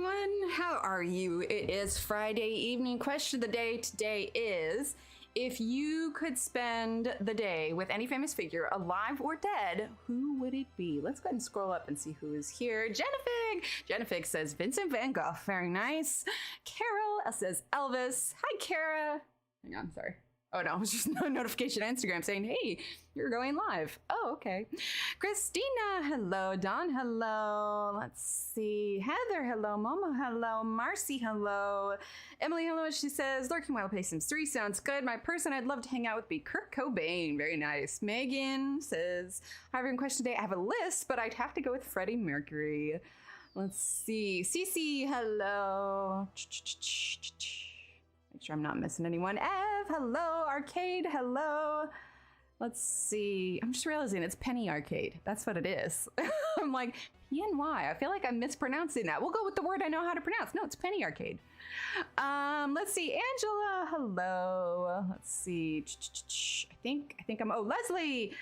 everyone. How are you? It is Friday evening. Question of the day today is, if you could spend the day with any famous figure, alive or dead, who would it be? Let's go ahead and scroll up and see who is here. Jennifer says Vincent van Gogh. Very nice. Carol says Elvis. Hi, Kara. Hang on, sorry. Oh no, it was just a notification on Instagram saying, hey, you're going live. Oh, okay. Christina, hello. Don, hello. Let's see. Heather, hello. Momo, hello. Marcy, hello. Emily, hello. She says, lurking while I play Sims 3 sounds good. My person I'd love to hang out with be Kurt Cobain. Very nice. Megan says, hi, everyone. Question today. I have a list, but I'd have to go with Freddie Mercury. Let's see. Cece, hello. Make sure I'm not missing anyone. Ev, hello. Arcade, hello. Let's see. I'm just realizing it's Penny Arcade. That's what it is. I'm like, PNY. I feel like I'm mispronouncing that. We'll go with the word I know how to pronounce. No, it's Penny Arcade. Let's see. Angela, hello. Let's see. I think I'm, oh, Leslie.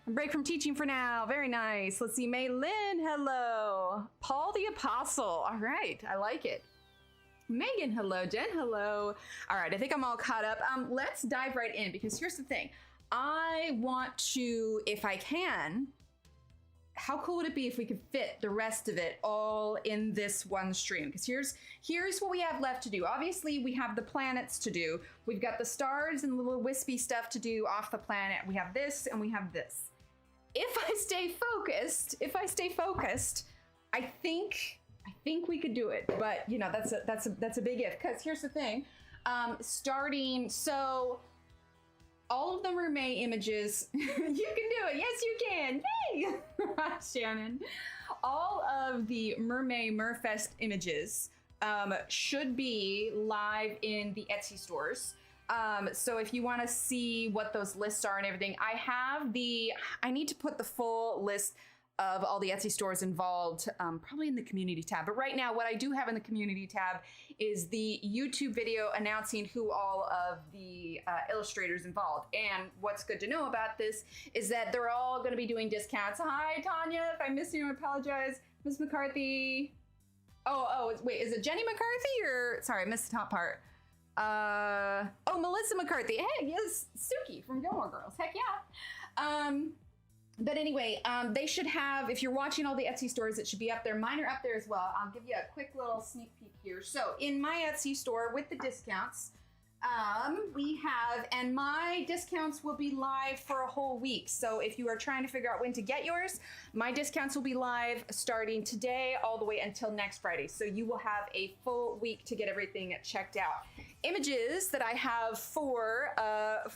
Break from teaching for now. Very nice. Let's see. May Lynn, hello. Paul the Apostle. All right. I like it. Megan, hello. Jen, hello. All right, I think I'm all caught up. Let's dive right in, because here's the thing. I want to, if I can, how cool would it be if we could fit the rest of it all in this one stream? Because here's what we have left to do. Obviously, we have the planets to do. We've got the stars and the little wispy stuff to do off the planet. We have this and we have this. If I stay focused, I think we could do it, but you know, that's a big if, because here's the thing. Starting, so all of the Mermaid images, you can do it. Yes, you can. Yay! Shannon. All of the Mermaid Merfest images should be live in the Etsy stores. So if you want to see what those lists are and everything, I need to put the full list of all the Etsy stores involved, probably in the community tab. But right now, what I do have in the community tab is the YouTube video announcing who all of the illustrators involved. And what's good to know about this is that they're all going to be doing discounts. Hi, Tanya. If I miss you, I apologize. Miss McCarthy. Wait, is it Jenny McCarthy or, sorry, I missed the top part. Oh, Melissa McCarthy. Hey, yes, Suki from Gilmore Girls. Heck yeah. But anyway, they should have, if you're watching all the Etsy stores, it should be up there. Mine are up there as well. I'll give you a quick little sneak peek here. So in my Etsy store with the discounts, we have, and my discounts will be live for a whole week. So if you are trying to figure out when to get yours, my discounts will be live starting today all the way until next Friday. So you will have a full week to get everything checked out. Images that I have for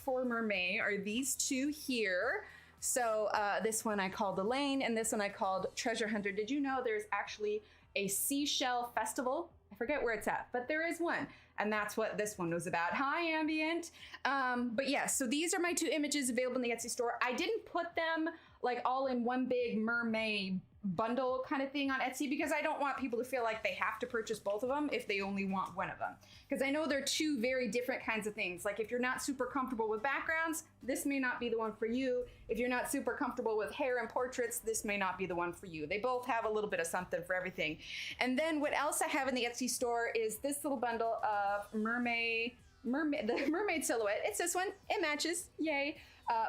Mermaid are these two here. So this one I called Elaine, and this one I called Treasure Hunter. Did you know there's actually a seashell festival? I forget where it's at, but there is one, and that's what this one was about. Hi, Ambient. But yeah, so these are my two images available in the Etsy store. I didn't put them like all in one big Mermaid bundle kind of thing on Etsy, because I don't want people to feel like they have to purchase both of them if they only want one of them. Because I know they're two very different kinds of things. Like if you're not super comfortable with backgrounds, this may not be the one for you. If you're not super comfortable with hair and portraits, this may not be the one for you. They both have a little bit of something for everything. And then what else I have in the Etsy store is this little bundle of the Mermaid silhouette. It's this one. It matches. Yay.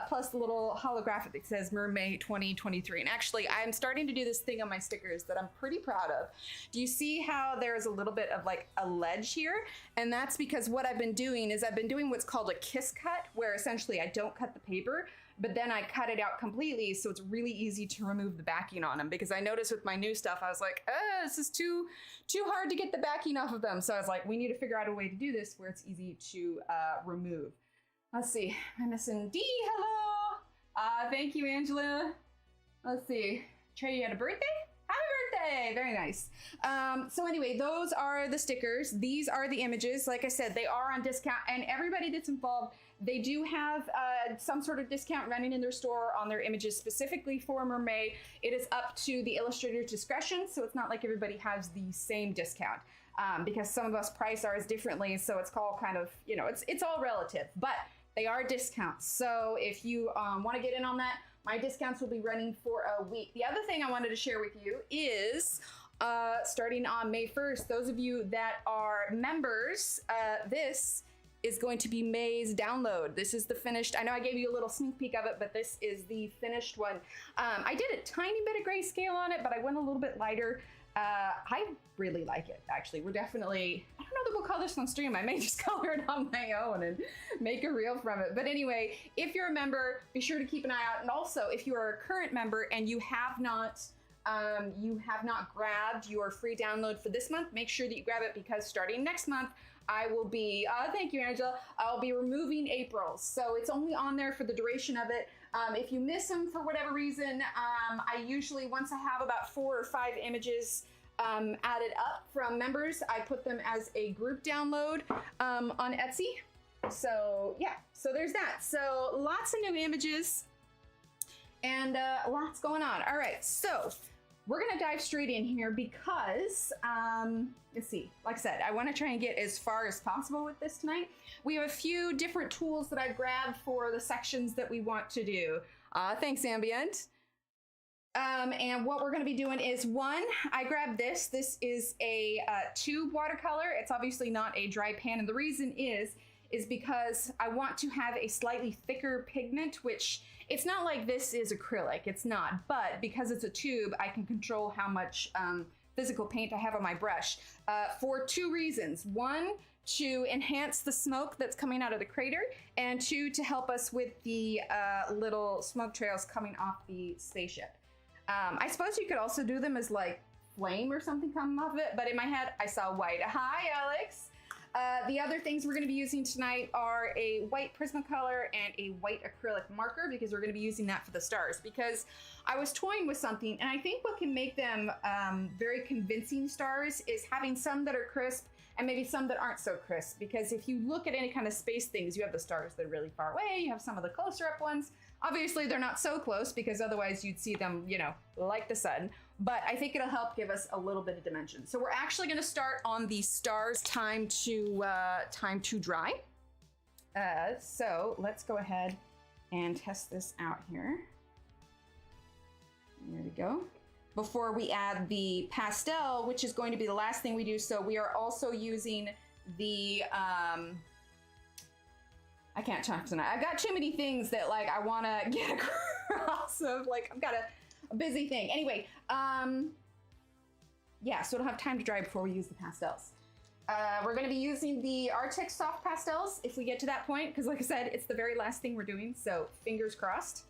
Plus the little holographic that says Mermaid 2023. And actually, I'm starting to do this thing on my stickers that I'm pretty proud of. Do you see how there's a little bit of like a ledge here? And that's because what I've been doing is I've been doing what's called a kiss cut, where essentially I don't cut the paper, but then I cut it out completely, so it's really easy to remove the backing on them. Because I noticed with my new stuff, I was like, this is too hard to get the backing off of them. So I was like, we need to figure out a way to do this where it's easy to remove. Let's see, I'm missing D, hello. Thank you, Angela. Let's see, Trey, you had a birthday? Happy birthday, very nice. So anyway, those are the stickers. These are the images. Like I said, they are on discount, and everybody that's involved, they do have some sort of discount running in their store on their images specifically for Mermaid. It is up to the illustrator's discretion, so it's not like everybody has the same discount. Because some of us price ours differently, so it's all kind of, you know, it's all relative, but they are discounts. So if you want to get in on that, my discounts will be running for a week. The other thing I wanted to share with you is starting on May 1st, those of you that are members, this is going to be May's download. This is the finished, I know I gave you a little sneak peek of it, but this is the finished one. I did a tiny bit of grayscale on it, but I went a little bit lighter. I really like it, actually. We're definitely, I don't know that we'll call this on stream. I may just color it on my own and make a reel from it. But anyway, if you're a member, be sure to keep an eye out. And also, if you are a current member and you have not grabbed your free download for this month, make sure that you grab it, because starting next month, I will be, thank you, Angela, I'll be removing April's. So it's only on there for the duration of it. If you miss them for whatever reason, I usually, once I have about 4 or 5 images added up from members, I put them as a group download on Etsy. So yeah, so there's that. So lots of new images and lots going on. All right, so we're gonna dive straight in here because, let's see, like I said, I wanna try and get as far as possible with this tonight. We have a few different tools that I grabbed for the sections that we want to do. Thanks, Ambient. And what we're gonna be doing is, one, I grabbed this. This is a tube watercolor. It's obviously not a dry pan, and the reason is because I want to have a slightly thicker pigment, which it's not like this is acrylic, it's not, but because it's a tube, I can control how much physical paint I have on my brush for 2 reasons. 1, to enhance the smoke that's coming out of the crater, and 2, to help us with the little smoke trails coming off the spaceship. I suppose you could also do them as like flame or something coming off of it, but in my head, I saw white. Hi, Alex. The other things we're going to be using tonight are a white Prismacolor and a white acrylic marker, because we're going to be using that for the stars. Because I was toying with something, and I think what can make them very convincing stars is having some that are crisp and maybe some that aren't so crisp. Because if you look at any kind of space things, you have the stars that are really far away, you have some of the closer up ones. Obviously, they're not so close, because otherwise you'd see them, you know, like the sun. But I think it'll help give us a little bit of dimension. So we're actually going to start on the stars time to dry. So let's go ahead and test this out here. There we go. Before we add the pastel, which is going to be the last thing we do. So we are also using the, I can't talk tonight. I've got too many things that like I want to get across of, like I've got a busy thing. Anyway, yeah, so it'll have time to dry before we use the pastels. We're going to be using the Arctic soft pastels if we get to that point, because like I said, it's the very last thing we're doing, so fingers crossed.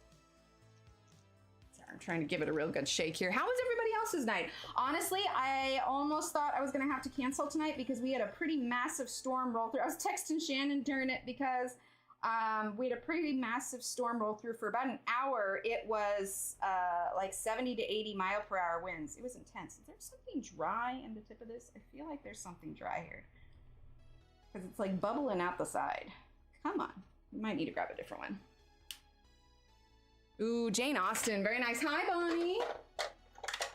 Sorry, I'm trying to give it a real good shake here. How was everybody else's night? Honestly, I almost thought I was going to have to cancel tonight because we had a pretty massive storm roll through. I was texting Shannon during it because we had a pretty massive storm roll through for about an hour. It was like 70 to 80 mile per hour winds. It was intense. Is there something dry in the tip of this? I feel like there's something dry here because it's like bubbling out the side. Come on, we might need to grab a different one. Ooh, Jane Austen, very nice. Hi, Bonnie.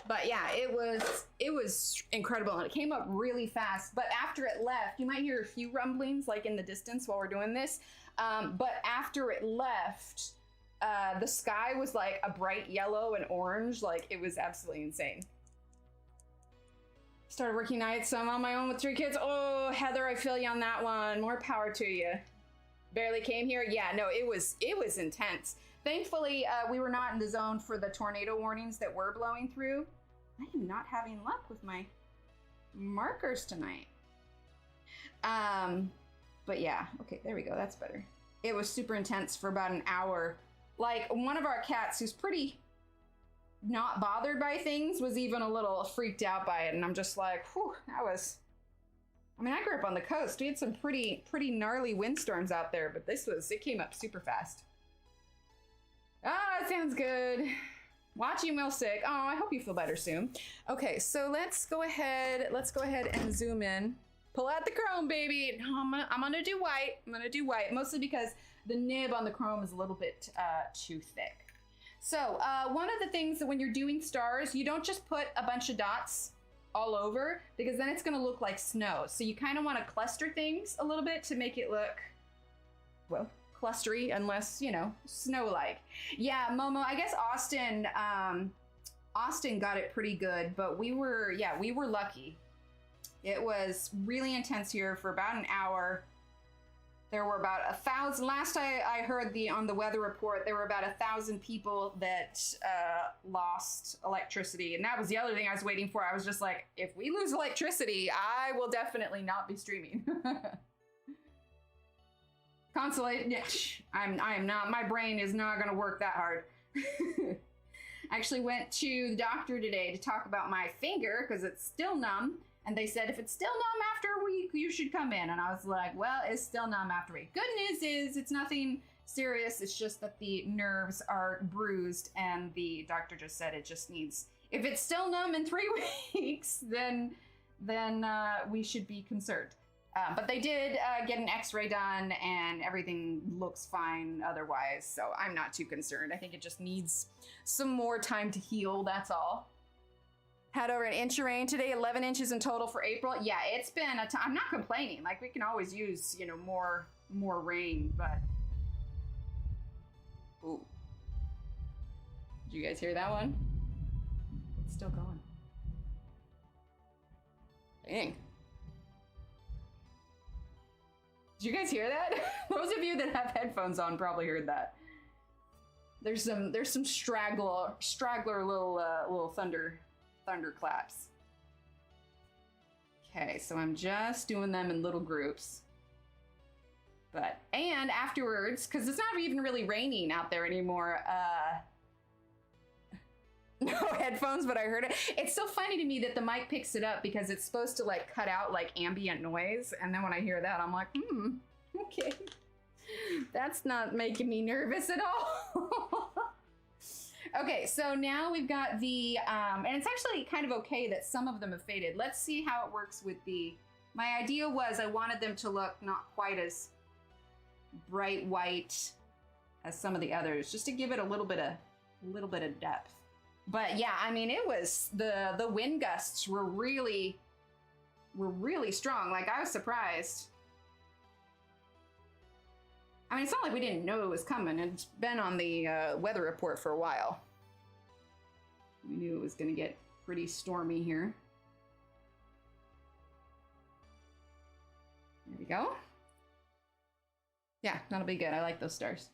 But yeah, it was incredible, and it came up really fast. But after it left, you might hear a few rumblings like in the distance while we're doing this. But after it left, the sky was like a bright yellow and orange. Like it was absolutely insane. Started working nights, so I'm on my own with 3 kids. Oh, Heather, I feel you on that one. More power to you. Barely came here. Yeah, no, it was intense. Thankfully, we were not in the zone for the tornado warnings that were blowing through. I am not having luck with my markers tonight. But yeah, okay, there we go, that's better. It was super intense for about an hour. Like one of our cats, who's pretty not bothered by things, was even a little freaked out by it. And I'm just like, whew, that was, I mean, I grew up on the coast. We had some pretty gnarly windstorms out there, but it came up super fast. Ah, that sounds good. Watching while sick. Oh, I hope you feel better soon. Okay, so let's go ahead and zoom in. Pull out the chrome, baby. No, I'm gonna do white. I'm gonna do white, mostly because the nib on the chrome is a little bit too thick. So one of the things that when you're doing stars, you don't just put a bunch of dots all over, because then it's gonna look like snow. So you kind of want to cluster things a little bit to make it look, well, clustery, unless, you know, snow-like. Yeah, Momo, I guess Austin Austin got it pretty good, but we were lucky. It was really intense here for about an hour. There were about 1,000, last I heard on the weather report, there were about 1,000 people that lost electricity. And that was the other thing I was waiting for. I was just like, if we lose electricity, I will definitely not be streaming. Consolation, I am not, my brain is not gonna work that hard. I actually went to the doctor today to talk about my finger because it's still numb. And they said, if it's still numb after a week, you should come in. And I was like, well, it's still numb after a week. Good news is it's nothing serious. It's just that the nerves are bruised. And the doctor just said it just needs, if it's still numb in 3 weeks, then we should be concerned. But they did get an x-ray done and everything looks fine otherwise. So I'm not too concerned. I think it just needs some more time to heal, that's all. Had over 1 inch of rain today, 11 inches in total for April. Yeah, it's been a time. I'm not complaining. Like, we can always use, you know, more rain, but. Ooh. Did you guys hear that one? It's still going. Dang. Did you guys hear that? Those of you that have headphones on probably heard that. There's some straggler little thunderclaps. Okay, so I'm just doing them in little groups. And afterwards, because it's not even really raining out there anymore, no headphones, but I heard it. It's so funny to me that the mic picks it up because it's supposed to like cut out like ambient noise. And then when I hear that, I'm like, okay. That's not making me nervous at all. Okay, so now we've got the, and it's actually kind of okay that some of them have faded. Let's see how it works with my idea was I wanted them to look not quite as bright white as some of the others, just to give it a little bit of depth. But yeah, I mean, it was, the wind gusts were really strong. Like, I was surprised. I mean, it's not like we didn't know it was coming. It's been on the weather report for a while. We knew it was going to get pretty stormy here. There we go. Yeah, that'll be good. I like those stars.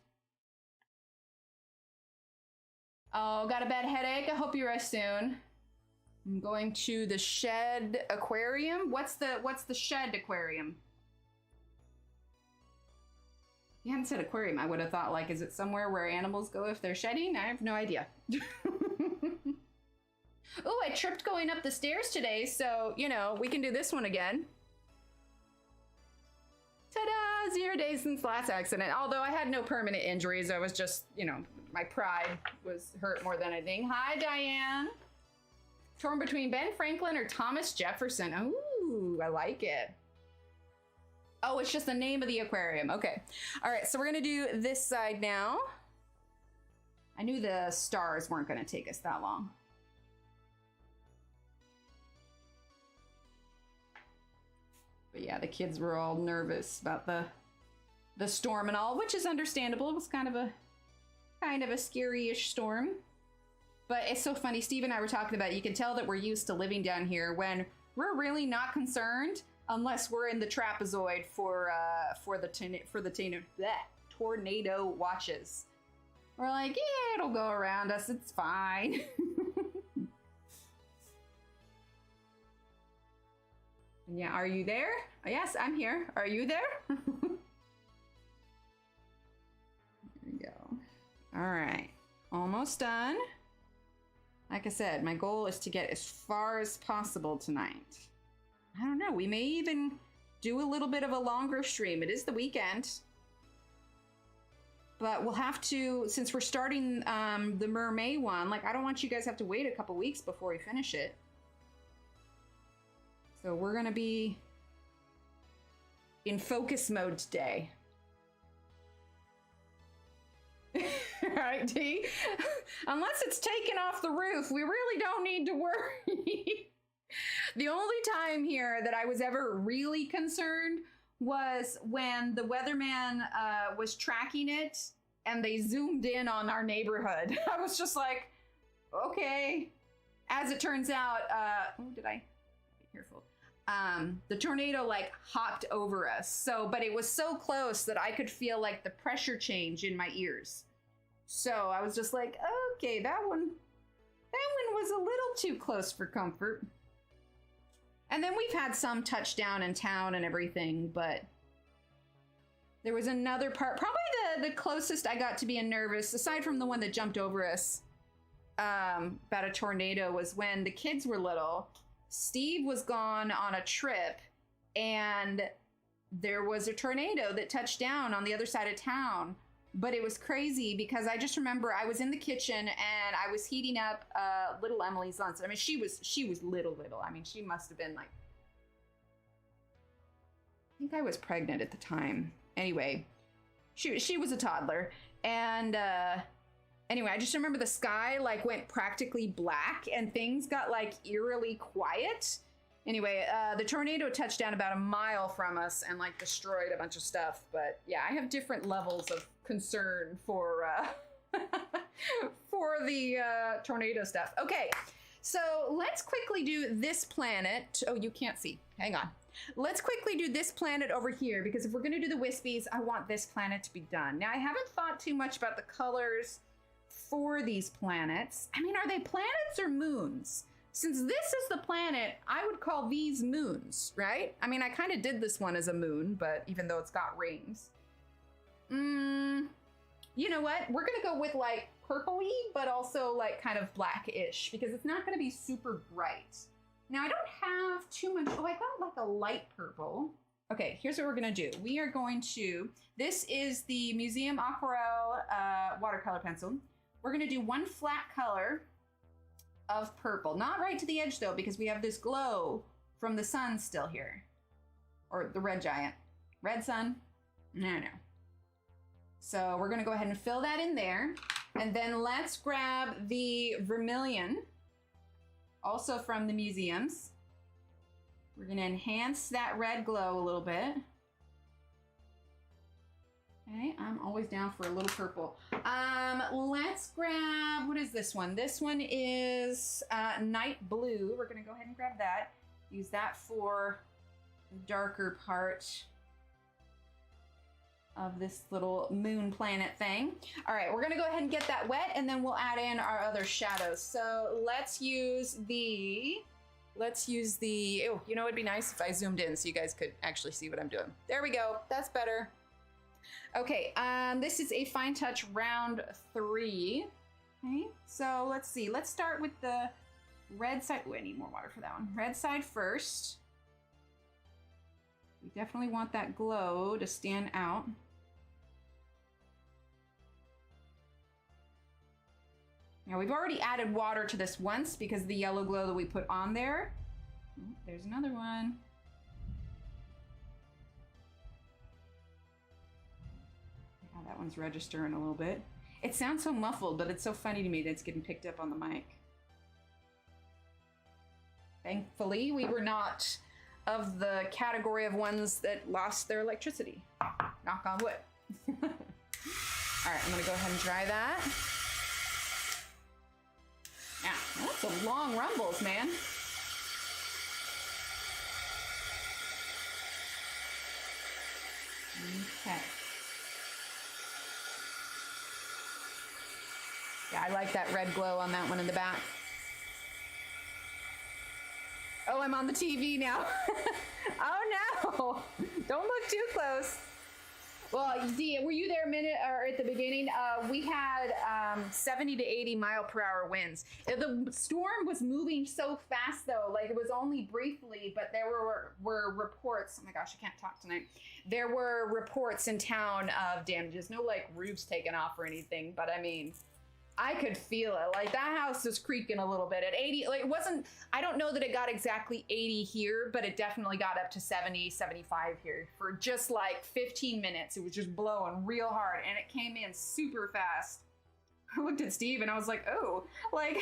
Oh, got a bad headache. I hope you rest soon. I'm going to the Shed Aquarium. What's the Shed Aquarium? You hadn't said aquarium. I would have thought, like, is it somewhere where animals go if they're shedding? I have no idea. Oh, I tripped going up the stairs today, so, you know, we can do this one again. Ta-da! 0 days since last accident. Although I had no permanent injuries. I was just, you know, my pride was hurt more than anything. Hi, Diane. Torn between Ben Franklin or Thomas Jefferson. Ooh, I like it. Oh, it's just the name of the aquarium. Okay. All right, so we're gonna do this side now. I knew the stars weren't gonna take us that long. But yeah, the kids were all nervous about the storm and all, which is understandable. It was kind of a scary-ish storm. But it's so funny. Steve and I were talking about it. You can tell that we're used to living down here when we're really not concerned unless we're in the trapezoid for the tornado watches. We're like, yeah, it'll go around us. It's fine. Yeah, are you there? Yes, I'm here. Are you there? There we go. All right, almost done. Like I said, my goal is to get as far as possible tonight. I don't know, we may even do a little bit of a longer stream. It is the weekend. But we'll have to, since we're starting the Mermaid one, like, I don't want you guys to have to wait a couple weeks before we finish it. So we're gonna be in focus mode today. Right, D? Unless it's taken off the roof, we really don't need to worry. The only time here that I was ever really concerned was when the weatherman was tracking it and they zoomed in on our neighborhood. I was just like, okay, as it turns out, oh, did I? Be careful. The tornado like hopped over us. So, but it was so close that I could feel like the pressure change in my ears. So I was just like, okay, that one was a little too close for comfort. And then we've had some touchdown in town and everything, but there was another part, probably the closest I got to being nervous, aside from the one that jumped over us about a tornado, was when the kids were little. Steve was gone on a trip and there was a tornado that touched down on the other side of town. But it was crazy because I just remember I was in the kitchen and I was heating up little Emily's lunch. I mean, she was little. I mean, she must have been like, I think I was pregnant at the time. Anyway, she was a toddler. And anyway, I just remember the sky like went practically black and things got like eerily quiet. Anyway, the tornado touched down about a mile from us and like destroyed a bunch of stuff. But yeah, I have different levels of concern for for the tornado stuff. Okay, so let's quickly do this planet. Oh, you can't see. Hang on. Let's quickly do this planet over here, because if we're going to do the wispies, I want this planet to be done. Now, I haven't thought too much about the colors for these planets. I mean, are they planets or moons? Since this is the planet, I would call these moons, right? I mean, I kind of did this one as a moon, but even though it's got rings. You know what? We're going to go with like purpley, but also like kind of blackish, because it's not going to be super bright. Now, I don't have too much. Oh, I got like a light purple. Okay, here's what we're going to do. We are going to, this is the Museum Aquarelle watercolor pencil. We're going to do one flat color of purple. Not right to the edge though, because we have this glow from the sun still here. Or the red giant. Red sun? No. So we're gonna go ahead and fill that in there. And then let's grab the vermilion, also from the museums. We're gonna enhance that red glow a little bit. Okay, I'm always down for a little purple. Let's grab, what is this one? This one is night blue. We're gonna go ahead and grab that. Use that for the darker part of this little moon planet thing. All right, we're gonna go ahead and get that wet, and then we'll add in our other shadows. So let's use the, oh, you know, it'd be nice if I zoomed in so you guys could actually see what I'm doing. There we go, that's better. Okay, this is a Fine Touch round 3. Okay, so let's see. Let's start with the red side. Oh, I need more water for that one. Red side first. We definitely want that glow to stand out. Now, we've already added water to this once because of the yellow glow that we put on there. Oh, there's another one. That one's registering a little bit. It sounds so muffled, but it's so funny to me that it's getting picked up on the mic. Thankfully, we were not of the category of ones that lost their electricity. Knock on wood. All right, I'm gonna go ahead and dry that. Yeah, that's some long rumbles, man. Okay. Yeah, I like that red glow on that one in the back. Oh, I'm on the TV now. Oh no, don't look too close. Well, Dee, were you there a minute or at the beginning? We had 70 to 80 mile per hour winds. The storm was moving so fast though, like it was only briefly, but there were reports. Oh my gosh, I can't talk tonight. There were reports in town of damages, no like roofs taken off or anything, but I mean, I could feel it. Like that house was creaking a little bit at 80. Like it wasn't, I don't know that it got exactly 80 here, but it definitely got up to 70, 75 here for just like 15 minutes. It was just blowing real hard and it came in super fast. I looked at Steve and I was like, oh, like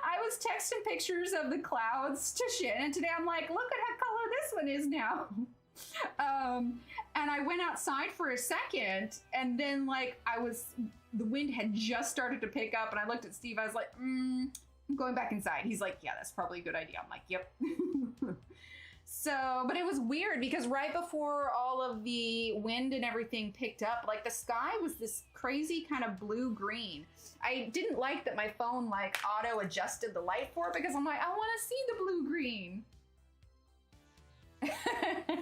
I was texting pictures of the clouds to shit. And today I'm like, look at how color this one is now. And I went outside for a second and then like the wind had just started to pick up and I looked at Steve, I was like, I'm going back inside. He's like, yeah, that's probably a good idea. I'm like, yep. So, but it was weird because right before all of the wind and everything picked up, like the sky was this crazy kind of blue green. I didn't like that my phone like auto adjusted the light for it because I'm like, I want to see the blue green.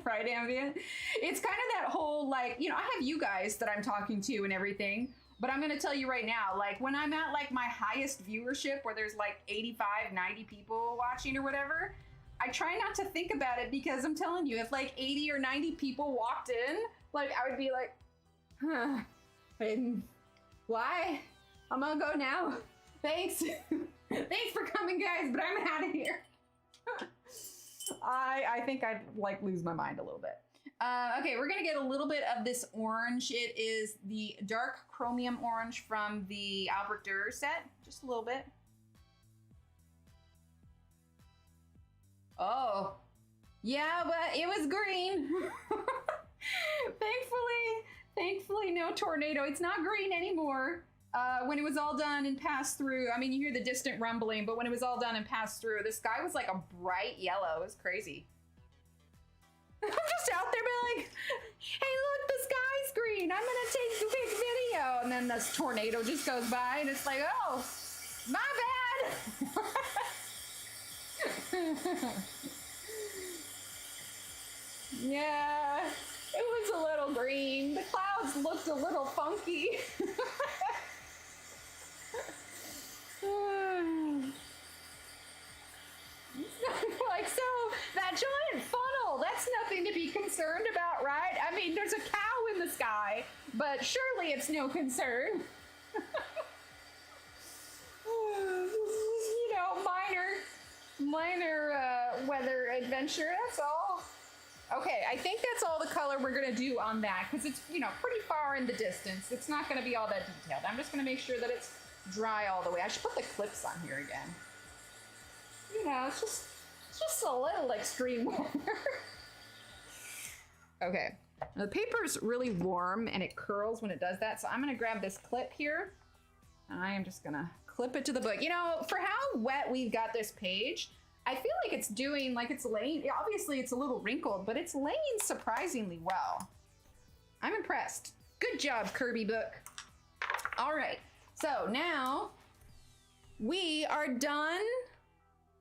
Right, Ambient? It's kind of that whole like, you know, I have you guys that I'm talking to and everything, but I'm going to tell you right now, like when I'm at like my highest viewership where there's like 85, 90 people watching or whatever, I try not to think about it because I'm telling you, if like 80 or 90 people walked in, like I would be like, huh, and why? I'm gonna go now. Thanks. Thanks for coming, guys, but I'm out of here. I think I'd like lose my mind a little bit. Okay, we're gonna get a little bit of this orange. It is the dark chromium orange from the Albert Dürer set, just a little bit. Oh, yeah, but it was green. Thankfully, no tornado. It's not green anymore. When it was all done and passed through, I mean, you hear the distant rumbling, but when it was all done and passed through, the sky was like a bright yellow. It was crazy. I'm just out there being like, hey, look, the sky's green. I'm gonna take a big video. And then this tornado just goes by and it's like, oh, my bad. Yeah, it was a little green. The clouds looked a little funky. Like, so that giant funnel, that's nothing to be concerned about, right? I mean, there's a cow in the sky, but surely it's no concern. You know, minor weather adventure, that's all. Okay, I think that's all the color we're gonna do on that because it's, you know, pretty far in the distance. It's not gonna be all that detailed. I'm just gonna make sure that it's dry all the way. I should put the clips on here again. You know, it's just a little extreme weather. Okay, now the paper's really warm and it curls when it does that, so I'm gonna grab this clip here and I am just gonna clip it to the book. You know, for how wet we've got this page, I feel like it's doing, like it's laying, obviously it's a little wrinkled, but it's laying surprisingly well. I'm impressed. Good job, Kerby book. All right, so now we are done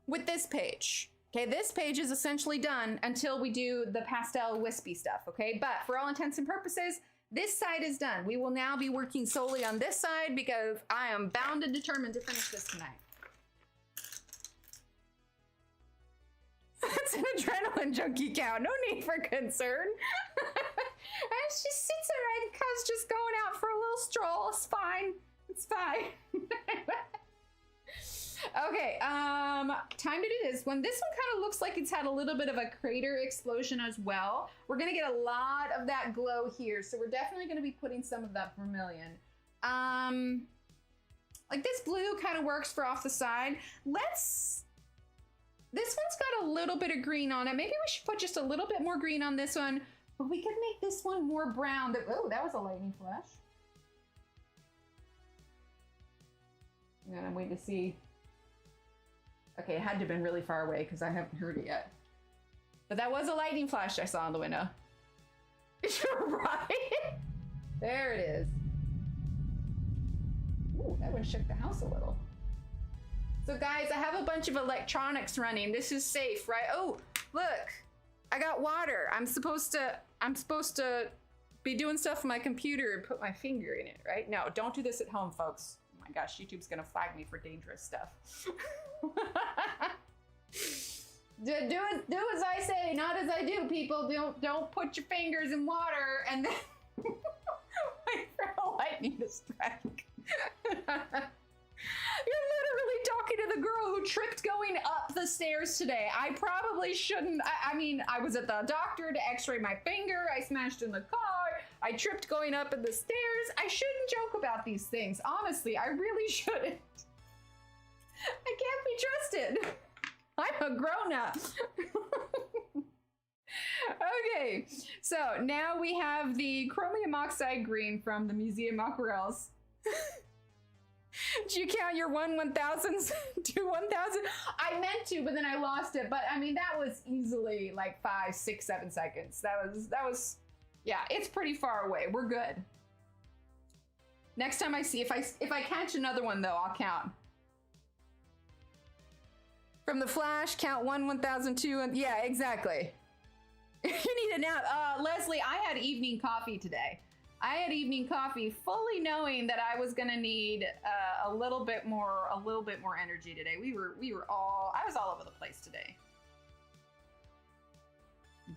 with this page. Okay, this page is essentially done until we do the pastel wispy stuff, okay? But for all intents and purposes, this side is done. We will now be working solely on this side because I am bound and determined to finish this tonight. That's an adrenaline junkie cow. No need for concern. And she sits there and cuz just going out for a little stroll. It's fine. It's fine. Okay, time to do this one. This one kind of looks like it's had a little bit of a crater explosion as well. We're gonna get a lot of that glow here, so we're definitely gonna be putting some of that vermilion. Like this blue kind of works for off the side. This one's got a little bit of green on it. Maybe we should put just a little bit more green on this one, but we could make this one more brown. Oh, that was a lightning flash. And I'm waiting to see. Okay, it had to have been really far away because I haven't heard it yet. But that was a lightning flash I saw in the window. You're right. There it is. Ooh, that one shook the house a little. So guys, I have a bunch of electronics running. This is safe, right? Oh, look, I got water. I'm supposed to be doing stuff on my computer and put my finger in it, right? No, don't do this at home, folks. Oh my gosh, YouTube's gonna flag me for dangerous stuff. do as I say, not as I do, people. Don't put your fingers in water and then wait for a lightning to strike. You're literally talking to the girl who tripped going up the stairs today. I probably shouldn't. I mean, I was at the doctor to x-ray my finger. I smashed in the car. I tripped going up in the stairs. I shouldn't joke about these things. Honestly, I really shouldn't. I can't be trusted. I'm a grown-up. Okay, so now we have the chromium oxide green from the Museum Aquarelles. Did you count your 1/1000s to 1,000? I meant to, but then I lost it. But I mean, that was easily like 5, 6, 7 seconds. That was, yeah, it's pretty far away. We're good. Next time I see, if I catch another one though, I'll count. From the flash, count 1, 1,002, and yeah, exactly. You need a nap. Leslie, I had evening coffee today. I had evening coffee fully knowing that I was gonna need a little bit more energy today. I was all over the place today.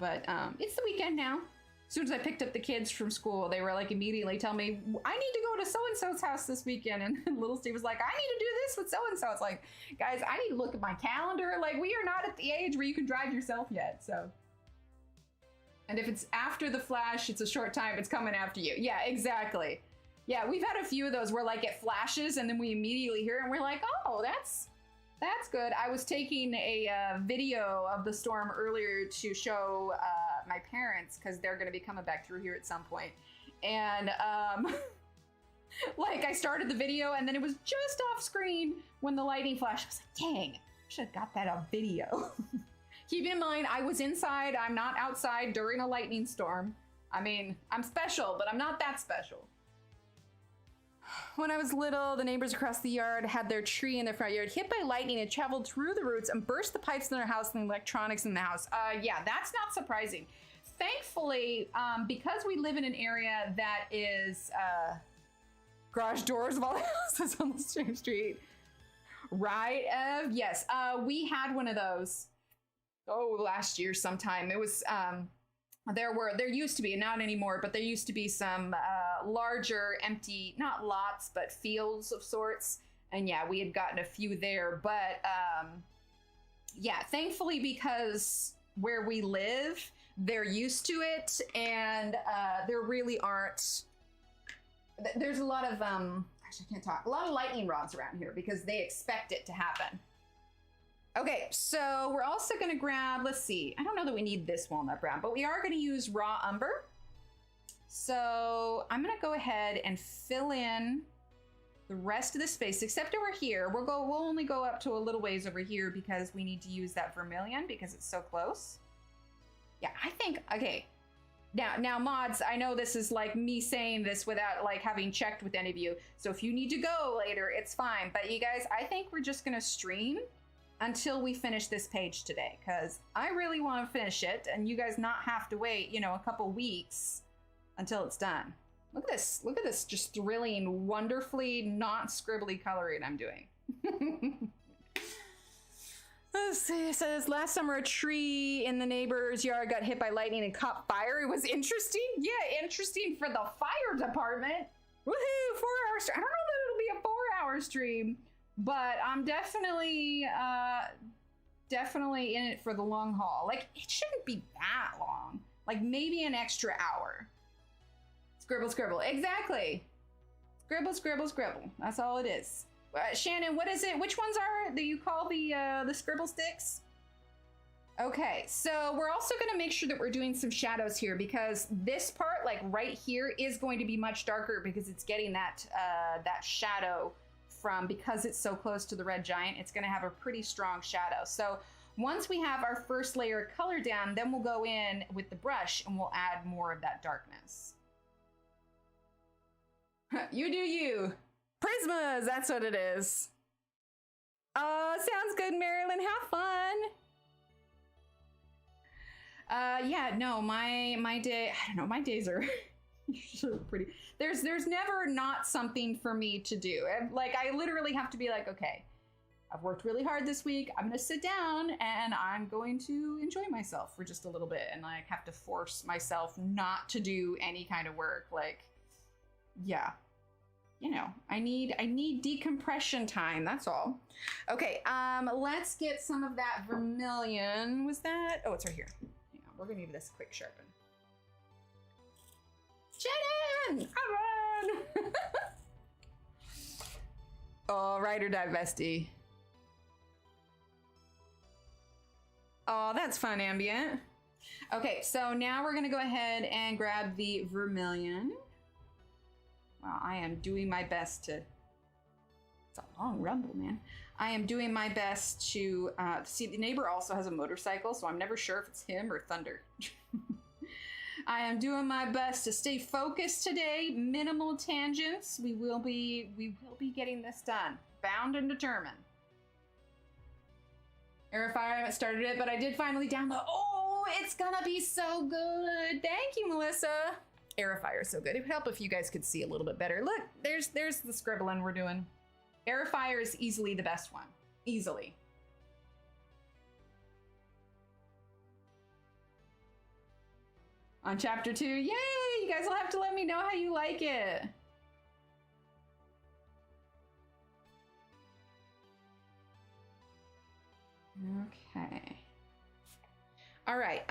But it's the weekend now. As soon as I picked up the kids from school, they were like immediately telling me, I need to go to so-and-so's house this weekend. And little Steve was like, I need to do this with so-and-so. It's like, guys, I need to look at my calendar. Like, we are not at the age where you can drive yourself yet, so. And if it's after the flash, it's a short time, it's coming after you. Yeah, exactly. Yeah, we've had a few of those where like it flashes and then we immediately hear it and we're like, oh, that's good. I was taking a video of the storm earlier to show my parents because they're going to be coming back through here at some point. And like I started the video and then it was just off screen when the lightning flashed. I was like, dang, I should have got that on video. Keep in mind, I was inside. I'm not outside during a lightning storm. I mean, I'm special, but I'm not that special. When I was little, the neighbors across the yard had their tree in their front yard hit by lightning. It traveled through the roots and burst the pipes in their house and the electronics in the house. Yeah, that's not surprising. Thankfully, because we live in an area that is garage doors of all the houses on the same street, right, Ev? Yes, we had one of those. Oh, last year sometime. It was, there used to be, not anymore, but there used to be some larger empty, not lots, but fields of sorts. And yeah, we had gotten a few there, but yeah, thankfully because where we live, they're used to it and there really aren't, there's a lot of, gosh, I can't talk, a lot of lightning rods around here because they expect it to happen. Okay, so we're also gonna grab, let's see, I don't know that we need this walnut brown, but we are gonna use raw umber. So I'm gonna go ahead and fill in the rest of the space, except over here. We'll only go up to a little ways over here because we need to use that vermilion because it's so close. Yeah, I think, okay. Now mods, I know this is like me saying this without like having checked with any of you. So if you need to go later, it's fine. But you guys, I think we're just gonna stream until we finish this page today because I really want to finish it and you guys not have to wait, you know, a couple weeks until it's done. Look at this just thrilling, wonderfully not scribbly coloring I'm doing. Let's see, it says last summer a tree in the neighbor's yard got hit by lightning and caught fire. It was interesting. Yeah, interesting for the fire department. Woohoo, 4 hours. I don't know that it'll be a 4-hour stream. But I'm definitely in it for the long haul. Like, it shouldn't be that long. Like, maybe an extra hour. Scribble, scribble. Exactly. Scribble, scribble, scribble. That's all it is. Shannon, what is it? Which ones are that you call the scribble sticks? Okay, so we're also going to make sure that we're doing some shadows here because this part, like right here, is going to be much darker because it's getting that shadow because it's so close to the red giant. It's going to have a pretty strong shadow. So once we have our first layer of color down, then we'll go in with the brush and we'll add more of that darkness. You do you. Prismas, that's what it is. Oh, sounds good, Marilyn. Have fun. Yeah, no, my day, I don't know, my days are pretty. There's never not something for me to do. Like, I literally have to be like, okay, I've worked really hard this week. I'm gonna sit down and I'm going to enjoy myself for just a little bit and like have to force myself not to do any kind of work. Like, yeah, you know, I need decompression time. That's all. Okay, let's get some of that vermilion. Was that? Oh, it's right here. Hang on, we're gonna give this a quick sharpen. Shannon, come on! Oh, ride or die, bestie. Oh, that's fun, ambient. Okay, so now we're gonna go ahead and grab the vermilion. Wow, I am doing my best to It's a long rumble, man. I am doing my best to see. The neighbor also has a motorcycle, so I'm never sure if it's him or Thunder. I am doing my best to stay focused today. Minimal tangents. We will be getting this done. Bound and determined. Airfire, I haven't started it, but I did finally download. Oh, it's gonna be so good. Thank you, Melissa. Airfire is so good. It would help if you guys could see a little bit better. Look, there's the scribbling we're doing. Airfire is easily the best one. Easily. On chapter 2, yay! You guys will have to let me know how you like it. Okay. All right.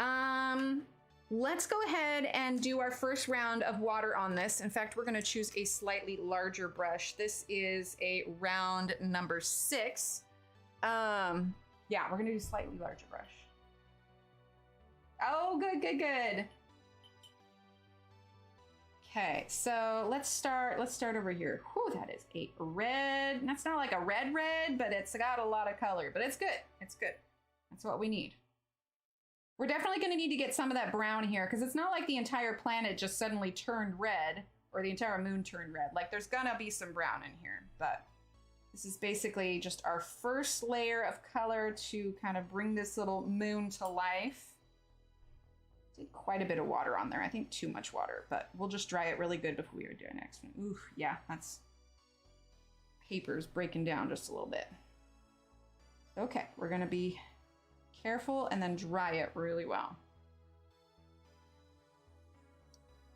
Let's go ahead and do our first round of water on this. In fact, we're going to choose a slightly larger brush. This is a round number 6. Yeah, we're going to do slightly larger brush. Oh, good, good, good. Okay, so let's start over here. Whew, that is a red. That's not like a red, but it's got a lot of color, but it's good. It's good. That's what we need. We're definitely going to need to get some of that brown here because it's not like the entire planet just suddenly turned red or the entire moon turned red. Like there's going to be some brown in here, but this is basically just our first layer of color to kind of bring this little moon to life. Did quite a bit of water on there. I think too much water, but we'll just dry it really good before we do our next one. Ooh, yeah, that's paper's breaking down just a little bit. Okay, we're gonna be careful and then dry it really well.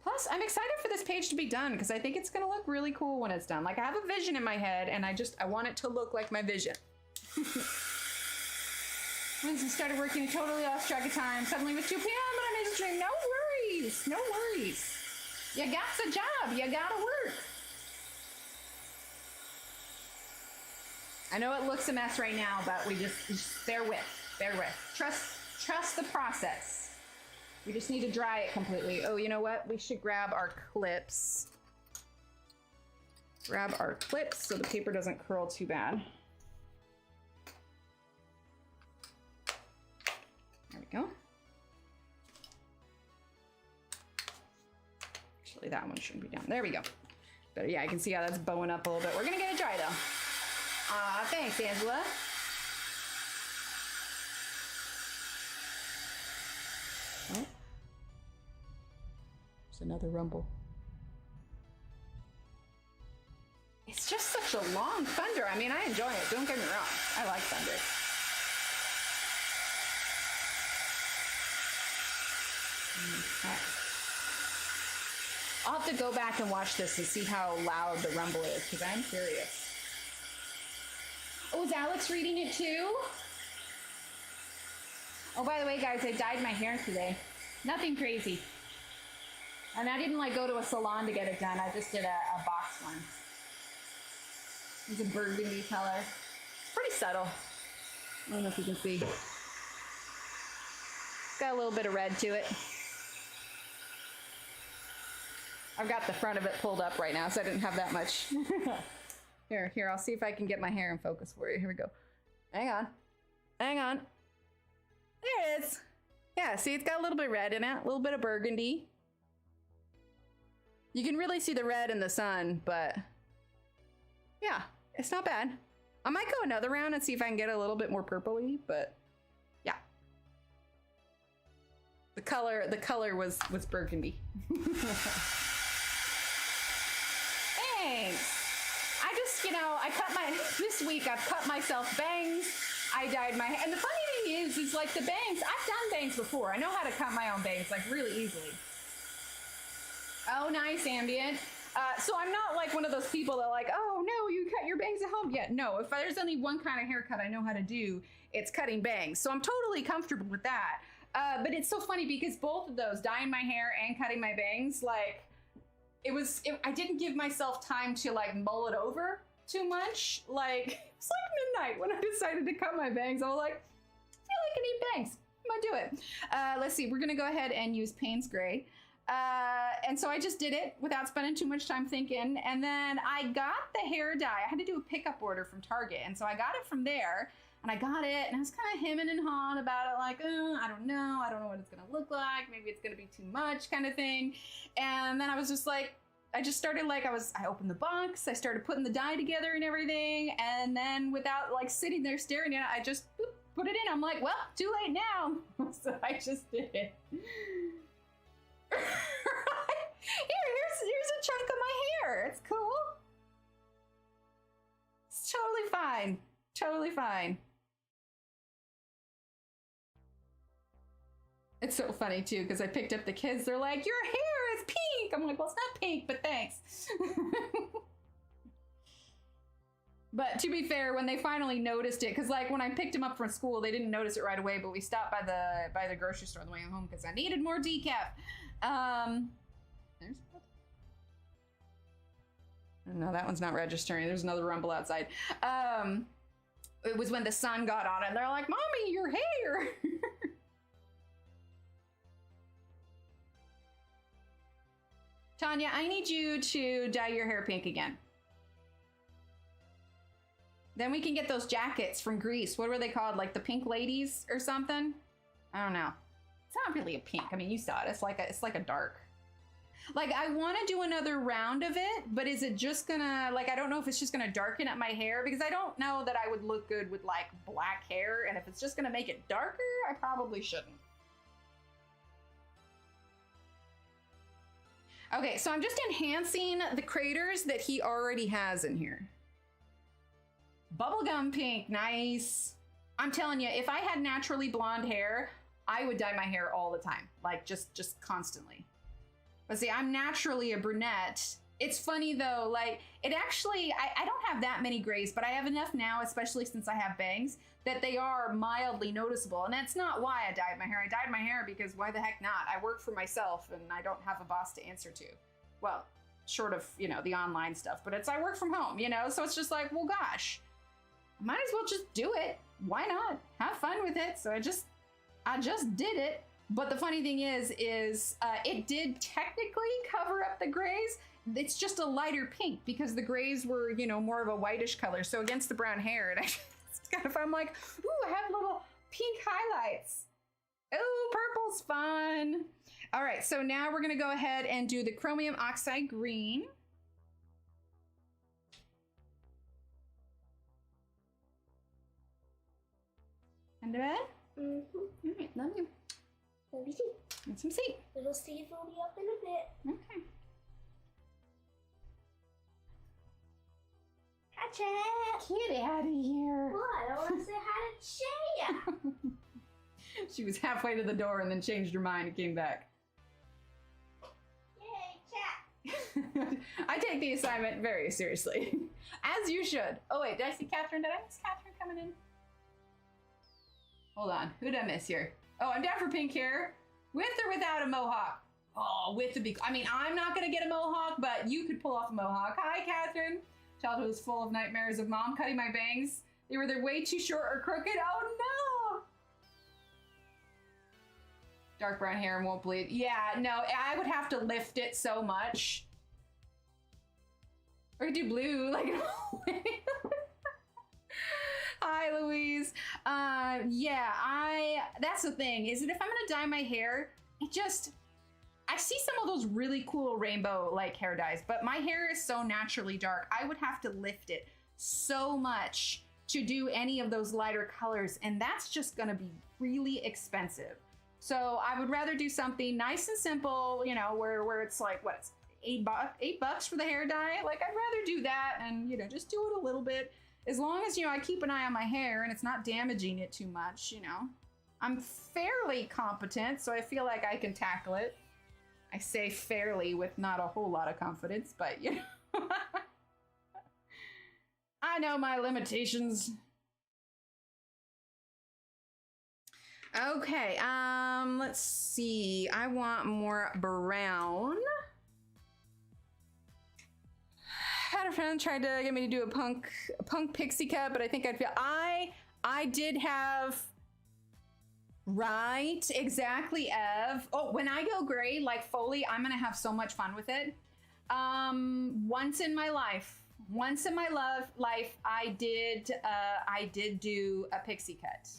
Plus, I'm excited for this page to be done because I think it's gonna look really cool when it's done. Like I have a vision in my head and I want it to look like my vision. Once we started working, I totally lost track of time. Suddenly it was 2 p.m. but I made a stream. No worries, no worries. You got the job, you gotta work. I know it looks a mess right now, but we just bear with. Trust the process. We just need to dry it completely. Oh, you know what? We should grab our clips. Grab our clips so the paper doesn't curl too bad. There we go. Actually, that one shouldn't be down. There we go. But yeah, I can see how that's bowing up a little bit. We're gonna get it dry though. Thanks, Angela. Oh. There's another rumble. It's just such a long thunder. I mean, I enjoy it. Don't get me wrong. I like thunder. Okay. I'll have to go back and watch this and see how loud the rumble is because I'm curious. Oh, is Alex reading it too? Oh, by the way, guys, I dyed my hair today. Nothing crazy. And I didn't like go to a salon to get it done. I just did a box one. It's a burgundy color. It's pretty subtle. I don't know if you can see. It's got a little bit of red to it. I've got the front of it pulled up right now, so I didn't have that much. Here, I'll see if I can get my hair in focus for you. Here we go. Hang on. There it is. Yeah, see, it's got a little bit of red in it, a little bit of burgundy. You can really see the red in the sun, but yeah, it's not bad. I might go another round and see if I can get a little bit more purpley, but yeah. The color was burgundy. Thanks. This week I've cut myself bangs. I dyed my hair. And the funny thing is like the bangs, I've done bangs before. I know how to cut my own bangs, like really easily. Oh, nice, Ambient. So I'm not like one of those people that like, oh no, you cut your bangs at home. Yeah, no, if there's only one kind of haircut I know how to do, it's cutting bangs. So I'm totally comfortable with that. But it's so funny because both of those, dyeing my hair and cutting my bangs, like, I didn't give myself time to like mull it over too much. Like, it's like midnight when I decided to cut my bangs. I was like, I feel like I need bangs. I'm gonna do it. Let's see, we're gonna go ahead and use Payne's Gray. And so I just did it without spending too much time thinking. And then I got the hair dye. I had to do a pickup order from Target. And so I got it from there. And I got it, and I was kind of hemming and hawing about it, like, I don't know what it's gonna look like. Maybe it's gonna be too much, kind of thing. And then I was just like, I just started like, I opened the box, I started putting the dye together and everything, and then without like sitting there staring at it, I just put it in. I'm like, well, too late now. So I just did it. Here's a chunk of my hair. It's cool. It's totally fine. Totally fine. It's so funny too, because I picked up the kids. They're like, your hair is pink. I'm like, well, it's not pink, but thanks. But to be fair, when they finally noticed it, because like when I picked them up from school, they didn't notice it right away, but we stopped by the grocery store on the way home because I needed more decaf. No, that one's not registering. There's another rumble outside. It was when the sun got on it, and they're like, Mommy, your hair. Tanya, I need you to dye your hair pink again. Then we can get those jackets from Greece. What were they called? Like the pink ladies or something? I don't know. It's not really a pink. I mean, you saw it. It's like a dark. Like, I want to do another round of it, but is it just gonna, like, I don't know if it's just gonna darken up my hair, because I don't know that I would look good with like black hair, and if it's just gonna make it darker, I probably shouldn't. Okay, so I'm just enhancing the craters that he already has in here. Bubblegum pink, nice. I'm telling you, if I had naturally blonde hair, I would dye my hair all the time, like just constantly. But see, I'm naturally a brunette. It's funny though, like it actually, I don't have that many grays, but I have enough now, especially since I have bangs, that they are mildly noticeable. And that's not why I dyed my hair. I dyed my hair because why the heck not? I work for myself and I don't have a boss to answer to. Well, short of, you know, the online stuff, but I work from home, you know? So it's just like, well, gosh, might as well just do it. Why not? Have fun with it. So I just did it. But the funny thing is it did technically cover up the grays. It's just a lighter pink because the grays were, you know, more of a whitish color. So against the brown hair, it's kind of, I'm like, ooh, I have little pink highlights. Ooh, purple's fun. All right, so now we're gonna go ahead and do the chromium oxide green. Under it? Mm-hmm. All right, love you. Let me see. Let some see. Little Steve will be up in a bit. Okay. Hi, Chat. Get out of here. What? I want to say hi to Shaya. She was halfway to the door and then changed her mind and came back. Yay, Chat. I take the assignment very seriously, as you should. Oh wait, did I see Catherine? Did I miss Catherine coming in? Hold on, who did I miss here? Oh, I'm down for pink hair, with or without a mohawk. Oh, with the big. I mean, I'm not gonna get a mohawk, but you could pull off a mohawk. Hi, Catherine. Childhood was full of nightmares of mom cutting my bangs. They were either way too short or crooked. Oh no! Dark brown hair and won't bleed. Yeah, no, I would have to lift it so much. Or do blue, like. Hi, Louise. Yeah, that's the thing, is that if I'm gonna dye my hair, I see some of those really cool rainbow like hair dyes, but my hair is so naturally dark, I would have to lift it so much to do any of those lighter colors, and that's just gonna be really expensive. So I would rather do something nice and simple, you know, where it's like, what, it's $8 for the hair dye? Like, I'd rather do that and, you know, just do it a little bit. As long as, you know, I keep an eye on my hair and it's not damaging it too much, you know. I'm fairly competent, so I feel like I can tackle it. I say fairly with not a whole lot of confidence, but, you know. I know my limitations. Okay, let's see. I want more brown. Had a friend tried to get me to do a punk pixie cut, but I think I'd feel I did have Right, exactly, Ev. Oh, when I go gray, like fully, I'm gonna have so much fun with it. Once in my life, I did do a pixie cut.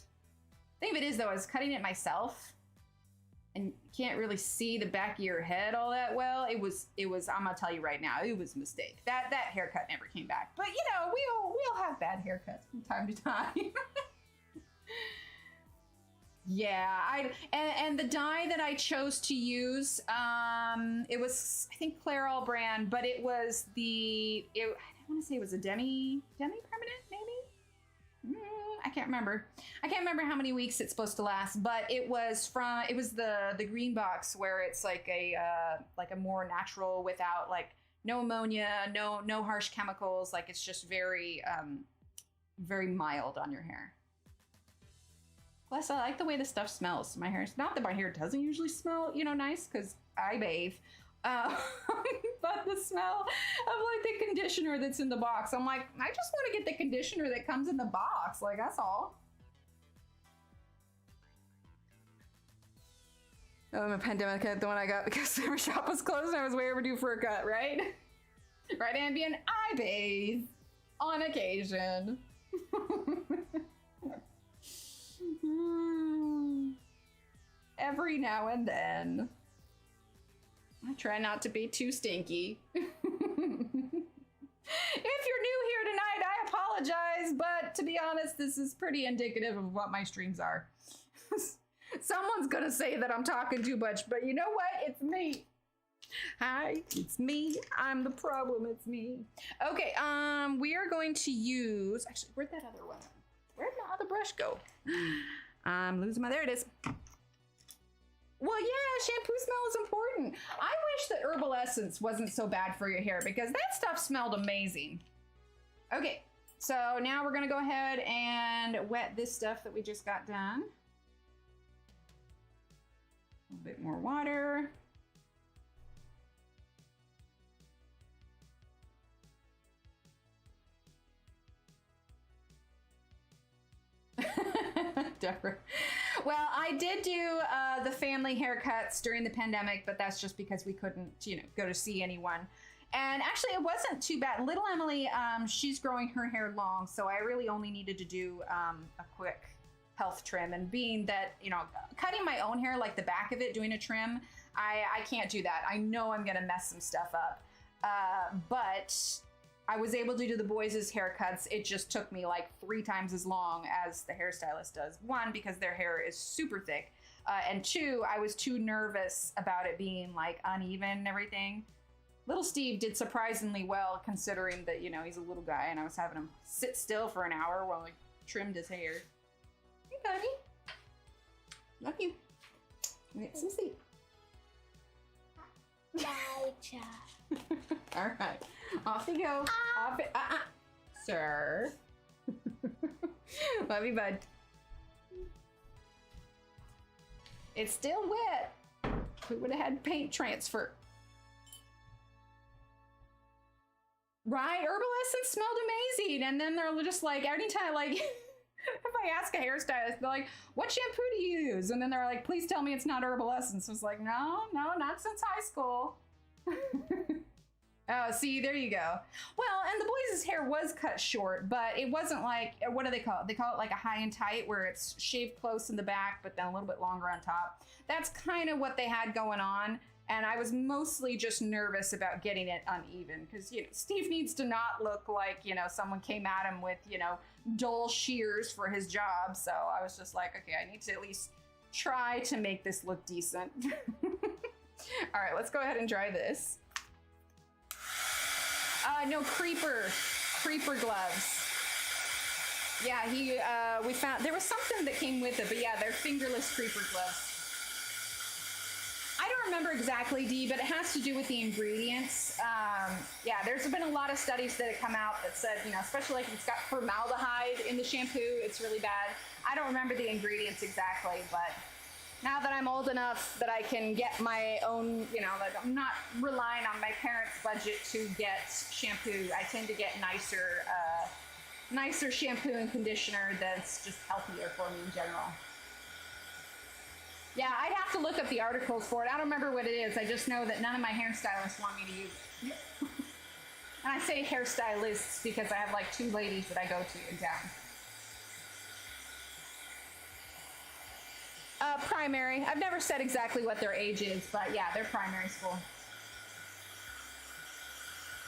Thing of it is, though, I was cutting it myself, and you can't really see the back of your head all that well. It was. I'm gonna tell you right now, it was a mistake. That haircut never came back. But you know, we all have bad haircuts from time to time. Yeah, and the dye that I chose to use, it was, I think, Clairol brand, but it was I want to say it was a demi permanent, maybe. I can't remember. I can't remember how many weeks it's supposed to last, but it was the green box, where it's like a more natural, without like no ammonia, no harsh chemicals. Like, it's just very very mild on your hair. Plus, I like the way the stuff smells. My hair, not that my hair doesn't usually smell, nice, because I bathe. But the smell of like the conditioner that's in the box, I'm like, I just want to get the conditioner that comes in the box. Like, that's all. Oh, the pandemic cut, the one I got because the shop was closed and I was way overdue for a cut, right? Right, Ambien? I bathe on occasion. Every now and then. I try not to be too stinky. If you're new here tonight, I apologize, but to be honest, this is pretty indicative of what my streams are. Someone's gonna say that I'm talking too much, but you know what? It's me. Hi, it's me. I'm the problem. It's me. Okay, we are going to use, actually, where'd that other one? Where'd the other brush go? I'm losing there it is. Well, yeah, shampoo smell is important. I wish that herbal essence wasn't so bad for your hair, because that stuff smelled amazing. Okay, so now we're gonna go ahead and wet this stuff that we just got done. A little bit more water. Well, I did do the family haircuts during the pandemic, but that's just because we couldn't, go to see anyone. And actually, it wasn't too bad. Little Emily, she's growing her hair long, so I really only needed to do a quick health trim. And being that, cutting my own hair, like the back of it, doing a trim, I can't do that. I know I'm gonna mess some stuff up. But I was able to do the boys' haircuts. It just took me like 3 times as long as the hairstylist does. 1, because their hair is super thick. And 2, I was too nervous about it being like uneven and everything. Little Steve did surprisingly well, considering that, he's a little guy, and I was having him sit still for an hour while I trimmed his hair. Hey, buddy. Love you. Get some sleep. Bye, child. All right, off you go. Off it, sir. Love you, bud. It's still wet. We would have had paint transfer. Right, herbal essence smelled amazing, and then they're just like, anytime, like, if I ask a hairstylist, they're like, "What shampoo do you use?" And then they're like, "Please tell me it's not herbal essence." I was like, no, not since high school. Oh, see, there you go. Well, and the boys' hair was cut short, but it wasn't like, what do they call it? They call it like a high and tight, where it's shaved close in the back, but then a little bit longer on top. That's kind of what they had going on. And I was mostly just nervous about getting it uneven, because, Steve needs to not look like, someone came at him with, dull shears for his job. So I was just like, okay, I need to at least try to make this look decent. All right, let's go ahead and dry this. No, creeper gloves. Yeah, we found, there was something that came with it, but yeah, they're fingerless creeper gloves. I don't remember exactly, Dee, but it has to do with the ingredients. Yeah, there's been a lot of studies that have come out that said, especially like if it's got formaldehyde in the shampoo, it's really bad. I don't remember the ingredients exactly, but now that I'm old enough that I can get my own, like I'm not relying on my parents' budget to get shampoo, I tend to get nicer shampoo and conditioner that's just healthier for me in general. Yeah, I'd have to look up the articles for it. I don't remember what it is. I just know that none of my hairstylists want me to use it. And I say hairstylists because I have like 2 ladies that I go to in town. Primary. I've never said exactly what their age is, but yeah, they're primary school.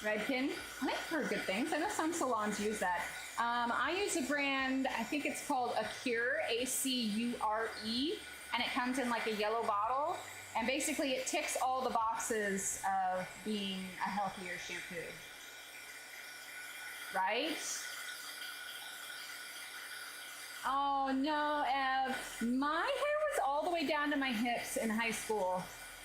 Redken. I think I've heard good things. I know some salons use that. I use a brand, I think it's called Acure, A-C-U-R-E, and it comes in like a yellow bottle. And basically it ticks all the boxes of being a healthier shampoo. Right? Oh no, Ev. My hair was all the way down to my hips in high school.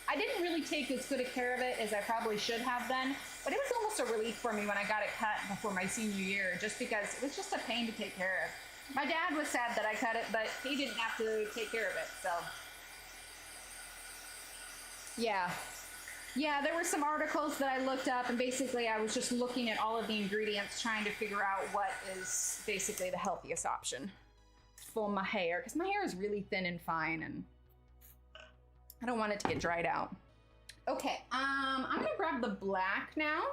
I didn't really take as good a care of it as I probably should have then, but it was almost a relief for me when I got it cut before my senior year, just because it was just a pain to take care of. My dad was sad that I cut it, but he didn't have to take care of it, so. Yeah. Yeah, there were some articles that I looked up, and basically I was just looking at all of the ingredients, trying to figure out what is basically the healthiest option for my hair, because my hair is really thin and fine, and I don't want it to get dried out. Okay, I'm gonna grab the black now,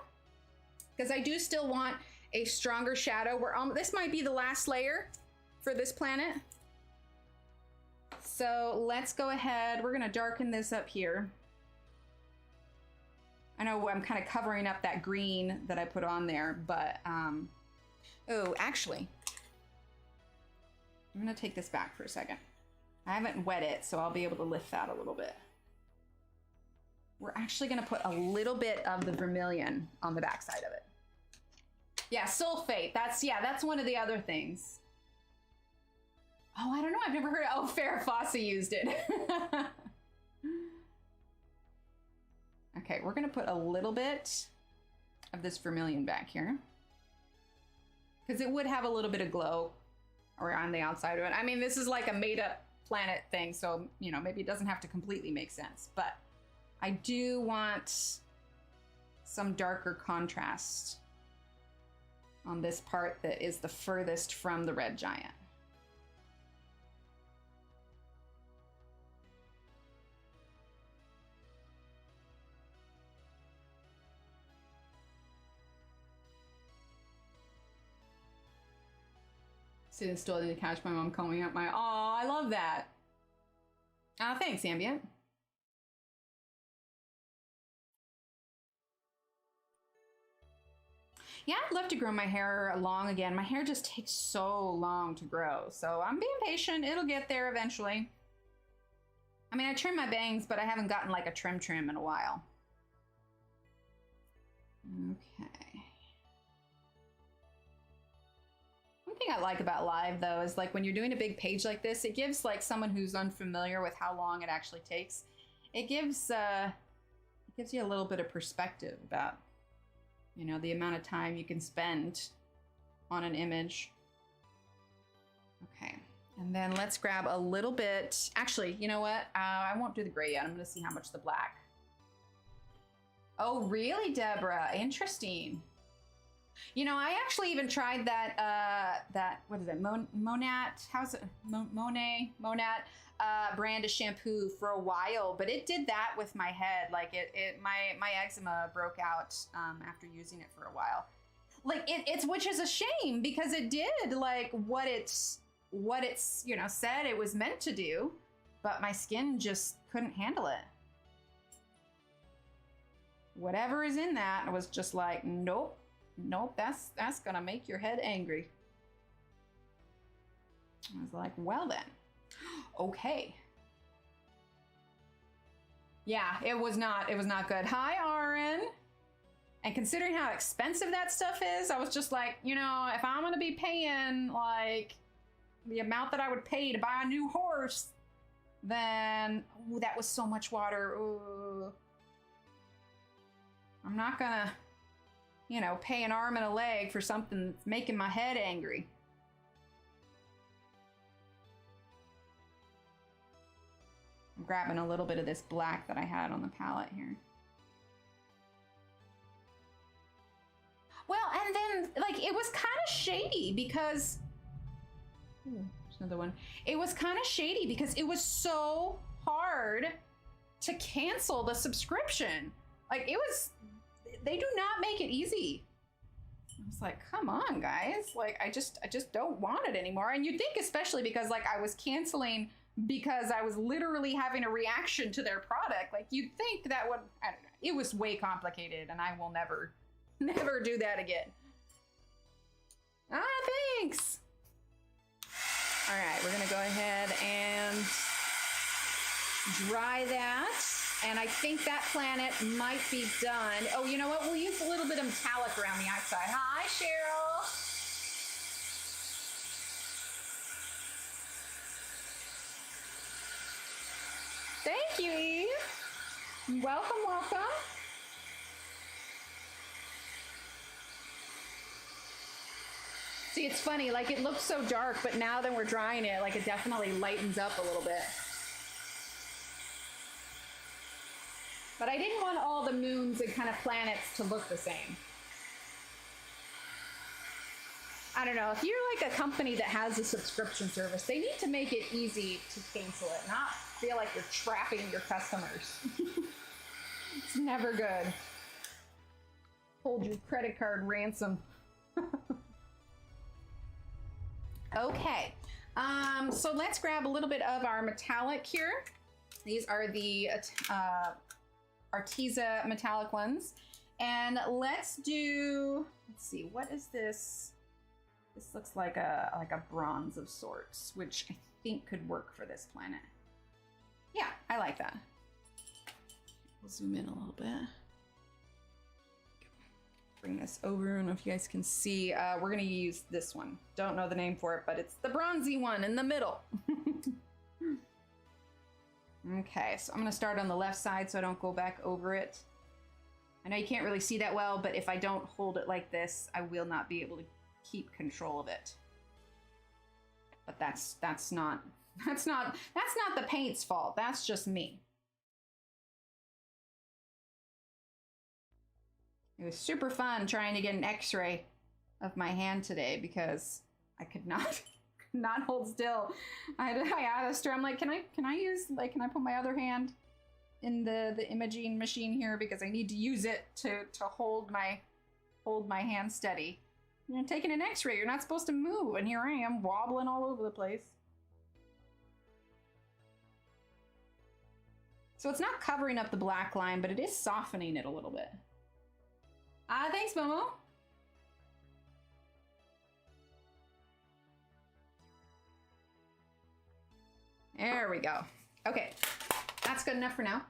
because I do still want a stronger shadow. This might be the last layer for this planet. So let's go ahead, we're gonna darken this up here. I know I'm kind of covering up that green that I put on there, but, oh, actually, I'm gonna take this back for a second. I haven't wet it, so I'll be able to lift that a little bit. We're actually gonna put a little bit of the vermilion on the backside of it. Yeah, sulfate, that's one of the other things. Oh, I don't know, I've never heard of, Farrah Fawcett used it. Okay, we're gonna put a little bit of this vermilion back here, because it would have a little bit of glow around the outside of it. I mean, this is like a made up planet thing, so, you know, maybe it doesn't have to completely make sense, but I do want some darker contrast on this part that is the furthest from the red giant. Sitting still in the couch, my mom combing up my, oh, I love that. Thanks, Ambient. Yeah, I'd love to grow my hair long again. My hair just takes so long to grow, so I'm being patient. It'll get there eventually. I mean, I trim my bangs, but I haven't gotten like a trim in a while. Okay. One thing I like about live though is like when you're doing a big page like this, it gives like someone who's unfamiliar with how long it actually takes. It gives you a little bit of perspective about, you know, the amount of time you can spend on an image. Okay, and then let's grab a little bit. Actually, you know what? I won't do the gray yet. I'm gonna see how much the black. Oh, really, Deborah? Interesting. You know, I actually even tried that what is it, Monat? How's it, Monat brand of shampoo for a while, but it did that with my head. Like my eczema broke out after using it for a while. Like it's which is a shame because it did like what it's you know said it was meant to do, but my skin just couldn't handle it. Whatever is in that was just like nope. Nope, that's gonna make your head angry. I was like, well then, okay. Yeah, it was not good. Hi, Aaron. And considering how expensive that stuff is, I was just like, you know, if I'm gonna be paying like the amount that I would pay to buy a new horse, then ooh, that was so much water. Ooh. I'm not gonna, you know, pay an arm and a leg for something that's making my head angry. I'm grabbing a little bit of this black that I had on the palette here. Well, and then, like, it was kind of shady because... Ooh, there's another one. It was kind of shady because it was so hard to cancel the subscription. Like they do not make it easy. I was like, come on, guys. Like, I just don't want it anymore. And you'd think, especially because like I was canceling because I was literally having a reaction to their product. Like, you'd think that would, I don't know. It was way complicated, and I will never do that again. Ah, thanks. All right, we're gonna go ahead and dry that. And I think that planet might be done. Oh, you know what? We'll use a little bit of metallic around the outside. Hi, Cheryl. Thank you, Eve. Welcome, welcome. See, it's funny, like it looks so dark, but now that we're drying it, like it definitely lightens up a little bit. But I didn't want all the moons and kind of planets to look the same. I don't know, if you're like a company that has a subscription service, they need to make it easy to cancel it, not feel like you're trapping your customers. It's never good. Hold your credit card ransom. Okay, so let's grab a little bit of our metallic here. These are the Arteza metallic ones. And let's see, what is this? This looks like a bronze of sorts, which I think could work for this planet. Yeah, I like that. We'll zoom in a little bit. Bring this over. I don't know if you guys can see. We're gonna use this one. Don't know the name for it, but it's the bronzy one in the middle. Okay, so I'm gonna start on the left side so I don't go back over it. I know you can't really see that well, but if I don't hold it like this, I will not be able to keep control of it. But that's not the paint's fault. That's just me. It was super fun trying to get an x-ray of my hand today because I could not hold still. I asked her, I'm like, can I put my other hand in the imaging machine here because I need to use it to hold my hand steady. You're taking an x-ray, you're not supposed to move, and here I am wobbling all over the place. So it's not covering up the black line, but it is softening it a little bit. Thanks, Momo. There we go. Okay, that's good enough for now.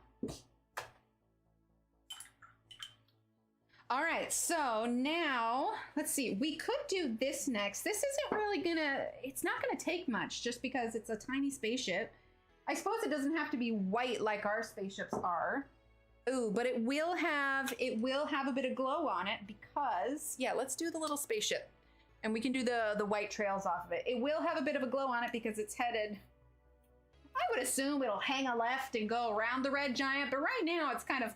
All right, so now, let's see, we could do this next. This isn't really it's not gonna take much just because it's a tiny spaceship. I suppose it doesn't have to be white like our spaceships are. Ooh, but it will have a bit of glow on it because, yeah, let's do the little spaceship. And we can do the white trails off of it. It will have a bit of a glow on it because it's headed, I would assume it'll hang a left and go around the red giant, but right now it's kind of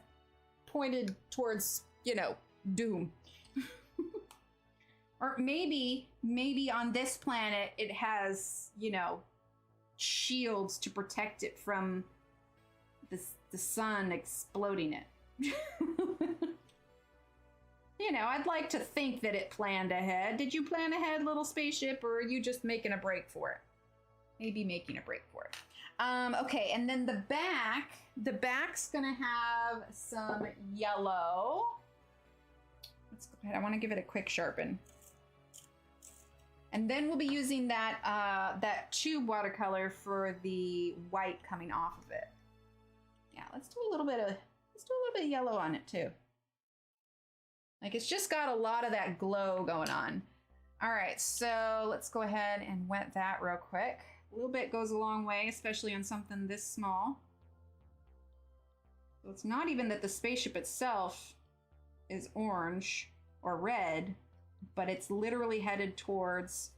pointed towards, you know, doom. Or maybe on this planet it has, you know, shields to protect it from the sun exploding it. You know, I'd like to think that it planned ahead. Did you plan ahead, little spaceship, or are you just making a break for it? Maybe making a break for it. Okay, and then the back's gonna have some yellow. Let's go ahead. I want to give it a quick sharpen. And then we'll be using that tube watercolor for the white coming off of it. Yeah, let's do a little bit of yellow on it too. Like it's just got a lot of that glow going on. All right, so let's go ahead and wet that real quick. A little bit goes a long way, especially on something this small. So it's not even that the spaceship itself is orange or red, but it's literally headed towards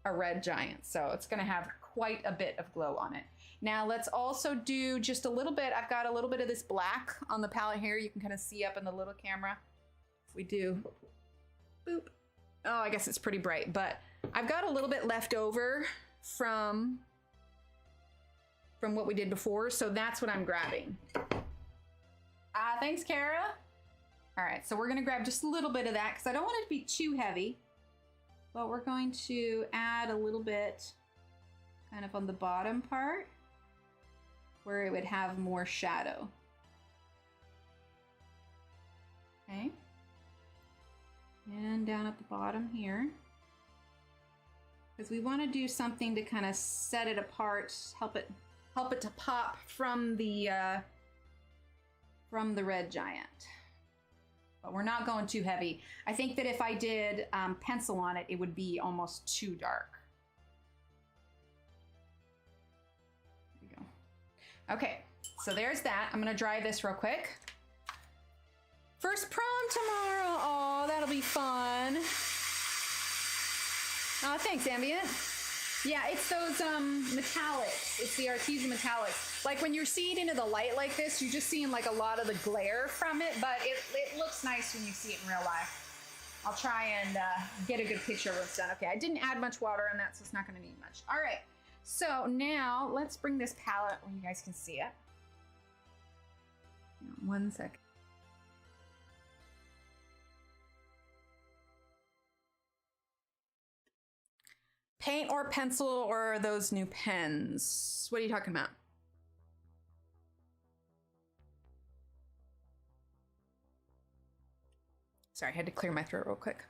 a red giant. So it's gonna have quite a bit of glow on it. Now let's also do just a little bit. I've got a little bit of this black on the palette here. You can kind of see up in the little camera. If we do, boop. Oh, I guess it's pretty bright, but I've got a little bit left over from from what we did before. So that's what I'm grabbing. Thanks, Kara. All right, so we're gonna grab just a little bit of that because I don't want it to be too heavy, but we're going to add a little bit kind of on the bottom part where it would have more shadow. Okay. And down at the bottom here. Because we want to do something to kind of set it apart, help it to pop from the red giant. But we're not going too heavy. I think that if I did pencil on it, it would be almost too dark. There we go. Okay, so there's that. I'm gonna dry this real quick. First prom tomorrow. Oh, that'll be fun. Oh, thanks, Ambient. Yeah, it's those metallics. It's the artisan metallics. Like when you're seeing into the light like this, you're just seeing like a lot of the glare from it, but it looks nice when you see it in real life. I'll try and get a good picture of what's done. Okay, I didn't add much water on that, so it's not gonna need much. All right, so now let's bring this palette where you guys can see it. 1 second. Paint or pencil or those new pens? What are you talking about? Sorry, I had to clear my throat real quick.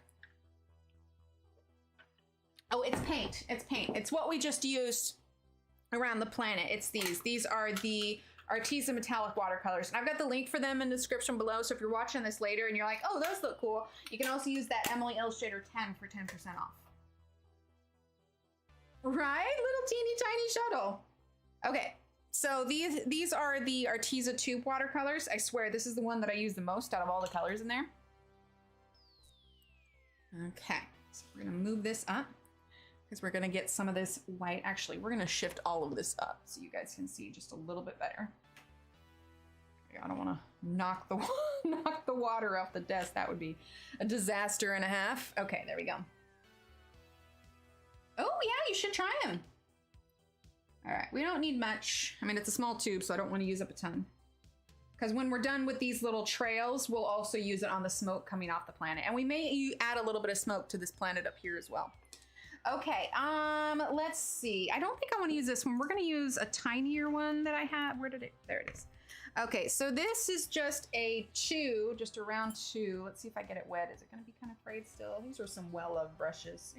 Oh, it's paint. It's paint. It's what we just used around the planet. It's these. These are the artisan metallic watercolors. And I've got the link for them in the description below. So if you're watching this later and you're like, oh, those look cool, you can also use that Emily Illustrator 10 for 10% off. Right? Little teeny tiny shuttle. Okay, so these are the Arteza tube watercolors. I swear this is the one that I use the most out of all the colors in there. Okay, so we're gonna move this up because we're gonna get some of this white. Actually, we're gonna shift all of this up so you guys can see just a little bit better. I don't wanna knock the water off the desk. That would be a disaster and a half. Okay, there we go. Oh yeah, you should try them. All right, we don't need much. I mean, it's a small tube, so I don't want to use up a ton. Because when we're done with these little trails, we'll also use it on the smoke coming off the planet. And we may add a little bit of smoke to this planet up here as well. Okay, let's see. I don't think I want to use this one. We're gonna use a tinier one that I have. Where did it, there it is. Okay, so this is just a just a round 2. Let's see if I get it wet. Is it gonna be kind of frayed still? These are some well-loved brushes.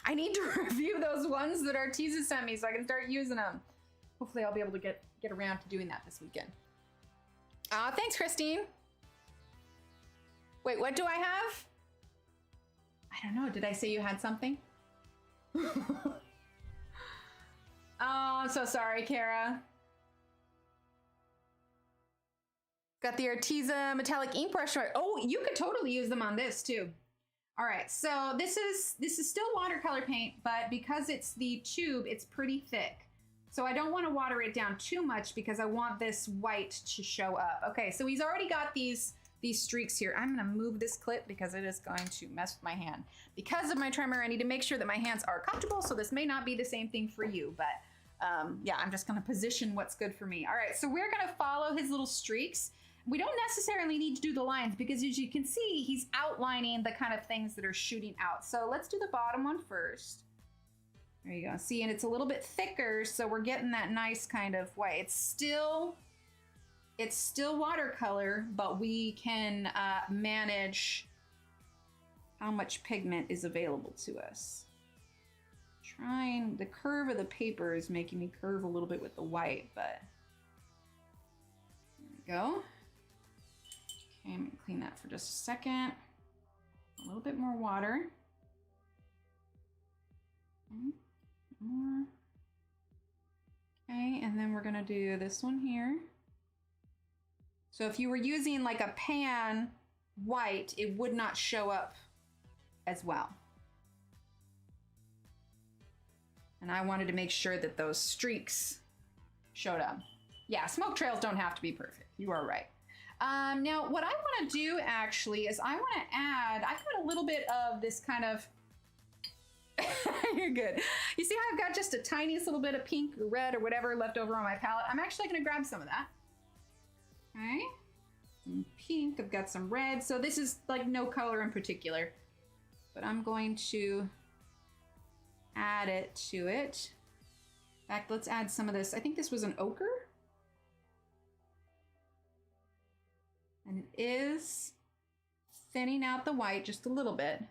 I need to review those ones that Arteza sent me so I can start using them. Hopefully I'll be able to get around to doing that this weekend. Thanks, Christine. Wait, what do I have? I don't know, did I say you had something? Oh, I'm so sorry, Kara. Got the Arteza metallic ink brush. Oh, you could totally use them on this too. All right, so this is still watercolor paint, but because it's the tube, it's pretty thick. So I don't want to water it down too much because I want this white to show up. Okay, so he's already got these streaks here. I'm gonna move this clip because it is going to mess with my hand. Because of my tremor, I need to make sure that my hands are comfortable, so this may not be the same thing for you, but yeah, I'm just gonna position what's good for me. All right, so we're gonna follow his little streaks. We don't necessarily need to do the lines because as you can see, he's outlining the kind of things that are shooting out. So let's do the bottom one first. There you go. See, and it's a little bit thicker, so we're getting that nice kind of white. It's still watercolor, but we can manage how much pigment is available to us. The curve of the paper is making me curve a little bit with the white, but there we go. Okay, I'm gonna clean that for just a second. A little bit more water. More. Okay, and then we're gonna do this one here. So if you were using like a pan white, it would not show up as well. And I wanted to make sure that those streaks showed up. Yeah, smoke trails don't have to be perfect. You are right. Now, what I want to do actually is I want to add, I've got a little bit of this kind of, You're good. You see how I've got just a tiniest little bit of pink or red or whatever left over on my palette? I'm actually gonna grab some of that. Okay. Some pink, I've got some red. So this is like no color in particular, but I'm going to add it to it. In fact, let's add some of this. I think this was an ochre. And it is thinning out the white just a little bit.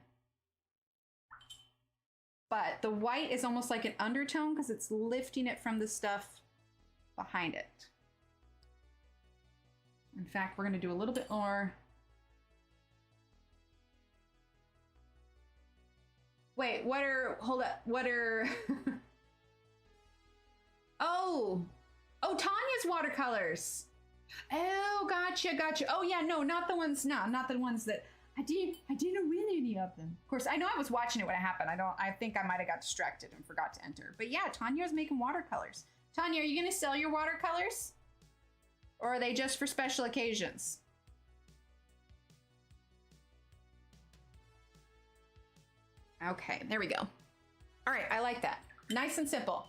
But the white is almost like an undertone because it's lifting it from the stuff behind it. In fact, we're going to do a little bit more. Wait, hold up, oh, Tanya's watercolors. Oh, gotcha. Oh yeah, no, not the ones that I didn't win any of them. Of course, I know I was watching it when it happened. I think I might have got distracted and forgot to enter. But yeah, Tanya's making watercolors. Tanya, are you gonna sell your watercolors? Or are they just for special occasions? Okay, there we go. All right, I like that. Nice and simple.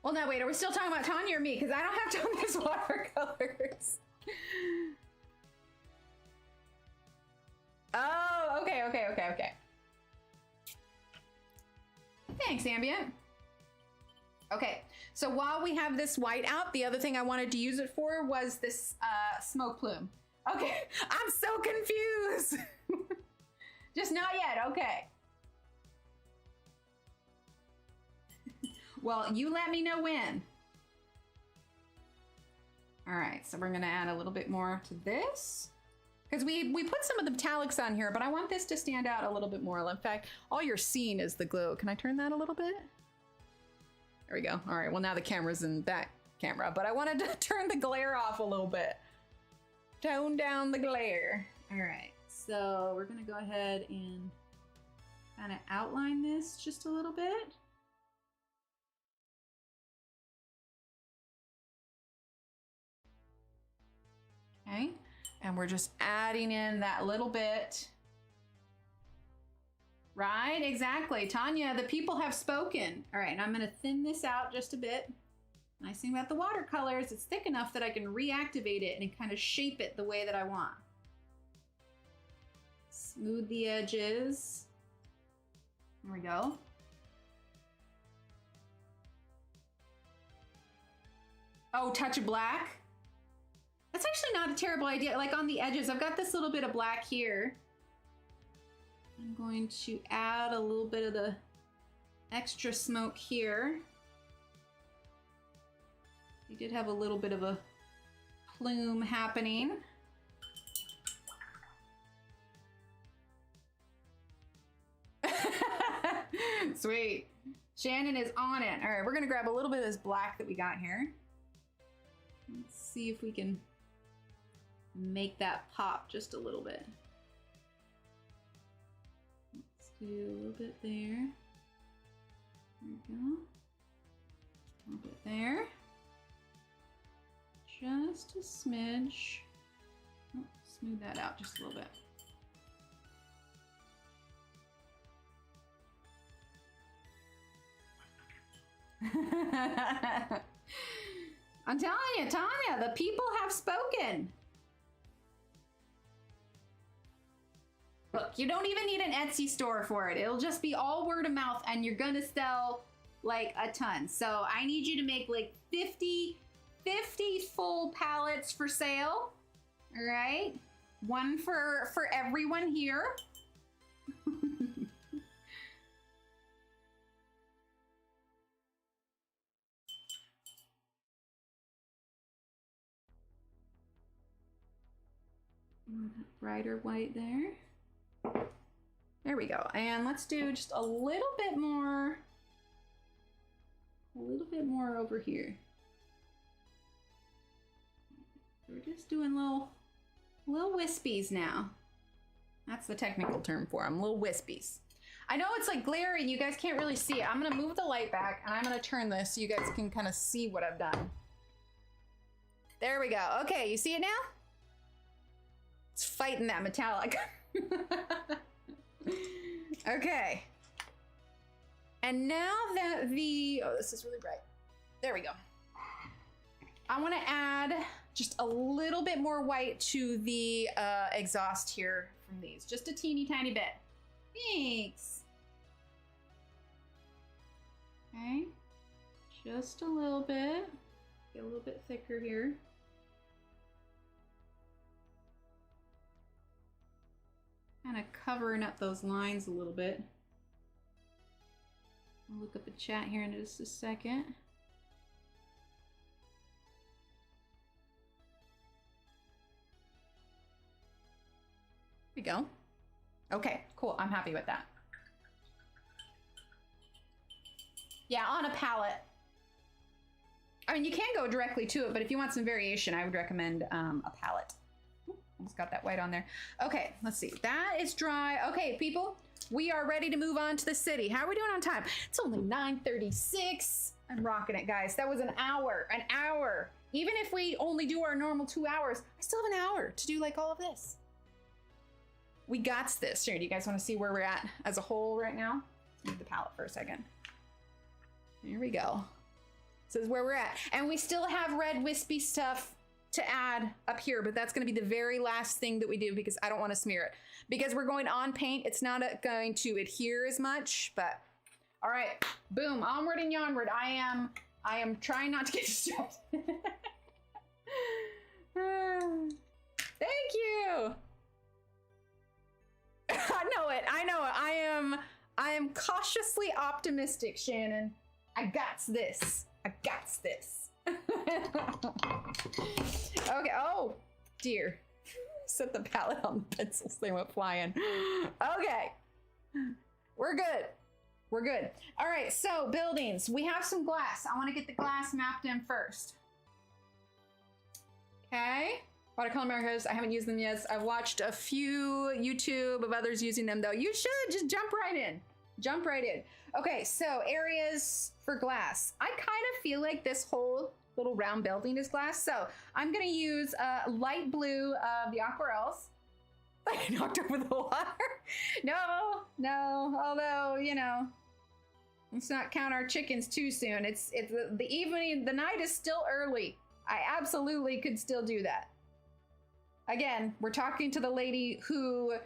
Well, now wait, are we still talking about Tanya or me? Because I don't have Tanya's watercolors. Oh, okay. Thanks, Ambient. Okay, so while we have this white out, the other thing I wanted to use it for was this smoke plume. Okay, I'm so confused. Just not yet, okay. Well, you let me know when. All right, so we're gonna add a little bit more to this. Because we put some of the metallics on here, but I want this to stand out a little bit more. In fact, all you're seeing is the glow. Can I turn that a little bit? There we go. All right, well now the camera's in that camera, but I wanted to turn the glare off a little bit. Tone down the glare. All right, so we're gonna go ahead and kind of outline this just a little bit. Okay, and we're just adding in that little bit. Right, exactly. Tanya, the people have spoken. All right, and I'm gonna thin this out just a bit. Nice thing about the watercolors, it's thick enough that I can reactivate it and kind of shape it the way that I want. Smooth the edges. There we go. Oh, touch of black. That's actually not a terrible idea. Like on the edges, I've got this little bit of black here. I'm going to add a little bit of the extra smoke here. We did have a little bit of a plume happening. Sweet. Shannon is on it. All right, we're gonna grab a little bit of this black that we got here. Let's see if we can make that pop just a little bit. Let's do a little bit there. There we go. A little bit there. Just a smidge. Oh, smooth that out just a little bit. I'm telling you, Tanya, the people have spoken. Look, you don't even need an Etsy store for it. It'll just be all word of mouth and you're gonna sell like a ton. So I need you to make like 50 full palettes for sale. All right, one for everyone here. Brighter white there. There we go. And let's do just a little bit more over here. We're just doing little wispies now. That's the technical term for them, little wispies. I know it's like glaring, you guys can't really see it. I'm gonna move the light back and I'm gonna turn this so you guys can kind of see what I've done. There we go. Okay, you see it now? It's fighting that metallic. Okay. And now that oh, this is really bright. There we go. I want to add just a little bit more white to the exhaust here from these. Just a teeny tiny bit. Thanks. Okay. Just a little bit. Get a little bit thicker here. Kind of covering up those lines a little bit. I'll look up the chat here in just a second. There we go. Okay, cool. I'm happy with that. Yeah, on a palette. I mean, you can go directly to it, but if you want some variation, I would recommend a palette. Ooh, almost got that white on there. Okay, let's see. That is dry. Okay, people, we are ready to move on to the city. How are we doing on time? It's only 9:36. I'm rocking it, guys. That was an hour. An hour. Even if we only do our normal 2 hours, I still have an hour to do like all of this. We got this. Here, do you guys want to see where we're at as a whole right now? Let's move the palette for a second. Here we go. This is where we're at. And we still have red wispy stuff to add up here, but that's going to be the very last thing that we do because I don't want to smear it. Because we're going on paint, it's not going to adhere as much, but all right, boom, onward and onward. I am trying not to get distracted. Thank you. I know it. I am cautiously optimistic, Shannon. I got this. I got this. Okay. Oh, dear. Set the palette on the pencils. They went flying. Okay. We're good. We're good. All right. So buildings. We have some glass. I want to get the glass mapped in first. Okay. Watercolor markers. I haven't used them yet. I've watched a few YouTube of others using them, though. You should just jump right in. Jump right in. Okay, so areas for glass. I kind of feel like this whole little round building is glass, so I'm gonna use light blue of the aquarels. I knocked over the water. No. Although, you know, let's not count our chickens too soon. It's the evening. The night is still early. I absolutely could still do that. Again, we're talking to the lady who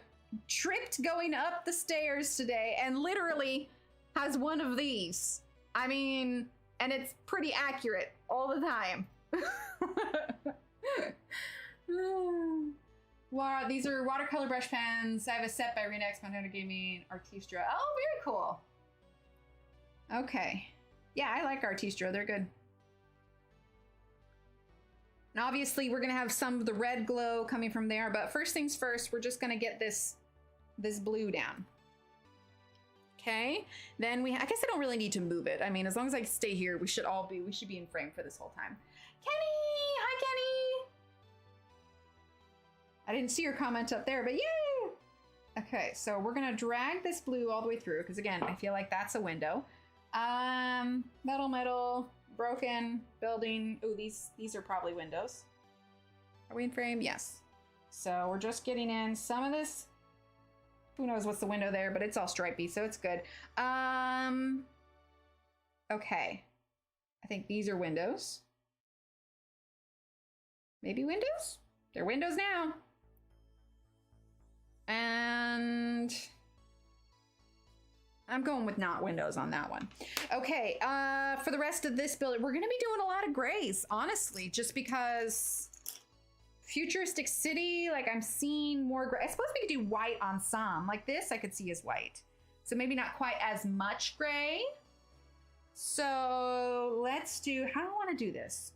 tripped going up the stairs today and literally has one of these. I mean, and it's pretty accurate all the time. Wow, these are watercolor brush pens. I have a set by Renex. My nana gave me Artistra. Oh, very cool. Okay. Yeah, I like Artistra. They're good. And obviously we're gonna have some of the red glow coming from there, but first things first, we're just gonna get this blue down. Okay, then I guess I don't really need to move it. I mean, as long as I stay here, we should be in frame for this whole time. Kenny, hi Kenny. I didn't see your comment up there, but yay! Okay, so we're gonna drag this blue all the way through, because again, I feel like that's a window. Metal, broken, building. Ooh, these are probably windows. Are we in frame? Yes. So we're just getting in some of this. Who knows what's the window there, but it's all stripey, so it's good. Okay. I think these are windows. Maybe windows? They're windows now. And I'm going with not windows on that one. Okay, for the rest of this building, we're gonna be doing a lot of grays, honestly, just because futuristic city, like I'm seeing more gray. I suppose we could do white on some. Like this, I could see as white. So maybe not quite as much gray. So let's do, how do I want to do this?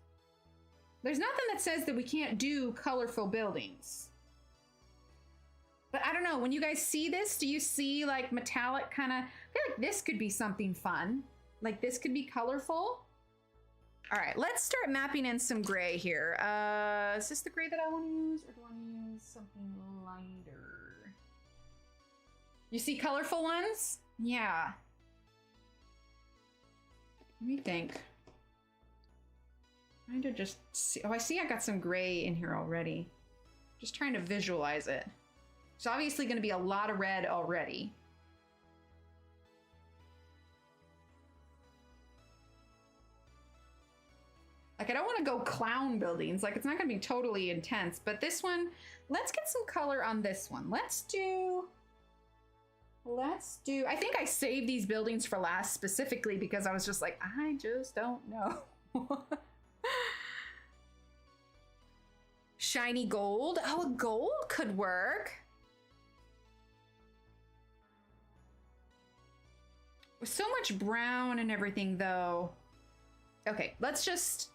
There's nothing that says that we can't do colorful buildings. But I don't know, when you guys see this, do you see like metallic kind of, I feel like this could be something fun. Like this could be colorful. All right, let's start mapping in some gray here. Is this the gray that I want to use, or do I want to use something lighter? You see colorful ones? Yeah. Let me think. Trying to just see. Oh, I see I got some gray in here already. Just trying to visualize it. There's obviously going to be a lot of red already. Like, I don't want to go clown buildings. Like, it's not going to be totally intense. But this one, let's get some color on this one. Let's do, I think I saved these buildings for last specifically because I was just like, I just don't know. Shiny gold. Oh, gold could work. With so much brown and everything, though. Okay, let's just...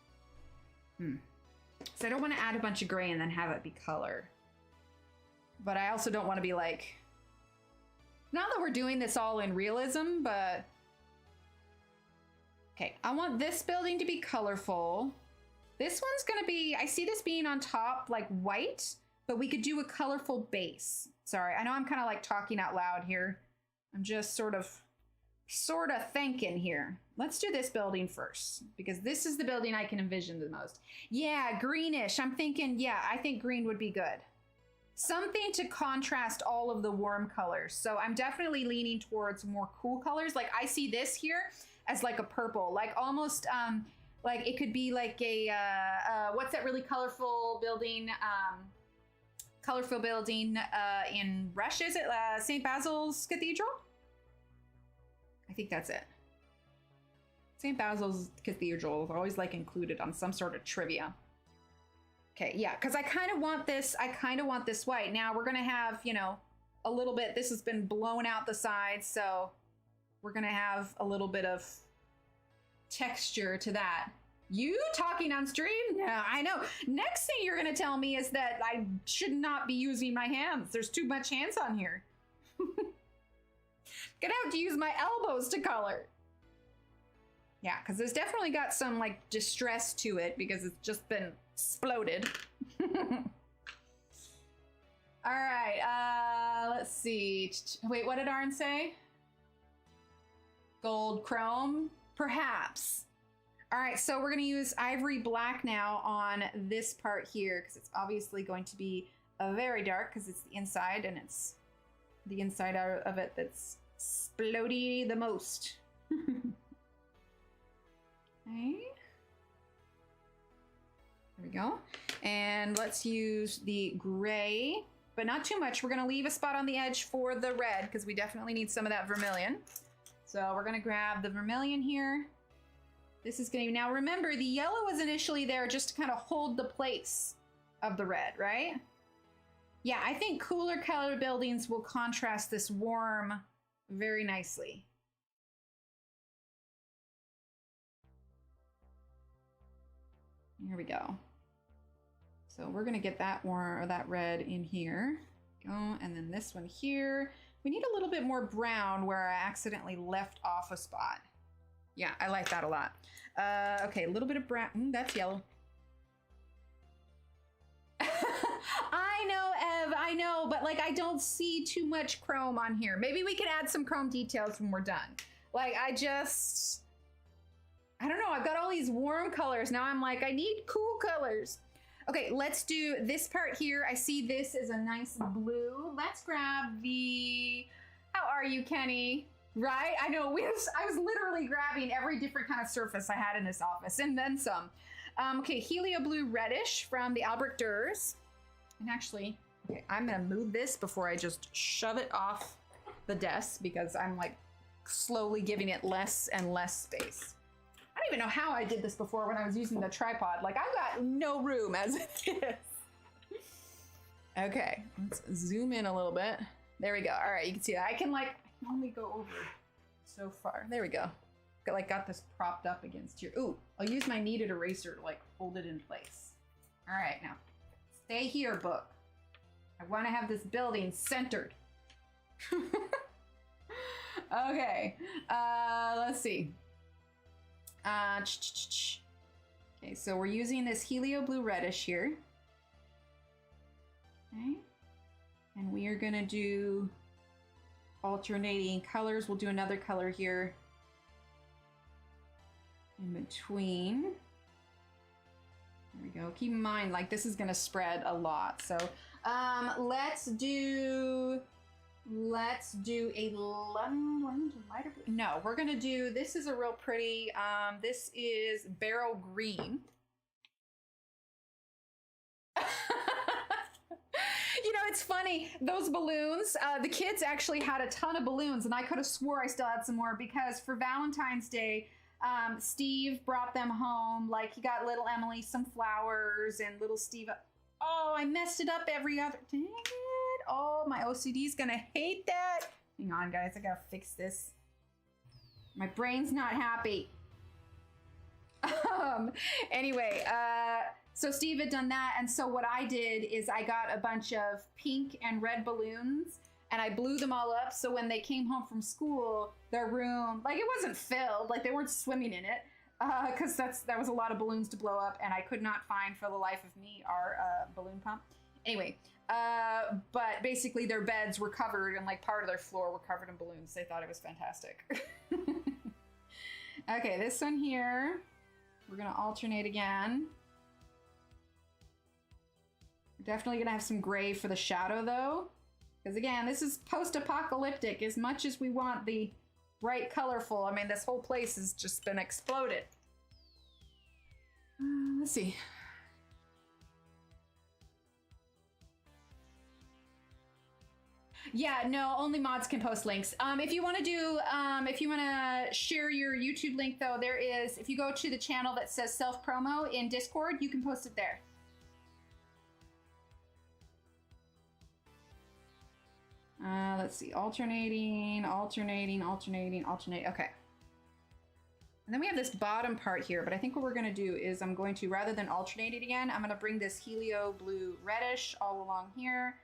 So I don't want to add a bunch of gray and then have it be color. But I also don't want to be like... Not that we're doing this all in realism, but... Okay, I want this building to be colorful. This one's going to be... I see this being on top, like white, but we could do a colorful base. Sorry, I know I'm kind of like talking out loud here. I'm just sort of thinking here. Let's do this building first because this is the building I can envision the most. Yeah, greenish. I'm thinking, yeah, I think green would be good. Something to contrast all of the warm colors. So I'm definitely leaning towards more cool colors. Like I see this here as like a purple, like almost like it could be like a what's that really colorful building? In Russia, is it St. Basil's Cathedral? I think that's it. St. Basil's Cathedral is always like included on some sort of trivia. Okay, yeah, because I kind of want this white. Now we're gonna have, you know, a little bit, this has been blown out the sides, so we're gonna have a little bit of texture to that. You talking on stream? No, I know. Next thing you're gonna tell me is that I should not be using my hands. There's too much hands on here. Gonna have to use my elbows to color. Yeah, because there's definitely got some like distress to it because it's just been exploded. All right, let's see. Wait, what did Arn say? Gold chrome? Perhaps. All right, so we're gonna use ivory black now on this part here because it's obviously going to be very dark because it's the inside and it's the inside of it that's exploding the most. Okay. There we go. And let's use the gray, but not too much. We're gonna leave a spot on the edge for the red because we definitely need some of that vermilion. So we're gonna grab the vermilion here. This is gonna, now remember the yellow was initially there just to kind of hold the place of the red, right? Yeah, I think cooler color buildings will contrast this warm very nicely. Here we go. So we're gonna get that or that red in here. Go, and then this one here. We need a little bit more brown where I accidentally left off a spot. Yeah, I like that a lot. Okay, a little bit of brown. That's yellow. I know, Ev, I know, but like I don't see too much chrome on here. Maybe we could add some chrome details when we're done. Like I don't know, I've got all these warm colors. Now I'm like, I need cool colors. Okay, let's do this part here. I see this is a nice blue. Let's grab the, how are you, Kenny? Right, I know, I was literally grabbing every different kind of surface I had in this office and then some. Okay, Helio Blue Reddish from the Albrecht Dürer. And actually, okay, I'm gonna move this before I just shove it off the desk because I'm like slowly giving it less and less space. I don't even know how I did this before when I was using the tripod. Like I've got no room as it is. Okay, let's zoom in a little bit. There we go. All right, you can see that. I can only go over so far. There we go. Got this propped up against here. Ooh, I'll use my kneaded eraser to like hold it in place. All right, now stay here, book. I want to have this building centered. Okay, let's see. Okay, so we're using this Helio Blue Reddish here. Okay, and we are gonna do alternating colors. We'll do another color here in between. There we go. Keep in mind, like this is gonna spread a lot. So Let's do a lighter blue. No, we're gonna do, this is a real pretty, this is beryl green. You know, it's funny, those balloons, the kids actually had a ton of balloons, and I could have swore I still had some more, because for Valentine's Day, Steve brought them home. Like, he got little Emily some flowers, and little Steve, oh, I messed it up every other, dang it. Oh, my OCD's gonna hate that. Hang on, guys, I gotta fix this. My brain's not happy. Anyway, so Steve had done that, and so what I did is I got a bunch of pink and red balloons, and I blew them all up, so when they came home from school, their room, like, it wasn't filled, like, they weren't swimming in it, because that was a lot of balloons to blow up, and I could not find for the life of me our balloon pump. Anyway, but basically their beds were covered, and like part of their floor were covered in balloons. They thought it was fantastic. Okay, this one here, we're gonna alternate again. We're definitely gonna have some gray for the shadow though, because again, this is post-apocalyptic. As much as we want the bright colorful, I mean, this whole place has just been exploded. Let's see. Yeah, no, only mods can post links. If you want to do, if you want to share your YouTube link though, there is, if you go to the channel that says self-promo in Discord, you can post it there. Let's see, alternating, okay. And then we have this bottom part here, but I think what we're gonna do is I'm going to, rather than alternate it again, I'm gonna bring this helio blue reddish all along here.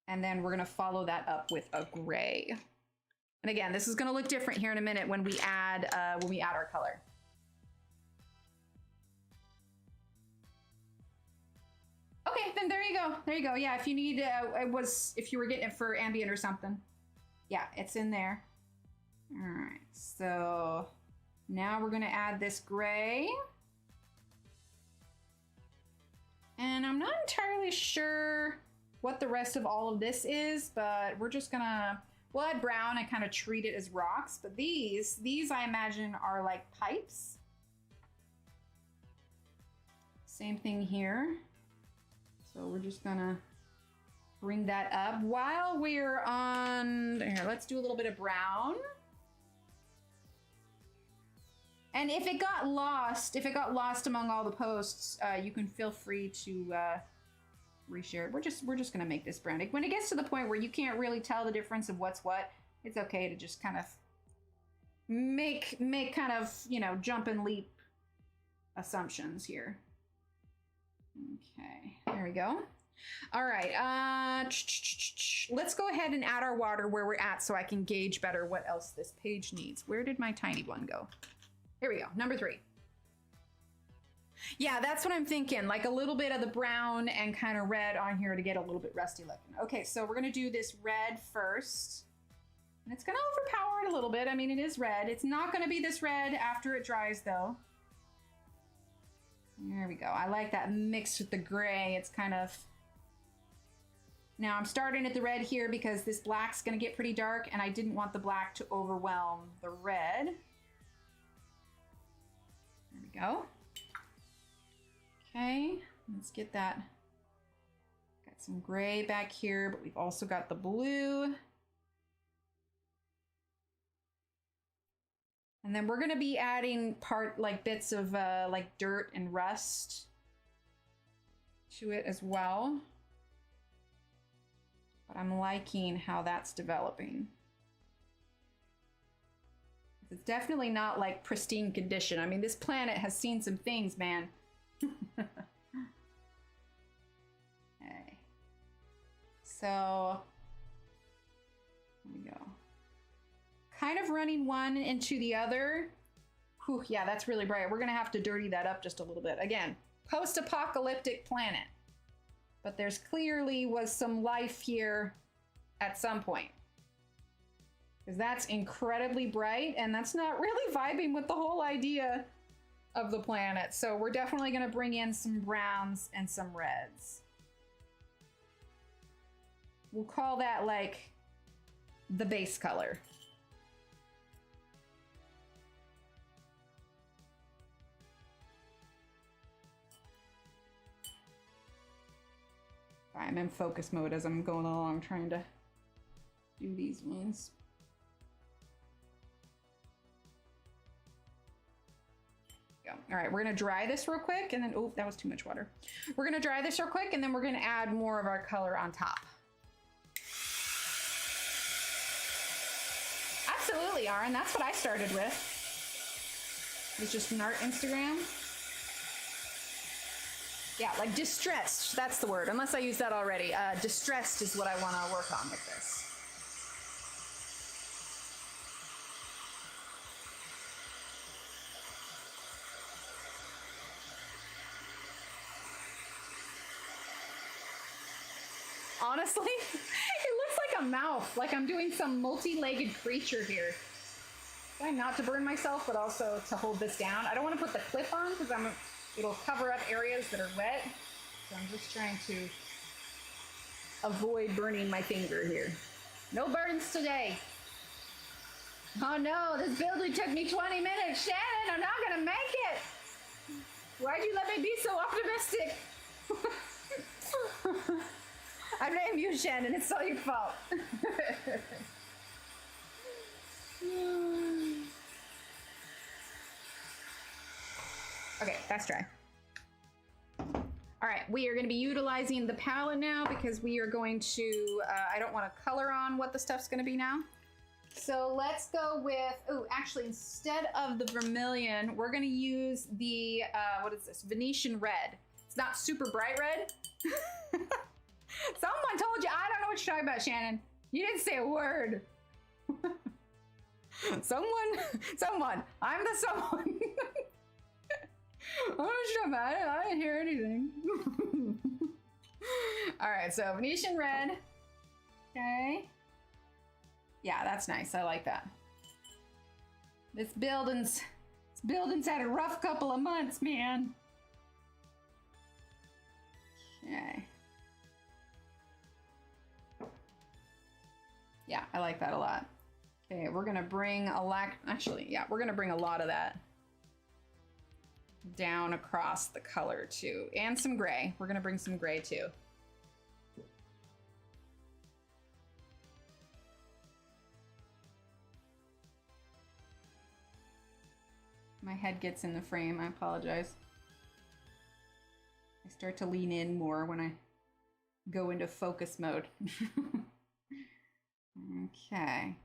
And then we're gonna follow that up with a gray. And again, this is gonna look different here in a minute when we add our color. Okay, then there you go. There you go. Yeah, if you need, if you were getting it for ambient or something. Yeah, it's in there. All right, so now we're gonna add this gray. And I'm not entirely sure what the rest of all of this is, but we're just gonna, we'll add brown and kind of treat it as rocks, but these I imagine are like pipes. Same thing here. So we're just gonna bring that up while we're on, here, let's do a little bit of brown. And if it got lost among all the posts, you can feel free to reshare it. We're just gonna make this brown. When it gets to the point where you can't really tell the difference of what's what, it's okay to just kind of make kind of, you know, jump and leap assumptions here. Okay, there we go. All right, let's go ahead and add our water where we're at so I can gauge better what else this page needs. Where did my tiny one go? Here we go, number 3. Yeah, that's what I'm thinking, like a little bit of the brown and kind of red on here to get a little bit rusty looking. Okay, so we're gonna do this red first. And it's gonna overpower it a little bit. I mean, it is red. It's not gonna be this red after it dries though. There we go. I like that mixed with the gray. It's kind of, now I'm starting at the red here because this black's gonna get pretty dark and I didn't want the black to overwhelm the red. There we go. Okay, let's get that. Got some gray back here, but we've also got the blue. And then we're gonna be adding bits of like dirt and rust to it as well. But I'm liking how that's developing. It's definitely not like pristine condition. I mean, this planet has seen some things, man. Okay. So, here we go. Kind of running one into the other. Whew, yeah, that's really bright. We're gonna have to dirty that up just a little bit. Again, post-apocalyptic planet. But there's clearly was some life here at some point. Because that's incredibly bright, and that's not really vibing with the whole idea of the planet. So we're definitely going to bring in some browns and some reds. We'll call that like the base color. I'm in focus mode as I'm going along trying to do these ones. Go. All right, we're gonna dry this real quick and then, oh, that was too much water. We're gonna dry this real quick and then we're gonna add more of our color on top. Absolutely, Aaron, that's what I started with. It's just an art Instagram. Yeah, like distressed, that's the word, unless I used that already. Distressed is what I wanna work on with this. Honestly, it looks like a mouth, like I'm doing some multi-legged creature here. Trying not to burn myself, but also to hold this down. I don't want to put the clip on because it'll cover up areas that are wet. So I'm just trying to avoid burning my finger here. No burns today. Oh no, this building took me 20 minutes. Shannon, I'm not gonna make it. Why'd you let me be so optimistic? I blame you, Shannon. It's all your fault. Okay, that's dry. All right, we are going to be utilizing the palette now because we are going to, I don't want to color on what the stuff's going to be now. So let's go with, oh, actually, instead of the vermilion, we're going to use the, what is this? Venetian red. It's not super bright red. Someone told you, I don't know what you're talking about, Shannon. You didn't say a word. Someone, I'm the someone. Oh, shut up, I didn't hear anything. All right, so Venetian red. Okay. Yeah, that's nice, I like that. This building's had a rough couple of months, man. Okay. Yeah, I like that a lot. Okay, we're gonna bring we're gonna bring a lot of that down across the color too. And some gray. We're gonna bring some gray too. My head gets in the frame, I apologize. I start to lean in more when I go into focus mode. Okay.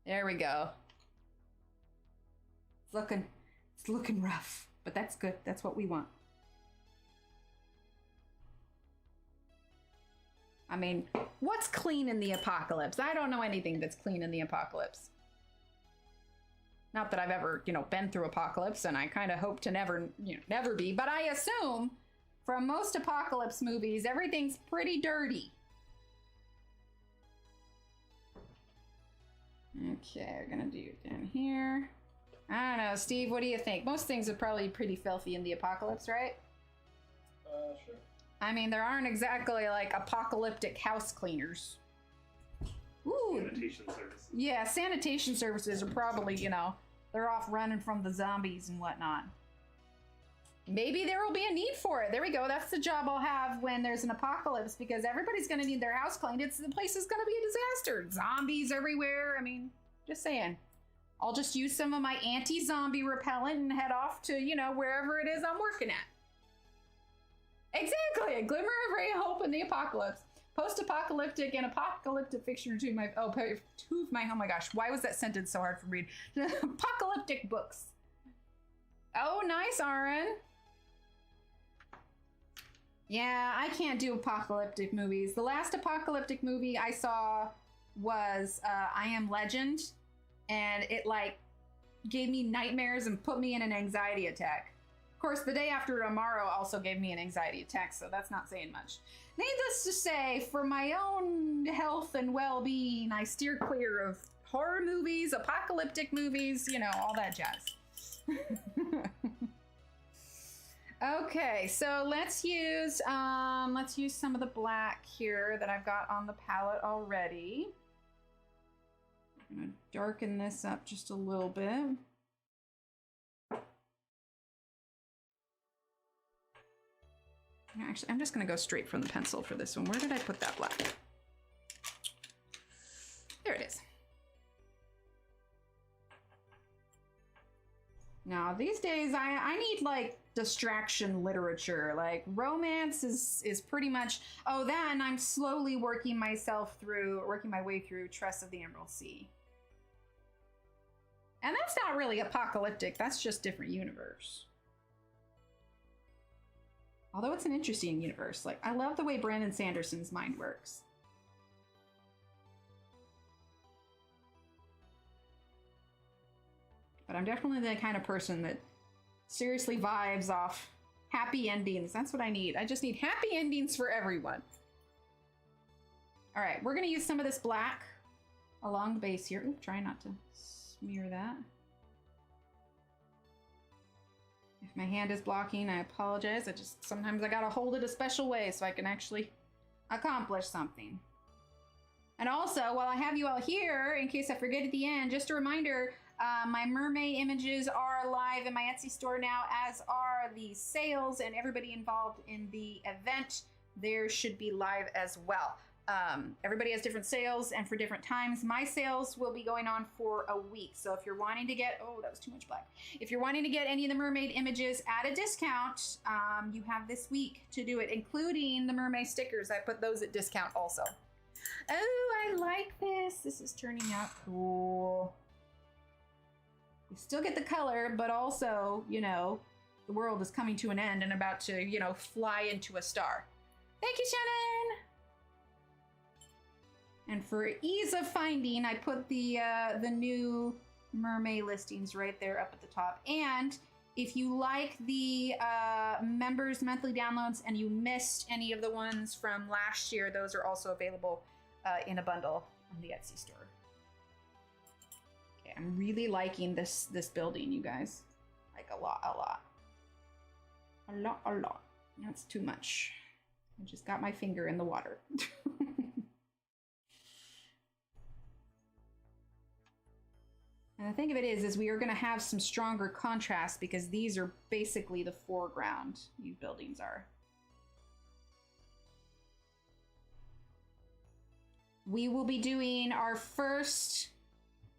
There we go. It's looking rough, but that's good. That's what we want. I mean, what's clean in the apocalypse? I don't know anything that's clean in the apocalypse. Not that I've ever, been through apocalypse, and I kind of hope to never be, but I assume from most apocalypse movies, everything's pretty dirty. Okay, we're gonna do it down here. I don't know, Steve, what do you think? Most things are probably pretty filthy in the apocalypse, right? Sure. I mean, there aren't exactly like apocalyptic house cleaners. Ooh. Sanitation services. Yeah, sanitation services are probably, they're off running from the zombies and whatnot. Maybe there will be a need for it. There we go. That's the job I'll have when there's an apocalypse, because everybody's going to need their house cleaned. The place is going to be a disaster. Zombies everywhere. I mean, just saying. I'll just use some of my anti-zombie repellent and head off to, wherever it is I'm working at. Exactly. A glimmer of ray of hope in the apocalypse. Post-apocalyptic and apocalyptic fiction are two of my, oh my gosh, why was that sentence so hard for me to read? Apocalyptic books. Oh, nice, Aaron. Yeah, I can't do apocalyptic movies. The last apocalyptic movie I saw was I Am Legend, and it gave me nightmares and put me in an anxiety attack. Of course, The Day After Tomorrow also gave me an anxiety attack, so that's not saying much. Needless to say, for my own health and well-being, I steer clear of horror movies, apocalyptic movies, all that jazz. Okay, so let's use some of the black here that I've got on the palette already. I'm gonna darken this up just a little bit. Actually, I'm just gonna go straight from the pencil for this one. Where did I put that black? There it is. Now, these days, I need, like, distraction literature. Like, romance is pretty much... Oh, then I'm slowly working my way through Tress of the Emerald Sea. And that's not really apocalyptic. That's just different universe. Although it's an interesting universe. Like, I love the way Brandon Sanderson's mind works. But I'm definitely the kind of person that seriously vibes off happy endings. That's what I need. I just need happy endings for everyone. All right, we're gonna use some of this black along the base here. Ooh, try not to smear that. If my hand is blocking, I apologize. Sometimes I gotta hold it a special way so I can actually accomplish something. And also, while I have you all here, in case I forget at the end, just a reminder, my mermaid images are live in my Etsy store now, as are the sales, and everybody involved in the event there should be live as well. Everybody has different sales and for different times. My sales will be going on for a week. So if you're wanting to get, oh, that was too much black. If you're wanting to get any of the mermaid images at a discount, you have this week to do it, including the mermaid stickers. I put those at discount also. Oh, I like this. This is turning out cool. You still get the color, but also, you know, the world is coming to an end and about to, you know, fly into a star. Thank you, Shannon. And for ease of finding, I put the new mermaid listings right there up at the top. And if you like the members monthly downloads and you missed any of the ones from last year, those are also available in a bundle on the Etsy store. Okay, I'm really liking this building, you guys. Like a lot. That's too much. I just got my finger in the water. And the thing of it is we are going to have some stronger contrast because these are basically the foreground, these buildings are. We will be doing our first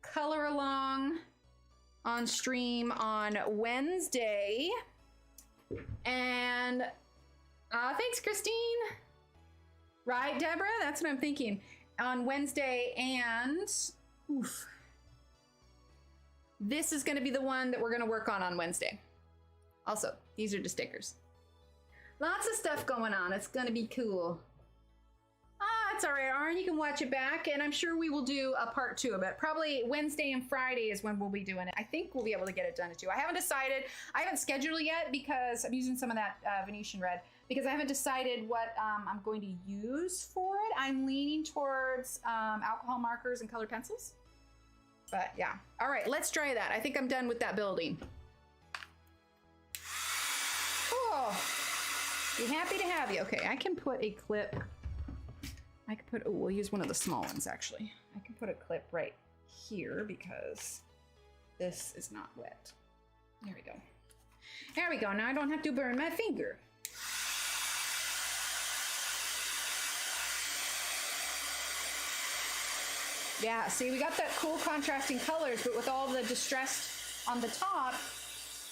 color along on stream on Wednesday. And thanks, Christine. Right, Deborah? That's what I'm thinking. On Wednesday, and oof. This is going to be the one that we're going to work on Wednesday. Also, these are the stickers. Lots of stuff going on. It's going to be cool. It's all right, Aaron. You can watch it back, and I'm sure we will do a part 2 of it. Probably Wednesday and Friday is when we'll be doing it. I think we'll be able to get it done too. I haven't decided. I haven't scheduled it yet because I'm using some of that Venetian red because I haven't decided what I'm going to use for it. I'm leaning towards alcohol markers and colored pencils. But yeah. All right, let's try that. I think I'm done with that building. Oh, be happy to have you. Okay, I can put a clip. I could put, oh, we'll use one of the small ones actually. I can put a clip right here because this is not wet. There we go. There we go. Now I don't have to burn my finger. Yeah, see, we got that cool contrasting colors, but with all the distressed on the top,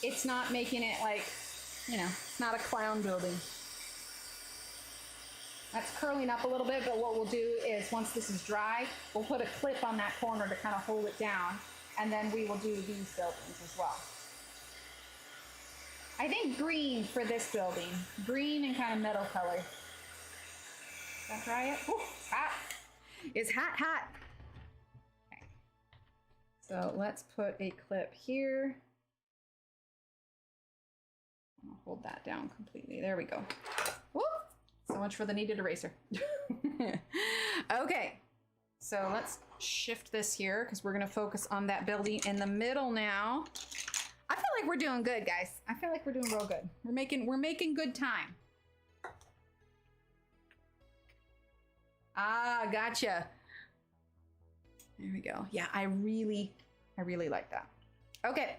it's not making it like, you know, not a clown building. That's curling up a little bit, but what we'll do is once this is dry, we'll put a clip on that corner to kind of hold it down, and then we will do these buildings as well. I think green for this building. Green and kind of metal color. Is that dry yet? Ooh, hot. It's hot, hot. Okay. So let's put a clip here. I'll hold that down completely. There we go. Whoop. So much for the needed eraser. Okay, so let's shift this here because we're going to focus on that building in the middle now. I feel like we're doing good, guys. I feel like we're doing real good. We're making good time. Ah, gotcha. There we go. Yeah, I really like that. Okay.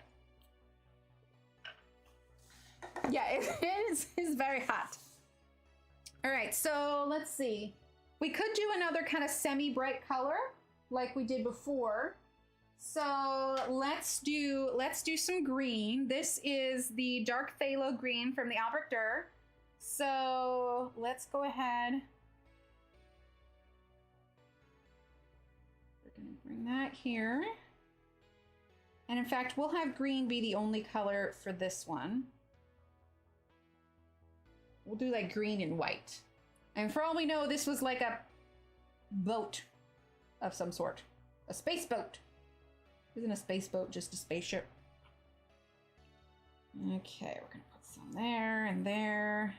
Yeah, it's very hot. All right, so let's see. We could do another kind of semi-bright color like we did before. So let's do some green. This is the dark phthalo green from the Albrecht Dürer. So let's go ahead. We're gonna bring that here. And in fact, we'll have green be the only color for this one. We'll do like green and white. And for all we know, this was like a boat of some sort. A space boat. Isn't a space boat just a spaceship? Okay, we're gonna put some there and there.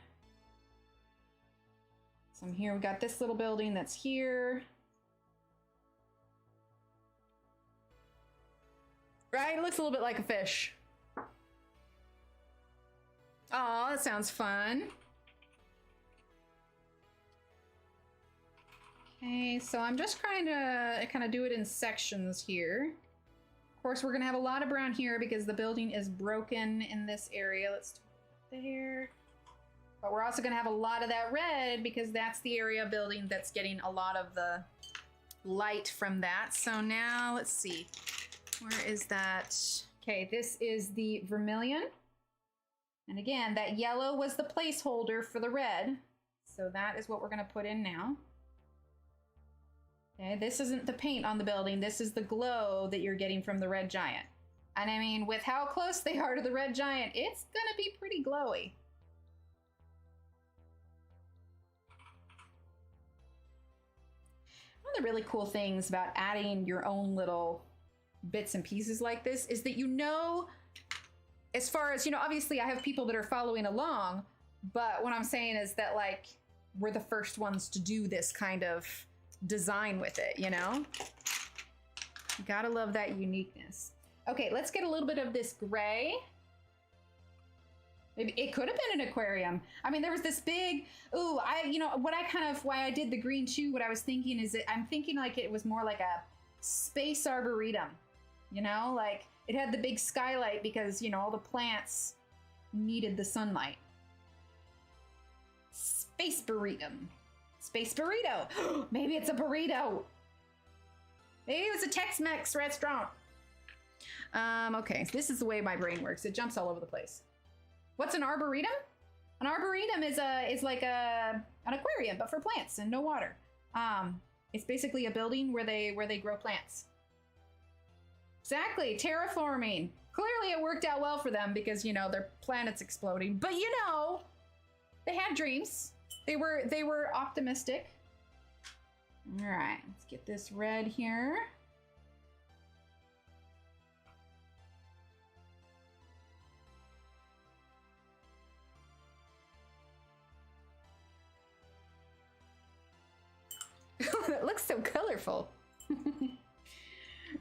Some here. We got this little building that's here. Right? It looks a little bit like a fish. Oh, that sounds fun. Okay, so I'm just trying to kind of do it in sections here. Of course, we're gonna have a lot of brown here because the building is broken in this area. Let's do it there. But we're also gonna have a lot of that red because that's the area building that's getting a lot of the light from that. So now let's see, where is that? Okay, this is the vermilion. And again, that yellow was the placeholder for the red. So that is what we're gonna put in now. Okay, this isn't the paint on the building. This is the glow that you're getting from the red giant. And I mean, with how close they are to the red giant, it's gonna be pretty glowy. One of the really cool things about adding your own little bits and pieces like this is that, you know, as far as, you know, obviously I have people that are following along, but what I'm saying is that, like, we're the first ones to do this kind of design with it, you know? You gotta love that uniqueness. Okay, let's get a little bit of this gray. Maybe it could have been an aquarium. I mean, there was this big, ooh, you know, why I did the green too, what I was thinking is that I'm thinking like it was more like a space arboretum, you know? Like it had the big skylight because, you know, all the plants needed the sunlight. Space burrito. Space burrito. Maybe it's a burrito. Maybe it was a Tex-Mex restaurant. Okay, so this is the way my brain works. It jumps all over the place. What's an arboretum? An arboretum is like an aquarium, but for plants and no water. It's basically a building where they grow plants. Exactly, terraforming. Clearly it worked out well for them because, you know, their planet's exploding. But you know, they had dreams. They were optimistic. All right, let's get this red here. It looks so colorful.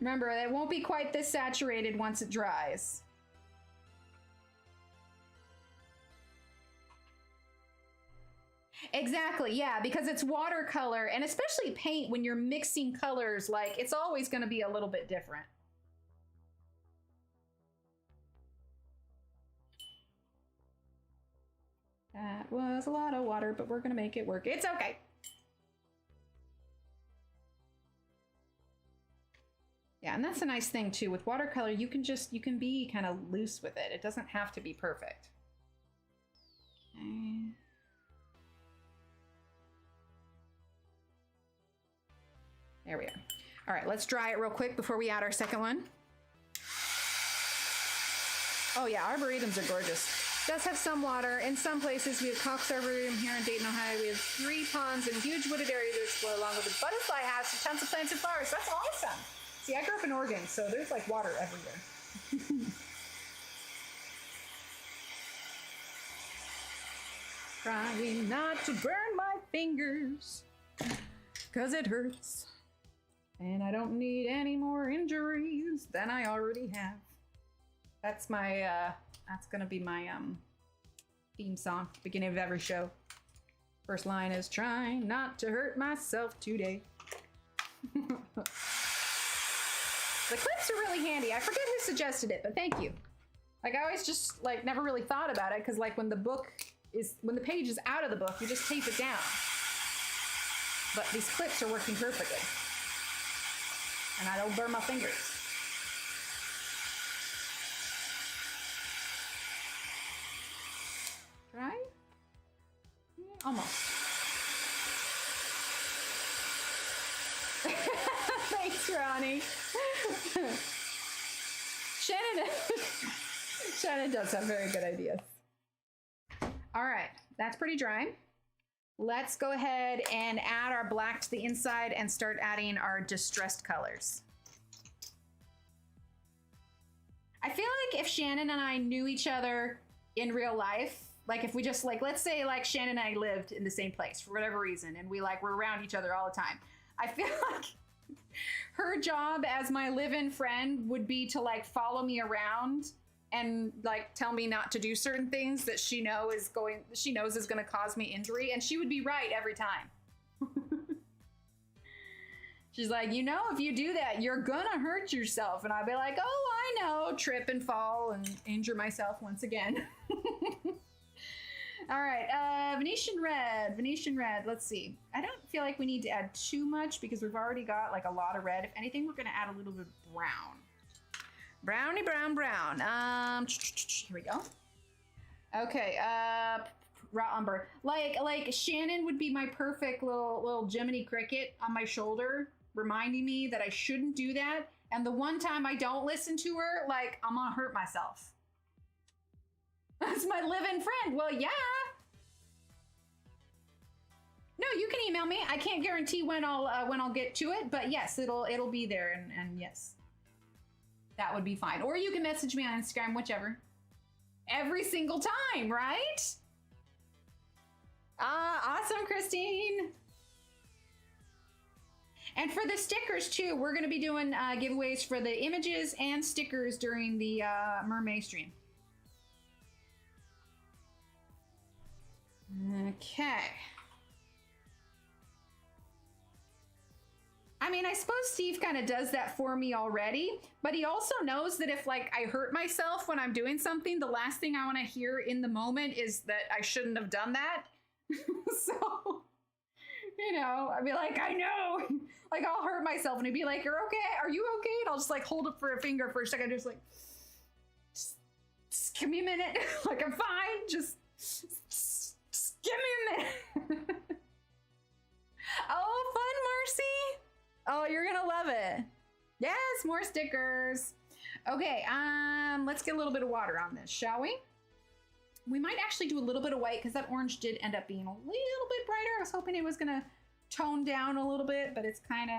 Remember, it won't be quite this saturated once it dries. Exactly, yeah, because it's watercolor, and especially paint, when you're mixing colors, like, it's always going to be a little bit different. That was a lot of water, but we're going to make it work. It's okay. Yeah, and that's a nice thing too. With watercolor, you can be kind of loose with it. It doesn't have to be perfect. Okay. There we are. All right, let's dry it real quick before we add our second one. Oh yeah, arboretums are gorgeous. It does have some water. In some places, we have Cox Arboretum here in Dayton, Ohio. We have 3 ponds and huge wooded area to explore, along with a butterfly house and tons of plants and flowers. That's awesome. See, I grew up in Oregon, so there's like water everywhere. Trying not to burn my fingers, 'cause it hurts. And I don't need any more injuries than I already have. That's my, that's gonna be my theme song, beginning of every show. First line is trying not to hurt myself today. The clips are really handy. I forget who suggested it, but thank you. Like, I always just like never really thought about it because like when the page is out of the book, you just tape it down. But these clips are working perfectly. And I don't burn my fingers. Right? Yeah, almost. Thanks, Ronnie. Shannon does have very good ideas. All right, that's pretty dry. Let's go ahead and add our black to the inside and start adding our distressed colors. I feel like if Shannon and I knew each other in real life, like if we just like, let's say like Shannon and I lived in the same place for whatever reason, and we like were around each other all the time. I feel like her job as my live-in friend would be to like follow me around and like tell me not to do certain things that she knows is going to cause me injury, and she would be right every time. She's like, you know, if you do that, you're gonna hurt yourself. And I'd be like, oh, I know, trip and fall and injure myself once again. All right, Venetian red, let's see. I don't feel like we need to add too much because we've already got like a lot of red. If anything, we're gonna add a little bit of brown. Brownie, brown. Here we go. Okay, raw umber. Like Shannon would be my perfect little Jiminy Cricket on my shoulder, reminding me that I shouldn't do that. And the one time I don't listen to her, like I'm gonna hurt myself. That's my live-in friend. Well, yeah. No, you can email me. I can't guarantee when I'll get to it, but yes, it'll be there, and yes, that would be fine. Or you can message me on Instagram, whichever. Every single time, right? Awesome, Christine. And for the stickers too, we're gonna be doing giveaways for the images and stickers during the Mermaid stream. Okay. I mean, I suppose Steve kind of does that for me already, but he also knows that if like I hurt myself when I'm doing something, the last thing I want to hear in the moment is that I shouldn't have done that. So, you know, I'd be like, I know, like I'll hurt myself and he'd be like, you're okay. Are you okay? And I'll just like hold up for a finger for a second. Just like, just give me a minute. Like I'm fine. Just give me a minute. Oh, fun, Marcy. Oh, you're gonna love it. Yes, more stickers. Okay, let's get a little bit of water on this, shall we? We might actually do a little bit of white because that orange did end up being a little bit brighter. I was hoping it was gonna tone down a little bit, but it's kind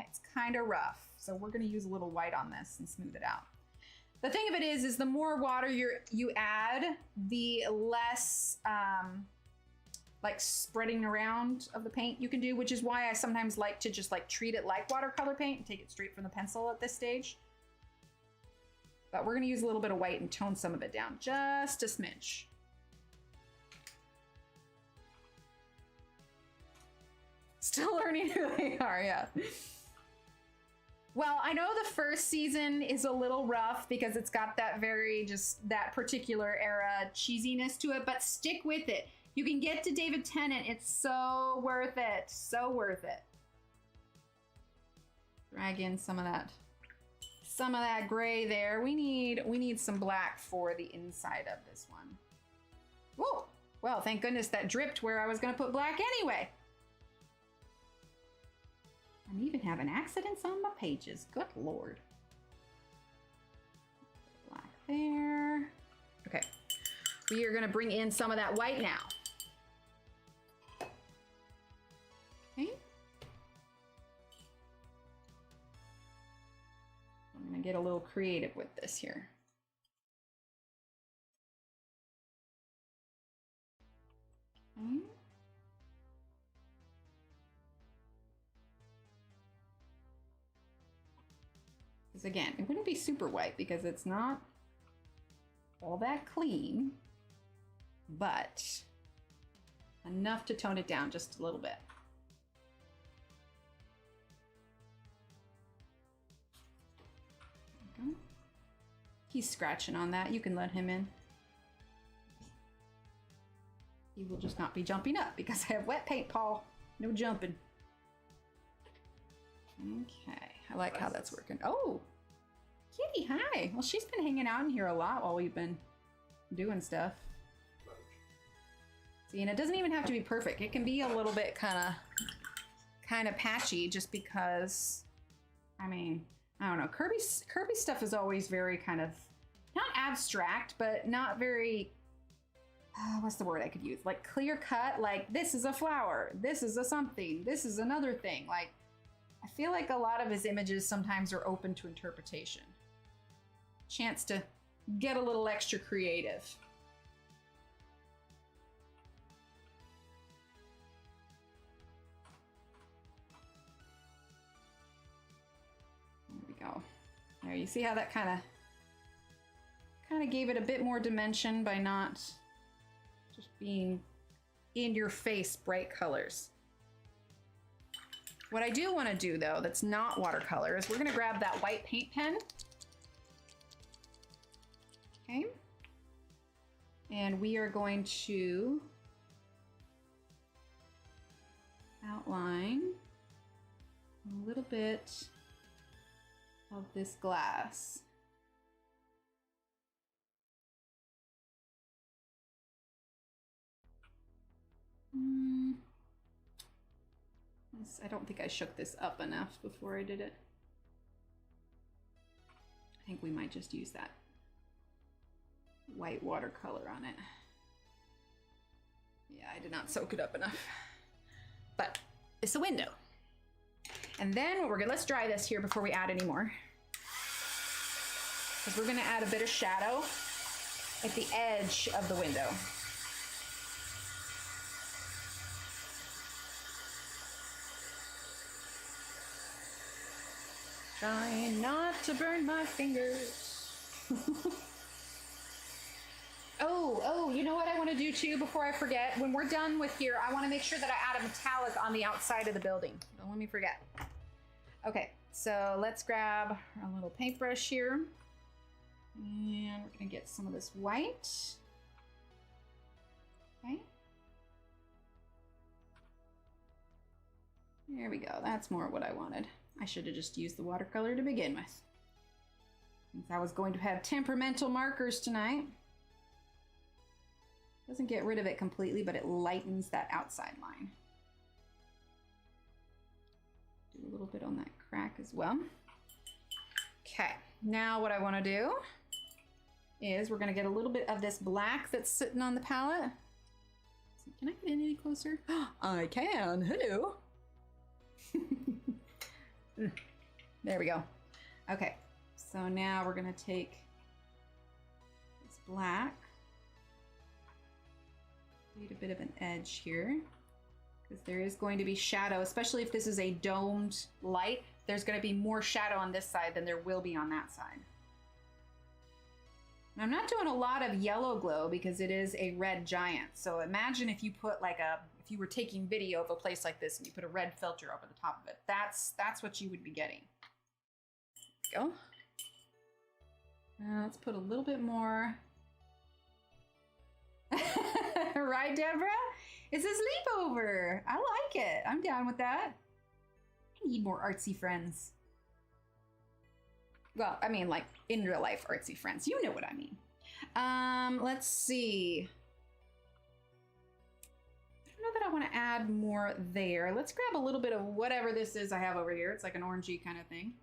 of rough. So we're gonna use a little white on this and smooth it out. The thing of it is the more water you add, the less like spreading around of the paint you can do, which is why I sometimes like to just like treat it like watercolor paint and take it straight from the pencil at this stage. But we're gonna use a little bit of white and tone some of it down just a smidge. Still learning who they are, yeah. Well, I know the first season is a little rough because it's got that that particular era cheesiness to it, but stick with it. You can get to David Tennant. It's so worth it. So worth it. Drag in some of that gray there. We need some black for the inside of this one. Whoa. Well, thank goodness that dripped where I was going to put black anyway. I'm even having accidents on my pages. Good Lord. Black there. Okay. We are going to bring in some of that white now. Okay. I'm going to get a little creative with this here. Okay. Because again, it wouldn't be super white because it's not all that clean, but enough to tone it down just a little bit. There we go. He's scratching on that. You can let him in. He will just not be jumping up because I have wet paint, Paul. No jumping. Okay, I like how that's working. Oh, Kitty, hi. Well, she's been hanging out in here a lot while we've been doing stuff. See, and it doesn't even have to be perfect. It can be a little bit kind of patchy, just because, I mean, I don't know. Kirby stuff is always very kind of, not abstract, but not very, what's the word I could use? Like clear cut, like this is a flower, this is a something, this is another thing. Like, I feel like a lot of his images sometimes are open to interpretation. Chance to get a little extra creative. There we go. There, you see how that kind of gave it a bit more dimension by not just being in your face bright colors. What I do want to do though, that's not watercolor, is we're going to grab that white paint pen. Okay. And we are going to outline a little bit of this glass. I don't think I shook this up enough before I did it. I think we might just use that white watercolor on it. Yeah, I did not soak it up enough. But it's a window. And then what we're gonna, let's dry this here before we add any more. Because we're gonna add a bit of shadow at the edge of the window. Trying not to burn my fingers. Oh, you know what I want to do too before I forget? When we're done with here, I want to make sure that I add a metallic on the outside of the building. Don't let me forget. Okay, so let's grab our little paintbrush here. And we're going to get some of this white. Okay. There we go. That's more what I wanted. I should have just used the watercolor to begin with, since I was going to have temperamental markers tonight. Doesn't get rid of it completely, but it lightens that outside line. Do a little bit on that crack as well. Okay, now what I want to do is we're going to get a little bit of this black that's sitting on the palette. Can I get in any closer? I can. Hello. There we go. Okay, so now we're going to take this black, create a bit of an edge here, because there is going to be shadow, especially if this is a domed light. There's going to be more shadow on this side than there will be on that side. And I'm not doing a lot of yellow glow because it is a red giant. So imagine if you put like if you were taking video of a place like this and you put a red filter over the top of it. That's what you would be getting. Go. Let's put a little bit more. Right, Deborah? It's a sleepover. I like it. I'm down with that. I need more artsy friends. Well, I mean, like in real life artsy friends. You know what I mean. Let's see. I don't know that I want to add more there. Let's grab a little bit of whatever this is I have over here. It's like an orangey kind of thing.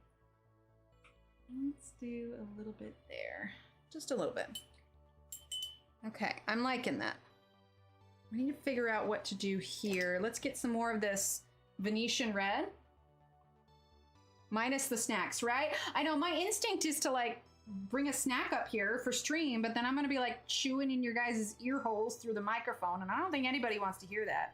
Let's do a little bit there. Just a little bit. Okay, I'm liking that. We need to figure out what to do here. Let's get some more of this Venetian red. Minus the snacks, right? I know my instinct is to like bring a snack up here for stream, but then I'm gonna be like chewing in your guys' ear holes through the microphone, and I don't think anybody wants to hear that.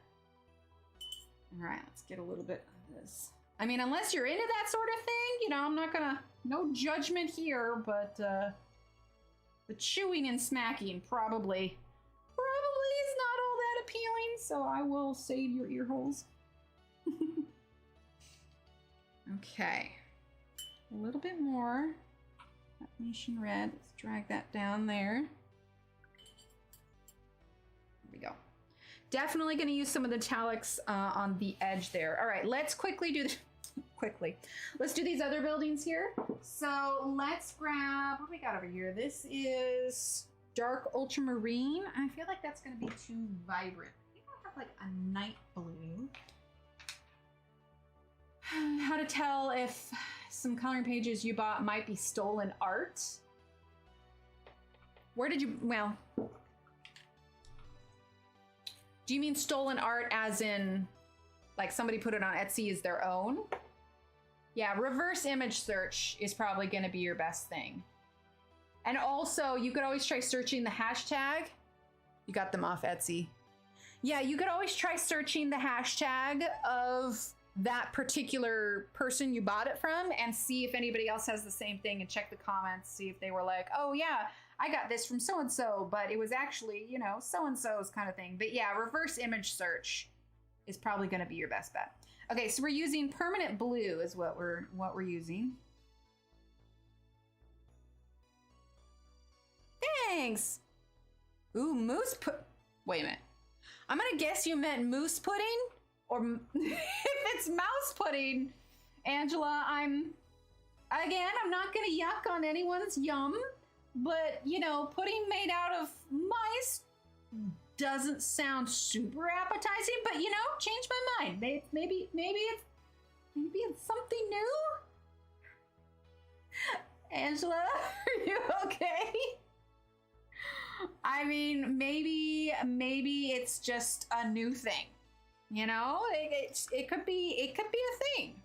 All right, let's get a little bit of this. I mean, unless you're into that sort of thing, you know, I'm not gonna, no judgment here, but The chewing and smacking probably is not all that appealing, so I will save your ear holes. Okay. A little bit more. That Venetian red. Let's drag that down there. There we go. Definitely going to use some of the metallics on the edge there. All right, let's quickly do this. Let's do these other buildings here. So let's grab, what do we got over here? This is dark ultramarine. I feel like that's going to be too vibrant. I think I'll have like a night blue. How to tell if some coloring pages you bought might be stolen art? Where did you, well, do you mean stolen art as in like somebody put it on Etsy as their own? Yeah, reverse image search is probably going to be your best thing. And also, you could always try searching the hashtag. You got them off Etsy. Yeah, you could always try searching the hashtag of that particular person you bought it from and see if anybody else has the same thing and check the comments, see if they were like, oh yeah, I got this from so-and-so, but it was actually, you know, so-and-so's kind of thing. But yeah, reverse image search is probably going to be your best bet. Okay, so we're using permanent blue is what we're using. Thanks. Ooh, wait a minute. I'm gonna guess you meant moose pudding, or if it's mouse pudding, Angela, I'm not gonna yuck on anyone's yum, but you know, pudding made out of mice doesn't sound super appetizing, but you know, change my mind. Maybe it's something new. Angela, are you okay? I mean, maybe it's just a new thing. You know, it could be a thing.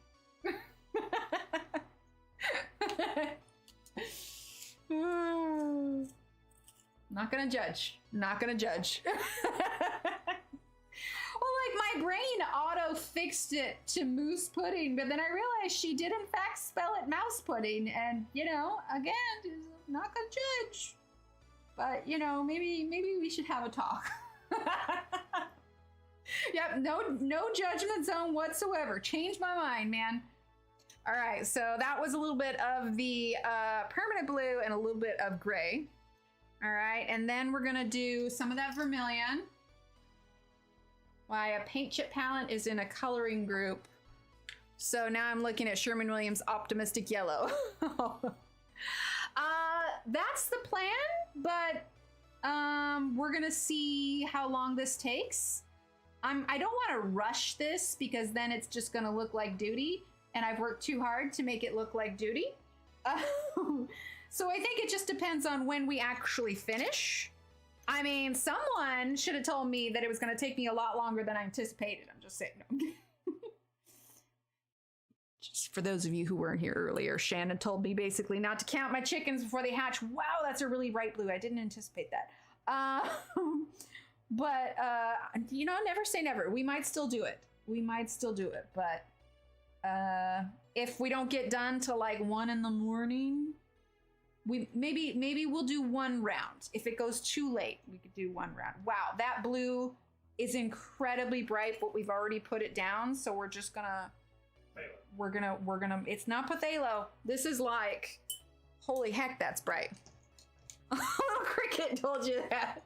Not gonna judge. Not gonna judge. Well, like my brain auto fixed it to moose pudding, but then I realized she did in fact spell it mouse pudding, and you know, again, not gonna judge. But you know, maybe we should have a talk. Yep, no judgment zone whatsoever. Change my mind, man. All right, so that was a little bit of the permanent blue and a little bit of gray. All right, and then we're gonna do some of that vermilion. Why a paint chip palette is in a coloring group. So now I'm looking at Sherwin-Williams Optimistic Yellow. That's the plan, but we're gonna see how long this takes. I don't want to rush this because then it's just gonna look like duty, and I've worked too hard to make it look like duty. So I think it just depends on when we actually finish. I mean, someone should have told me that it was going to take me a lot longer than I anticipated. I'm just saying. No. Just for those of you who weren't here earlier, Shannon told me basically not to count my chickens before they hatch. Wow, that's a really bright blue. I didn't anticipate that. But, you know, never say never. We might still do it. But if we don't get done till like 1 in the morning, maybe we'll do one round. If it goes too late, we could do one round. Wow, that blue is incredibly bright, but we've already put it down, so we're just gonna we're gonna it's not Pathalo. This is like, holy heck, that's bright. Little Cricket told you that.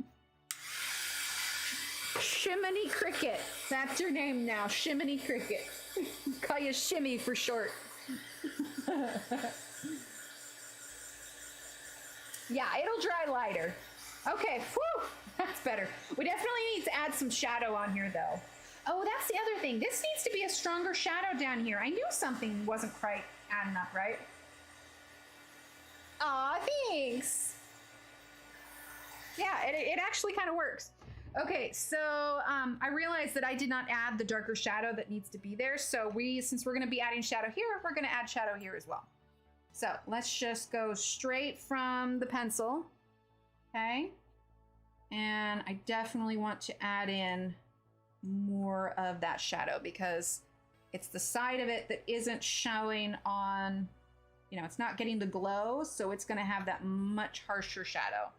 Shiminy Cricket. That's your name now, Shiminy Cricket. Call you Shimmy for short. Yeah, it'll dry lighter. Okay, whew, that's better. We definitely need to add some shadow on here though. Oh, that's the other thing. This needs to be a stronger shadow down here. I knew something wasn't quite adding up, right? Aw, thanks. Yeah, it actually kind of works. Okay, so I realized that I did not add the darker shadow that needs to be there. So since we're gonna be adding shadow here, we're gonna add shadow here as well. So let's just go straight from the pencil, okay? And I definitely want to add in more of that shadow because it's the side of it that isn't showing on you know, it's not getting the glow, so it's gonna have that much harsher shadow.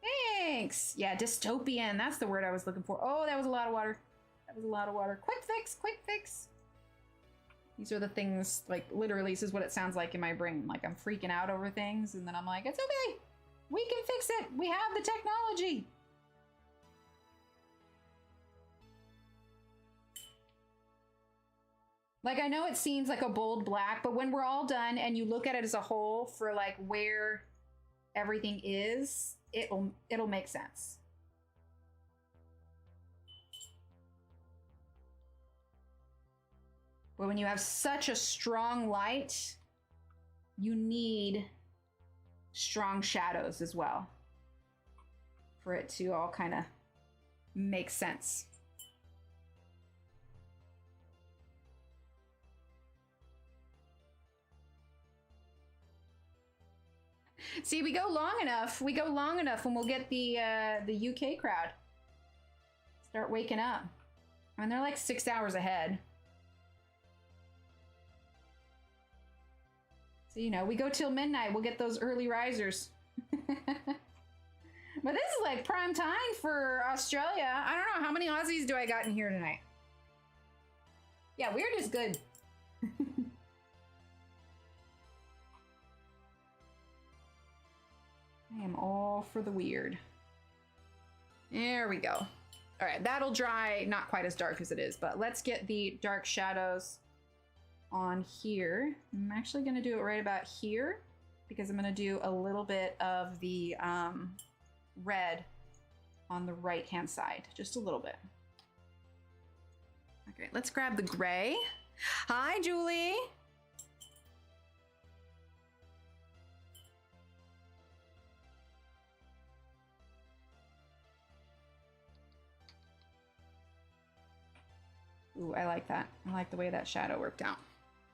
Thanks. Yeah, dystopian. That's the word I was looking for. Oh, that was a lot of water. That was a lot of water. Quick fix, quick fix. These are the things, like, literally, this is what it sounds like in my brain. Like, I'm freaking out over things, and then I'm like, it's okay. We can fix it. We have the technology. Like, I know it seems like a bold black, but when we're all done and you look at it as a whole for, like, where everything is, it'll make sense. But when you have such a strong light, you need strong shadows as well for it to all kind of make sense. See, we go long enough and we'll get the UK crowd start waking up. I mean, they're like 6 hours ahead. So, you know, we go till midnight, we'll get those early risers. But this is like prime time for Australia. I don't know, how many Aussies do I got in here tonight? Yeah, weird is good. I am all for the weird. There we go. All right, that'll dry, not quite as dark as it is, but let's get the dark shadows on here. I'm actually gonna do it right about here because I'm gonna do a little bit of the red on the right-hand side, just a little bit. Okay, let's grab the gray. Hi, Julie. Ooh, I like that. I like the way that shadow worked out.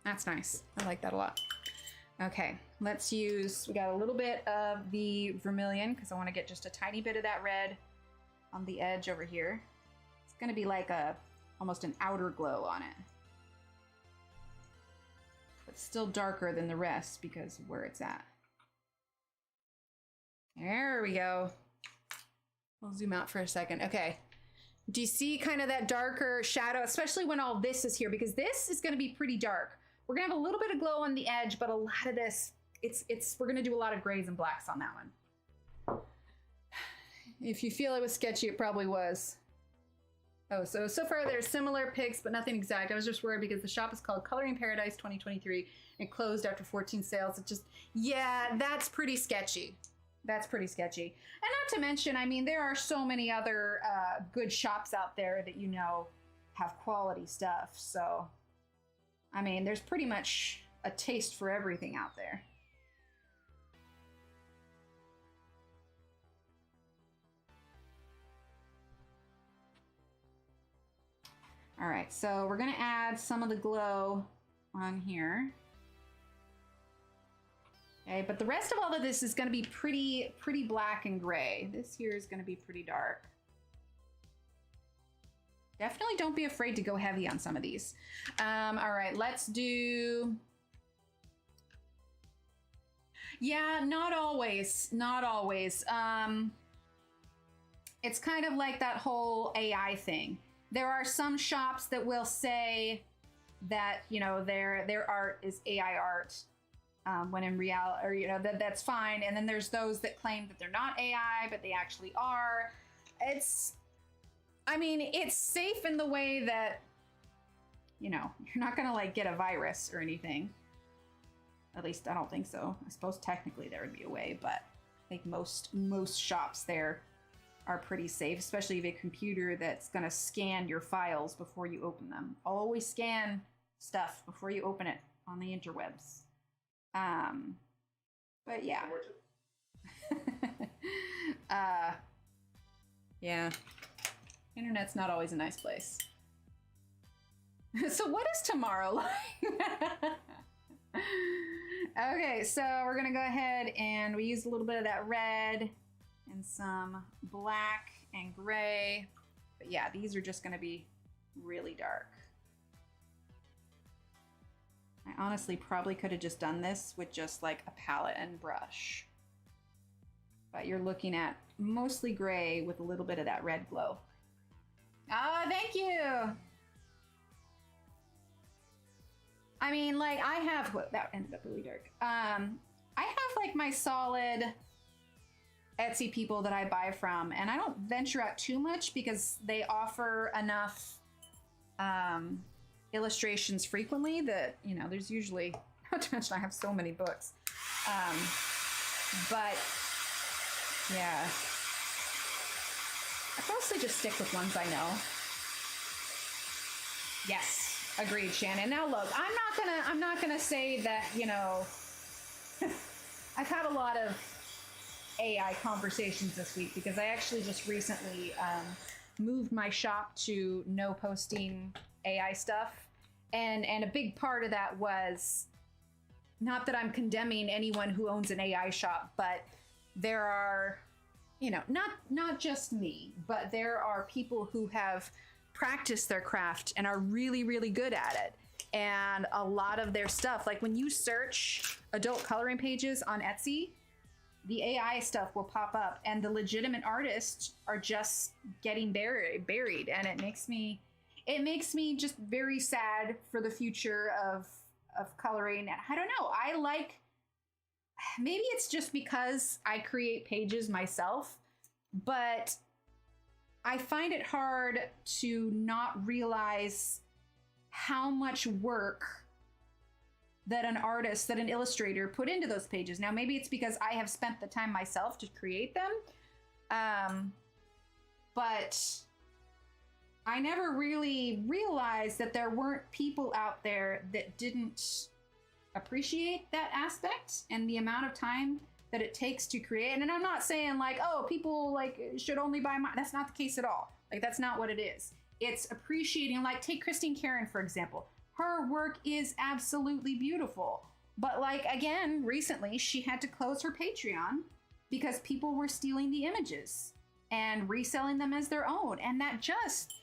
That's nice. I like that a lot. Okay, let's use, we got a little bit of the vermilion because I want to get just a tiny bit of that red on the edge over here. It's going to be like almost an outer glow on it. But still darker than the rest because of where it's at. There we go. We'll zoom out for a second. Okay. Do you see kind of that darker shadow, especially when all this is here? Because this is going to be pretty dark. We're going to have a little bit of glow on the edge, but a lot of this, we're going to do a lot of grays and blacks on that one. If you feel it was sketchy, it probably was. Oh, so far there's similar picks, but nothing exact. I was just worried because the shop is called Coloring Paradise 2023 and closed after 14 sales. It just, yeah, that's pretty sketchy. That's pretty sketchy. And not to mention, I mean, there are so many other good shops out there that, you know, have quality stuff. So, I mean, there's pretty much a taste for everything out there. All right, so we're gonna add some of the glow on here. Okay, but the rest of all of this is going to be pretty black and gray. This here is going to be pretty dark. Definitely don't be afraid to go heavy on some of these. All right, let's do... Yeah, not always, not always. It's kind of like that whole AI thing. There are some shops that will say that, you know, their art is AI art. When in reality, or, you know, that's fine. And then there's those that claim that they're not AI, but they actually are. I mean, it's safe in the way that, you know, you're not gonna like get a virus or anything. At least I don't think so. I suppose technically there would be a way, but I think most shops there are pretty safe, especially if you have a computer that's gonna scan your files before you open them. I'll always scan stuff before you open it on the interwebs. But yeah. Yeah. Internet's not always a nice place. So what is tomorrow like? Okay, so we're gonna go ahead and we use a little bit of that red and some black and gray. But yeah, these are just gonna be really dark. I honestly probably could have just done this with just like a palette and brush. But you're looking at mostly gray with a little bit of that red glow. Ah, thank you. I mean, like I have, well, that ended up really dark. I have like my solid Etsy people that I buy from, and I don't venture out too much because they offer enough illustrations frequently that, you know, there's usually, not to mention I have so many books. But yeah, I mostly just stick with ones I know. Yes, agreed, Shannon. Now look, I'm not gonna say that, you know, I've had a lot of AI conversations this week because I actually just recently moved my shop to no posting AI stuff. And a big part of that was, not that I'm condemning anyone who owns an AI shop, but there are, you know, not just me, but there are people who have practiced their craft and are really, really good at it. And a lot of their stuff, like when you search adult coloring pages on Etsy, the AI stuff will pop up and the legitimate artists are just getting buried. And it makes me just very sad for the future of coloring. And I don't know, I like, maybe it's just because I create pages myself, but I find it hard to not realize how much work that an artist, that an illustrator put into those pages. Now, maybe it's because I have spent the time myself to create them, but I never really realized that there weren't people out there that didn't appreciate that aspect and the amount of time that it takes to create. And I'm not saying like, oh, people like should only buy mine. That's not the case at all. Like, that's not what it is. It's appreciating, like, take Christine Karen, for example. Her work is absolutely beautiful. But like, again, recently she had to close her Patreon because people were stealing the images and reselling them as their own. And that just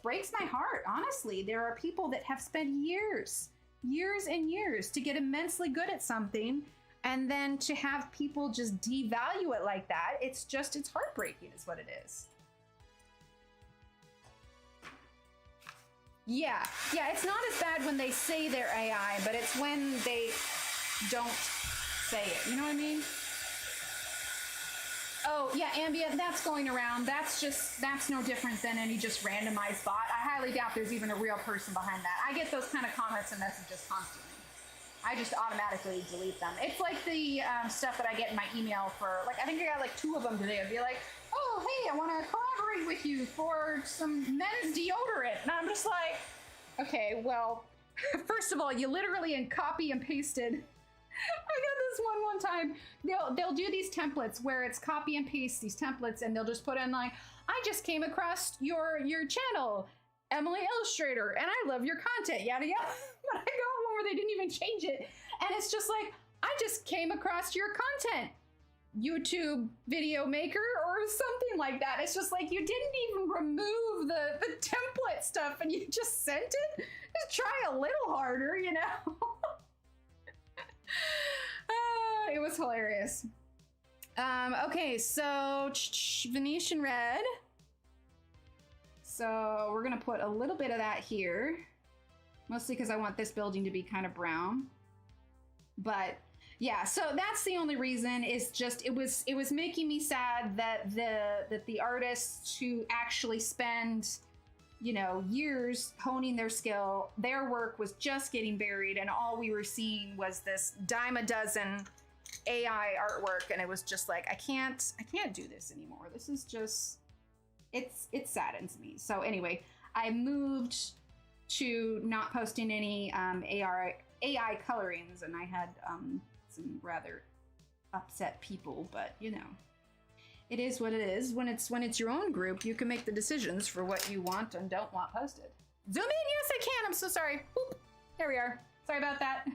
breaks my heart, honestly. There are people that have spent years and years to get immensely good at something, and then to have people just devalue it like that, it's heartbreaking is what it is. Yeah, it's not as bad when they say they're AI, but it's when they don't say it, you know what I mean? Oh, yeah, Ambient, that's going around. That's no different than any just randomized bot. I highly doubt there's even a real person behind that. I get those kind of comments and messages constantly. I just automatically delete them. It's like the stuff that I get in my email for, like, I think I got like 2 of them today. I'd be like, oh, hey, I want to collaborate with you for some men's deodorant. And I'm just like, okay, well, first of all, you literally copy and pasted. I got this one time. They'll do these templates where it's copy and paste these templates, and they'll just put in like, I just came across your channel, Emily Illustrator, and I love your content, yada yada. But I got one where they didn't even change it, and it's just like, I just came across your content, YouTube video maker or something like that. It's just like, you didn't even remove the template stuff, and you just sent it. Just try a little harder, you know. It was hilarious. Okay, so Venetian red. So we're gonna put a little bit of that here, mostly because I want this building to be kind of brown. But yeah, so that's the only reason. Is just it was making me sad that the artists who actually spend, you know, years honing their skill, their work was just getting buried, and all we were seeing was this dime a dozen AI artwork, and it was just like, I can't do this anymore. This is just, it saddens me. So anyway, I moved to not posting any AI colorings, and I had some rather upset people, but you know, it is what it is. When it's your own group, you can make the decisions for what you want and don't want posted. Zoom in, yes I can. I'm so sorry. Boop. There we are. Sorry about that.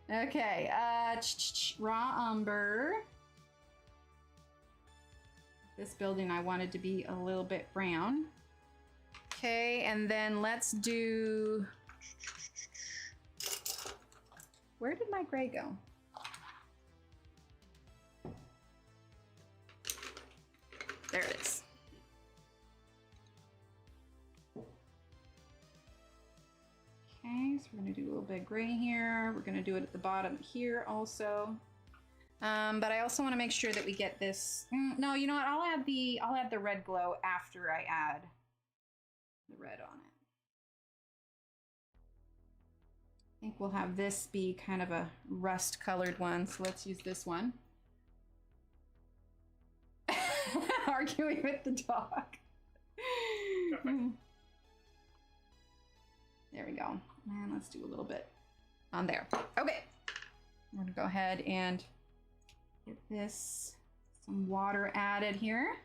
Okay, raw umber. This building I wanted to be a little bit brown. Okay, and then let's do... Where did my gray go? There it is. Okay, so we're gonna do a little bit of gray here. We're gonna do it at the bottom here also. But I also want to make sure that we get this. No, you know what? I'll add the red glow after I add the red on it. I think we'll have this be kind of a rust colored one. So let's use this one. Arguing with the dog. There we go. And let's do a little bit on there. Okay. I'm gonna go ahead and get this, some water added here.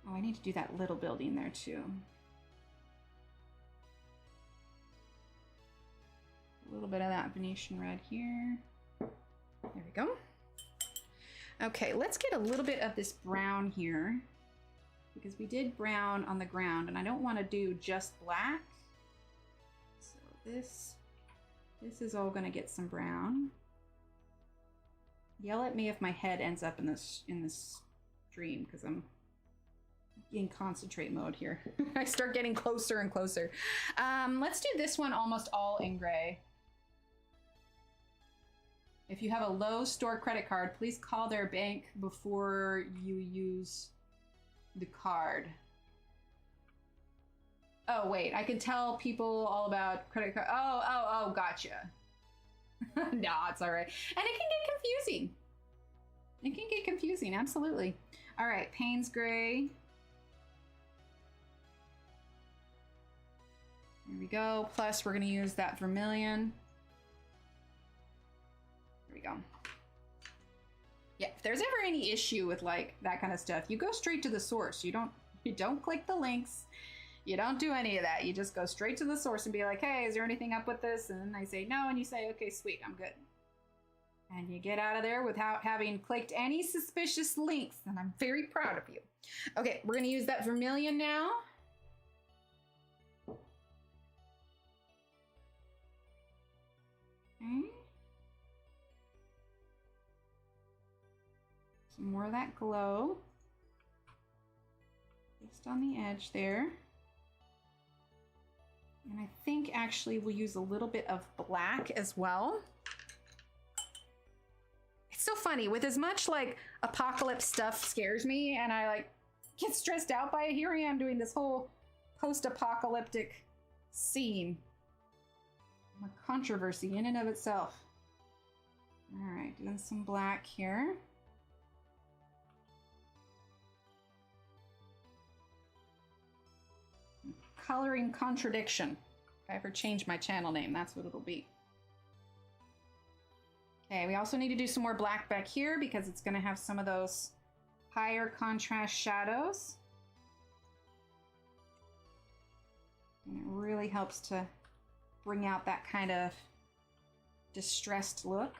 Oh, I need to do that little building there too. A little bit of that Venetian red here. There we go. Okay, let's get a little bit of this brown here because we did brown on the ground and I don't want to do just black. So this is all going to get some brown. Yell at me if my head ends up in this stream because I'm in concentrate mode here. I start getting closer and closer. Let's do this one almost all in gray. If you have a low store credit card, please call their bank before you use the card. Oh, wait, I can tell people all about credit card. Oh, gotcha. No, it's all right. And it can get confusing. It can get confusing, absolutely. All right, Payne's gray. There we go. Plus, we're gonna use that vermilion. There we go. Yeah, if there's ever any issue with like that kind of stuff, you go straight to the source. You don't click the links. You don't do any of that. You just go straight to the source and be like, hey, is there anything up with this? And then they say no, and you say, okay, sweet, I'm good. And you get out of there without having clicked any suspicious links, and I'm very proud of you. Okay, we're gonna use that vermilion now. Okay. Some more of that glow. Just on the edge there. And I think actually we'll use a little bit of black as well. It's so funny, with as much like apocalypse stuff scares me and I like get stressed out by it, here I am doing this whole post-apocalyptic scene. A controversy in and of itself. All right, doing some black here. Coloring contradiction. If I ever change my channel name, that's what it'll be. Okay, we also need to do some more black back here because it's going to have some of those higher contrast shadows. And it really helps to bring out that kind of distressed look.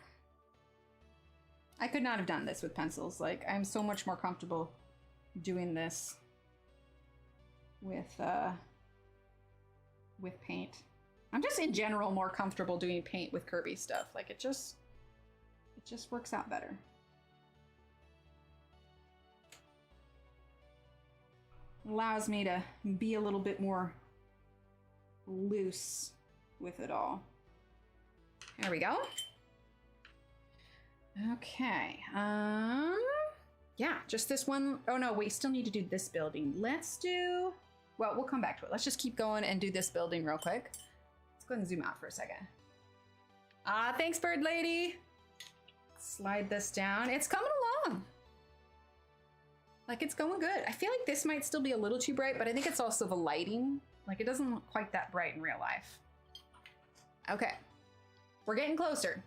I could not have done this with pencils. Like, I'm so much more comfortable doing this with paint. I'm just in general more comfortable doing paint with Kerby stuff. Like it just works out better. Allows me to be a little bit more loose with it all. There we go. Okay. Yeah, just this one. Oh no, we still need to do this building. Let's do, well, we'll come back to it. Let's just keep going and do this building real quick. Let's go ahead and zoom out for a second. Ah, thanks, bird lady. Slide this down. It's coming along. Like, it's going good. I feel like this might still be a little too bright, but I think it's also the lighting. Like, it doesn't look quite that bright in real life. Okay. We're getting closer.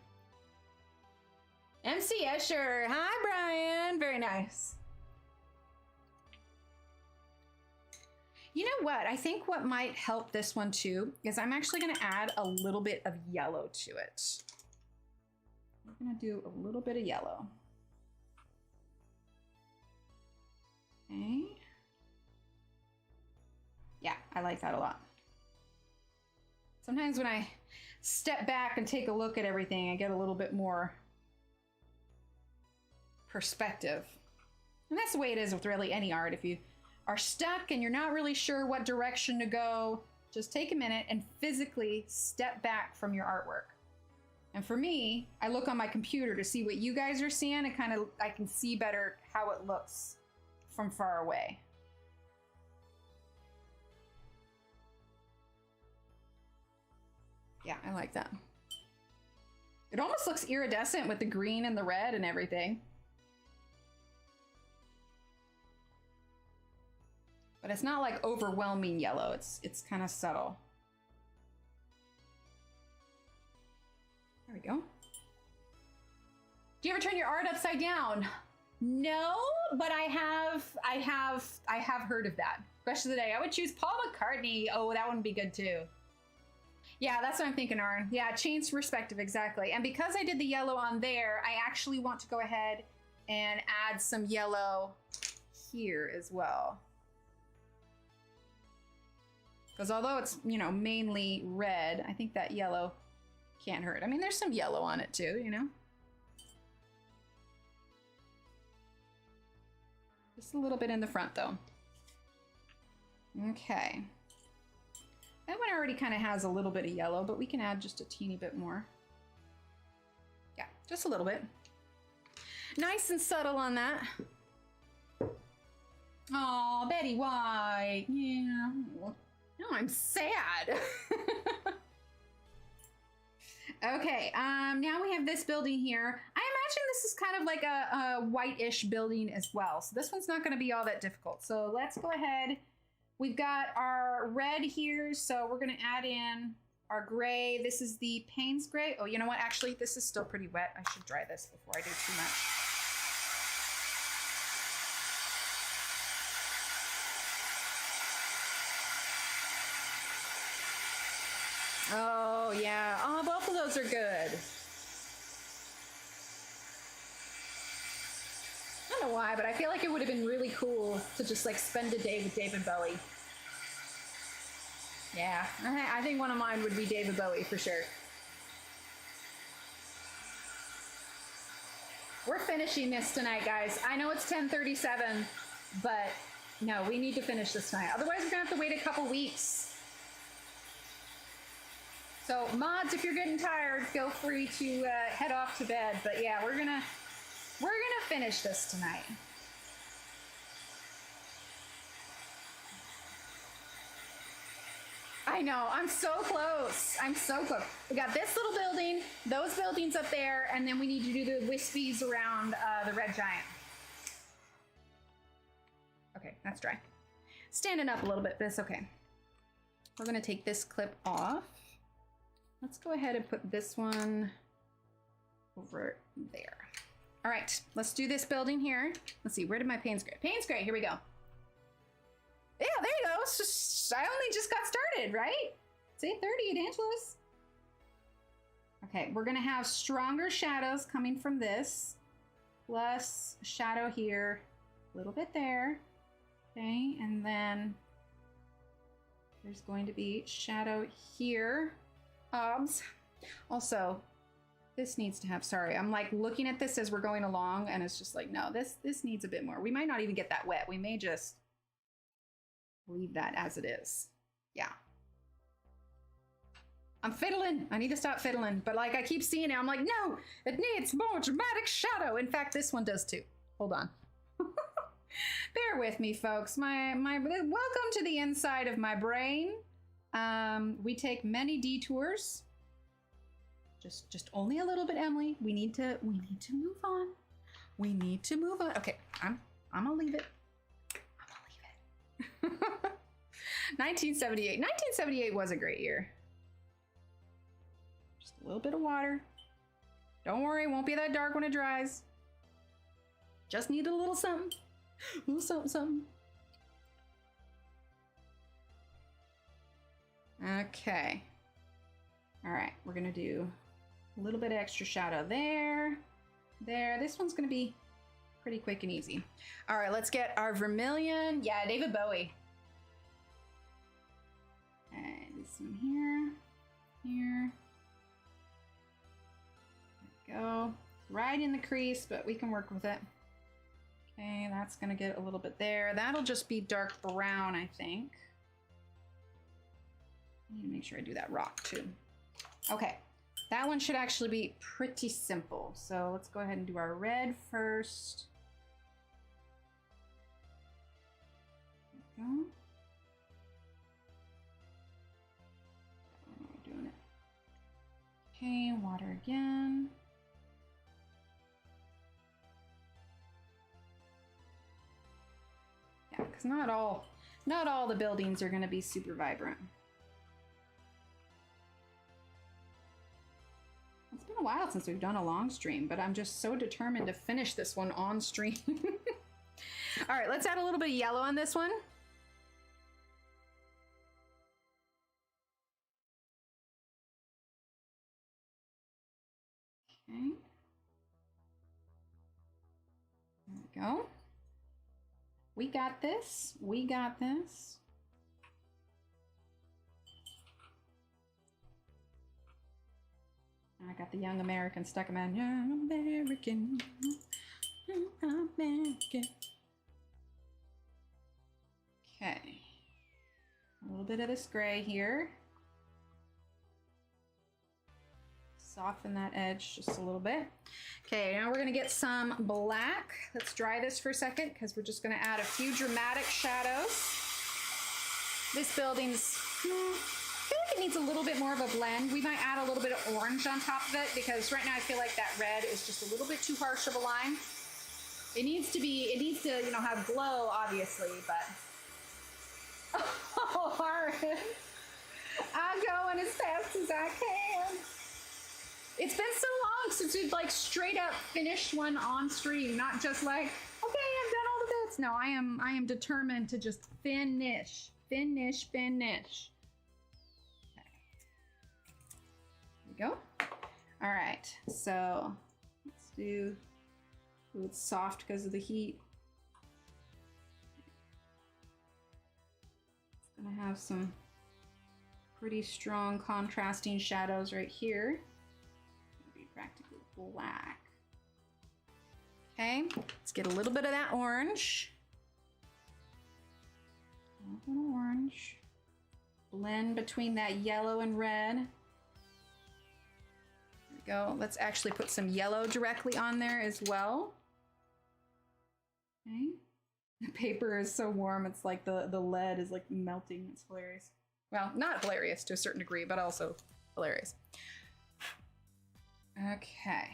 MC Escher. Hi, Brian. Very nice. You know what? I think what might help this one too is I'm actually going to add a little bit of yellow to it. I'm going to do a little bit of yellow. Okay. Yeah, I like that a lot. Sometimes when I step back and take a look at everything, I get a little bit more perspective. And that's the way it is with really any art. If you are stuck and you're not really sure what direction to go, just take a minute and physically step back from your artwork. And for me, I look on my computer to see what you guys are seeing and I can see better how it looks from far away. Yeah, I like that. It almost looks iridescent with the green and the red and everything. But it's not like overwhelming yellow. It's kind of subtle. There we go. Do you ever turn your art upside down? No, but I have heard of that. Question of the day. I would choose Paul McCartney. Oh, that one would be good too. Yeah, that's what I'm thinking, Arn. Yeah, change perspective, exactly. And because I did the yellow on there, I actually want to go ahead and add some yellow here as well. Because although it's, you know, mainly red, I think that yellow can't hurt. I mean, there's some yellow on it too, you know? Just a little bit in the front though. Okay. That one already kind of has a little bit of yellow, but we can add just a teeny bit more. Yeah, just a little bit. Nice and subtle on that. Oh, Betty White. Yeah. No, I'm sad. Okay, now we have this building here. I imagine this is kind of like a white-ish building as well. So this one's not going to be all that difficult. So let's go ahead. We've got our red here, so we're going to add in our gray. This is the Payne's gray. Oh, you know what? Actually, this is still pretty wet. I should dry this before I do too much. Oh, yeah. Oh, both of those are good. I don't know why, but I feel like it would have been really cool to just like spend a day with David Bowie. Yeah, I think one of mine would be David Bowie for sure. We're finishing this tonight, guys. I know it's 10:37, but no, we need to finish this tonight. Otherwise, we're gonna have to wait a couple weeks. So mods, if you're getting tired, feel free to head off to bed. But yeah, we're gonna finish this tonight. I know, I'm so close. I'm so close. We got this little building, those buildings up there, and then we need to do the wispies around the red giant. Okay, that's dry. Standing up a little bit, but it's okay. We're gonna take this clip off. Let's go ahead and put this one over there. All right, let's do this building here. Let's see, where did my Payne's gray? Payne's gray, here we go. Yeah, there you go. It's just, I only just got started, right? It's 8:30 at Angela's. Okay, we're gonna have stronger shadows coming from this, plus shadow here, a little bit there. Okay, and then there's going to be shadow here. Also, this needs to have, sorry, I'm like looking at this as we're going along and it's just like, no, this needs a bit more. We might not even get that wet. We may just leave that as it is. Yeah. I'm fiddling. I need to stop fiddling. But like I keep seeing it, I'm like, no, it needs more dramatic shadow. In fact, this one does too. Hold on. Bear with me, folks. Welcome to the inside of my brain. We take many detours. Just only a little bit, Emily. We need to move on. We need to move on. Okay, I'm gonna leave it. 1978. 1978 was a great year. Just a little bit of water. Don't worry, it won't be that dark when it dries. Just need a little something. A little something, something. Okay. All right, we're gonna do a little bit of extra shadow there. There, this one's gonna be pretty quick and easy. All right, let's get our vermilion. Yeah, David Bowie. Okay, this one here, here. There we go. Right in the crease, but we can work with it. Okay, that's gonna get a little bit there. That'll just be dark brown, I think. I need to make sure I do that rock too. Okay, that one should actually be pretty simple. So let's go ahead and do our red first. There we go. How am I doing it? Okay, water again. Yeah, because not all the buildings are going to be super vibrant. It's been a while since we've done a long stream, but I'm just so determined to finish this one on stream. All right, let's add a little bit of yellow on this one. Okay. There we go. We got this. We got this. I got the Young American stuck in my Young American. Young American. Okay. A little bit of this gray here. Soften that edge just a little bit. Okay, now we're gonna get some black. Let's dry this for a second because we're just gonna add a few dramatic shadows. This building's, I feel like it needs a little bit more of a blend. We might add a little bit of orange on top of it because right now I feel like that red is just a little bit too harsh of a line. It needs to, you know, have glow, obviously, but. Oh, all right. I'm going as fast as I can. It's been so long since we've like straight up finished one on stream, not just like, okay, I've done all the bits. No, I am determined to just finish. Okay. There we go. All right, so let's do, ooh, it's soft because of the heat. It's gonna have some pretty strong contrasting shadows right here. Practically black. Okay, let's get a little bit of that orange. A little orange. Blend between that yellow and red. There we go. Let's actually put some yellow directly on there as well. Okay. The paper is so warm, it's like the lead is like melting. It's hilarious. Well, not hilarious to a certain degree, but also hilarious. Okay.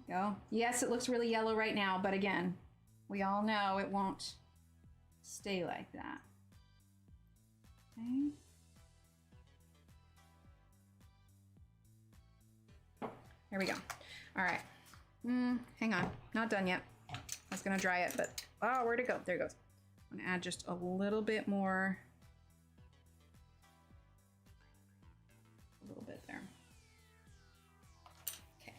Go. Yes, it looks really yellow right now, but again, we all know it won't stay like that. Okay. There we go. All right. Hang on, not done yet. I was gonna dry it, but oh, where'd it go? There it goes. I'm gonna add just a little bit more. A little bit there. Okay.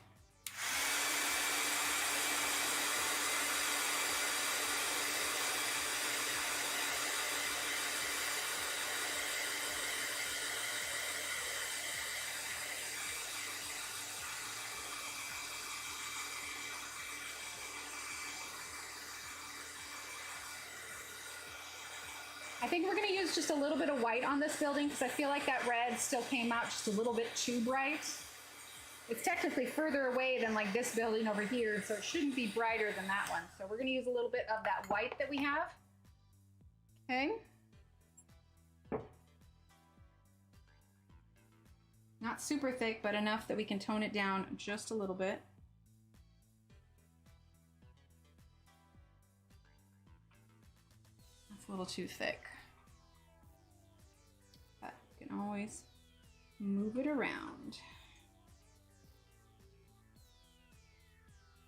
I think we're going to use just a little bit of white on this building because I feel like that red still came out just a little bit too bright. It's technically further away than like this building over here, so it shouldn't be brighter than that one. So we're going to use a little bit of that white that we have. Okay. Not super thick, but enough that we can tone it down just a little bit. That's a little too thick. But you can always move it around.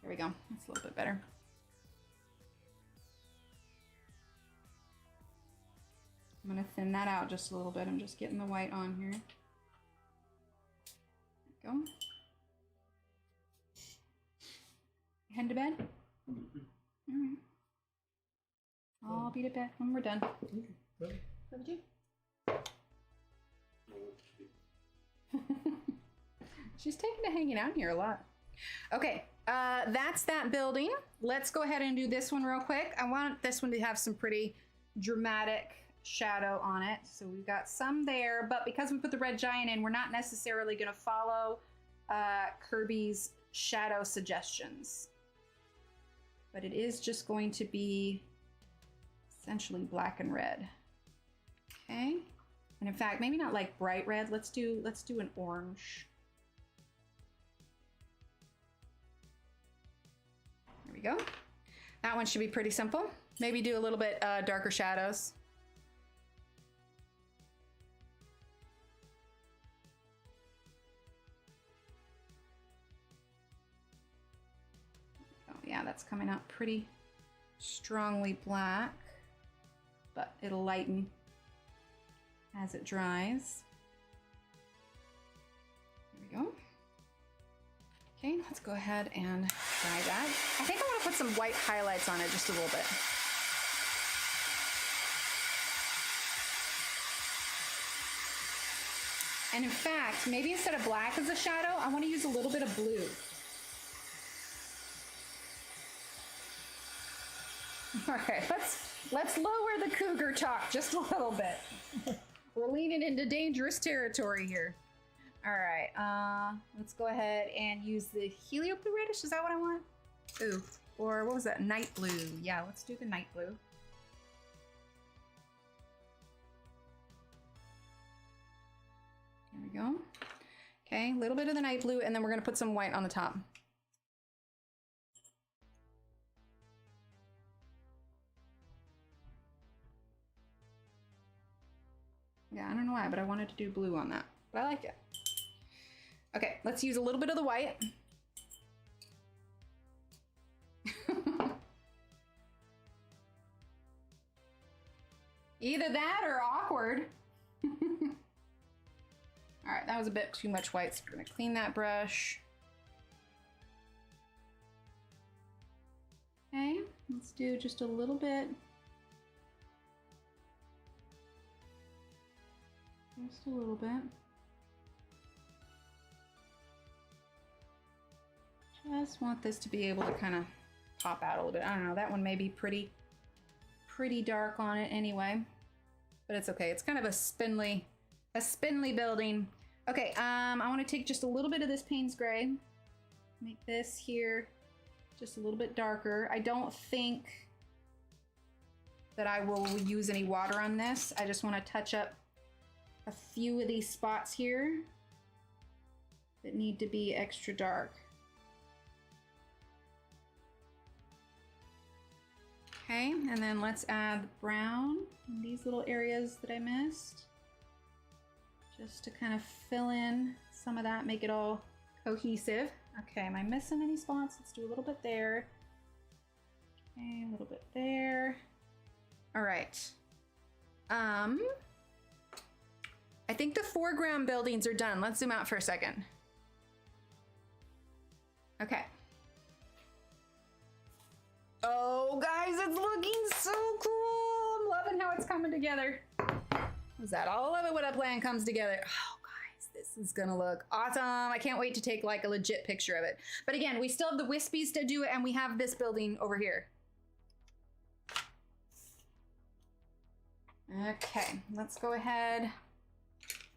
There we go. That's a little bit better. I'm gonna thin that out just a little bit. I'm just getting the white on here. There we go. Head to bed? All right. I'll be to bed when we're done. Really? What would you? She's taken to hanging out here a lot. Okay, that's that building. Let's go ahead and do this one real quick. I want this one to have some pretty dramatic shadow on it. So we've got some there, but because we put the red giant in, we're not necessarily gonna follow Kerby's shadow suggestions. But it is just going to be essentially black and red. Okay, and in fact, maybe not like bright red. Let's do an orange. There we go. That one should be pretty simple. Maybe do a little bit darker shadows. Oh yeah, that's coming out pretty strongly black, but it'll lighten as it dries. There we go. Okay, let's go ahead and dry that. I think I want to put some white highlights on it just a little bit. And in fact, maybe instead of black as a shadow, I want to use a little bit of blue. All right, let's lower the cougar talk just a little bit. We're leaning into dangerous territory here. All right, let's go ahead and use the helio blue reddish. Is that what I want? Ooh, or what was that? Night blue. Yeah, let's do the night blue. There we go. Okay, a little bit of the night blue, and then we're gonna put some white on the top. Yeah, I don't know why, but I wanted to do blue on that, but I like it. Okay, let's use a little bit of the white. Either that or awkward. All right, that was a bit too much white, so we're gonna clean that brush. Okay, let's do just a little bit. Just a little bit. Just want this to be able to kind of pop out a little bit. I don't know, that one may be pretty dark on it anyway, but it's okay. It's kind of a spindly building. Okay, I want to take just a little bit of this Payne's Gray, make this here just a little bit darker. I don't think that I will use any water on this. I just want to touch up a few of these spots here that need to be extra dark. Okay, and then let's add brown in these little areas that I missed, just to kind of fill in some of that, make it all cohesive. Okay, am I missing any spots? Let's do a little bit there. Okay, a little bit there. All right. I think the foreground buildings are done. Let's zoom out for a second. Okay. Oh, guys, it's looking so cool. I'm loving how it's coming together. Is that all of it when a plan comes together? Oh, guys, this is gonna look awesome. I can't wait to take like a legit picture of it. But again, we still have the wispies to do it, and we have this building over here. Okay, let's go ahead.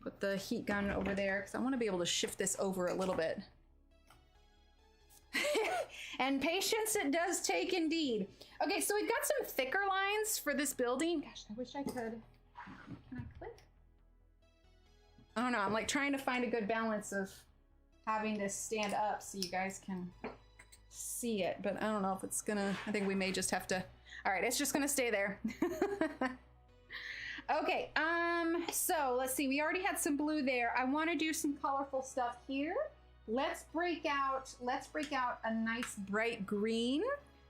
Put the heat gun over there because I want to be able to shift this over a little bit. And patience it does take indeed. Okay, so we've got some thicker lines for this building. Gosh, I wish I could. Can I click? I don't know. I'm like trying to find a good balance of having this stand up so you guys can see it, but I don't know if it's gonna, I think we may just have to. All right, it's just gonna stay there. Okay, so let's see, we already had some blue there. I want to do some colorful stuff here. Let's break out a nice bright green.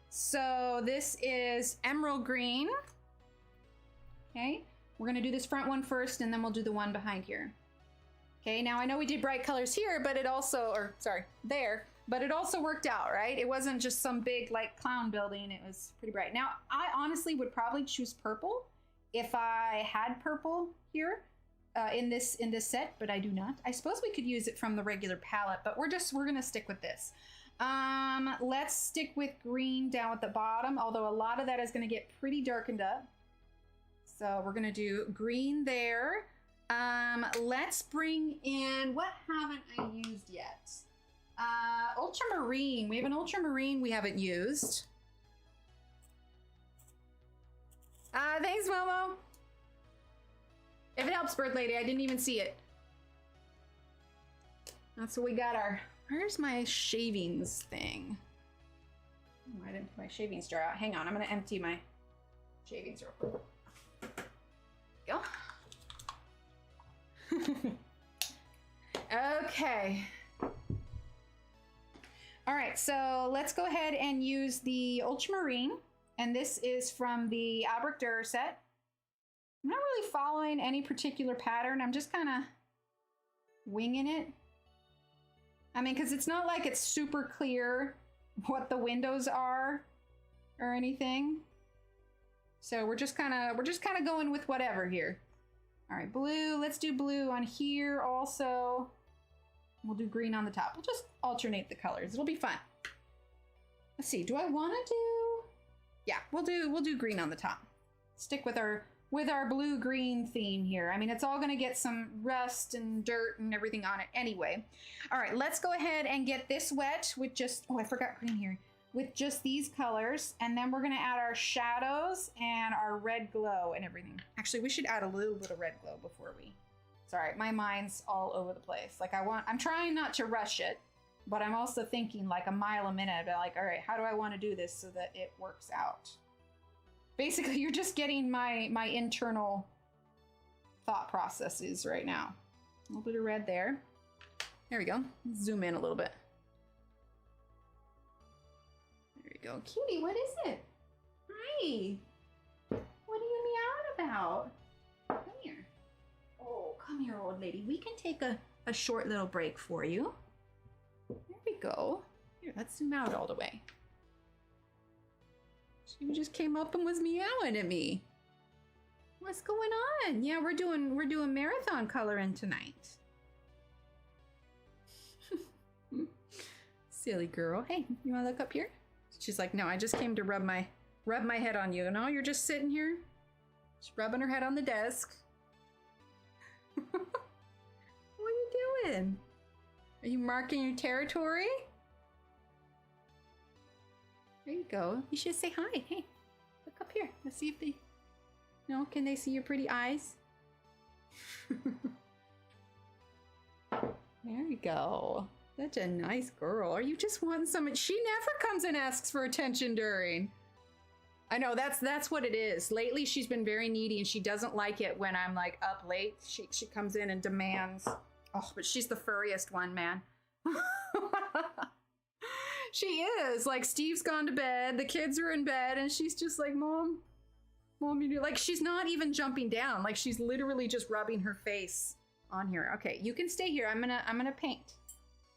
So this is emerald green. Okay, We're gonna do this front one first, and then we'll do the one behind here. Okay, now I know we did bright colors here, but it also, or sorry, there, but it also worked out, right? It wasn't just some big like clown building, it was pretty bright. Now, I honestly would probably choose purple if I had purple here in this set, but I do not. I suppose we could use it from the regular palette, but we're gonna stick with this. Let's stick with green down at the bottom, although a lot of that is gonna get pretty darkened up. So we're gonna do green there. Let's bring in, what haven't I used yet? Ultramarine. We have an ultramarine we haven't used. Thanks, Momo. If it helps, Bird Lady, I didn't even see it. That's what we got our, where's my shavings thing? Oh, I didn't put my shavings jar out. Hang on, I'm gonna empty my shavings real quick. Go. Okay. All right, so let's go ahead and use the ultramarine, and this is from the Albrecht Dürer set. I'm not really following any particular pattern. I'm just kind of winging it. I mean, because it's not like it's super clear what the windows are or anything. So we're just kind of going with whatever here. All right, blue, let's do blue on here also. We'll do green on the top. We'll just alternate the colors. It'll be fun. Let's see, do I want to do? Yeah, we'll do green on the top. Stick with our blue-green theme here. I mean, it's all gonna get some rust and dirt and everything on it anyway. All right, let's go ahead and get this wet with just, oh, I forgot green here. With just these colors, and then we're gonna add our shadows and our red glow and everything. Actually, we should add a little bit of red glow before we, sorry, my mind's all over the place. Like I'm trying not to rush it, but I'm also thinking like a mile a minute, but like, all right, how do I wanna do this so that it works out? Basically, you're just getting my internal thought processes right now. A little bit of red there. There we go, zoom in a little bit. Go, cutie, what is it? Hi. What are you meowing about? Come here. Oh, come here, old lady. We can take a short little break for you. There we go. Here, let's zoom out all the way. She just came up and was meowing at me. What's going on? Yeah, we're doing marathon coloring tonight. Silly girl. Hey, you wanna look up here? She's like, no, I just came to rub my head on you. No, you're just sitting here, just rubbing her head on the desk. What are you doing? Are you marking your territory? There you go. You should say hi. Hey, look up here. Let's see if they, no, can they see your pretty eyes? There you go. Such a nice girl. Are you just wanting some? She never comes and asks for attention during. I know, that's what it is. Lately, she's been very needy, and she doesn't like it when I'm like up late. She comes in and demands. Oh, but she's the furriest one, man. She is. Like, Steve's gone to bed, the kids are in bed, and she's just like, Mom, you like, she's not even jumping down. Like, she's literally just rubbing her face on here. Okay, you can stay here. I'm gonna paint.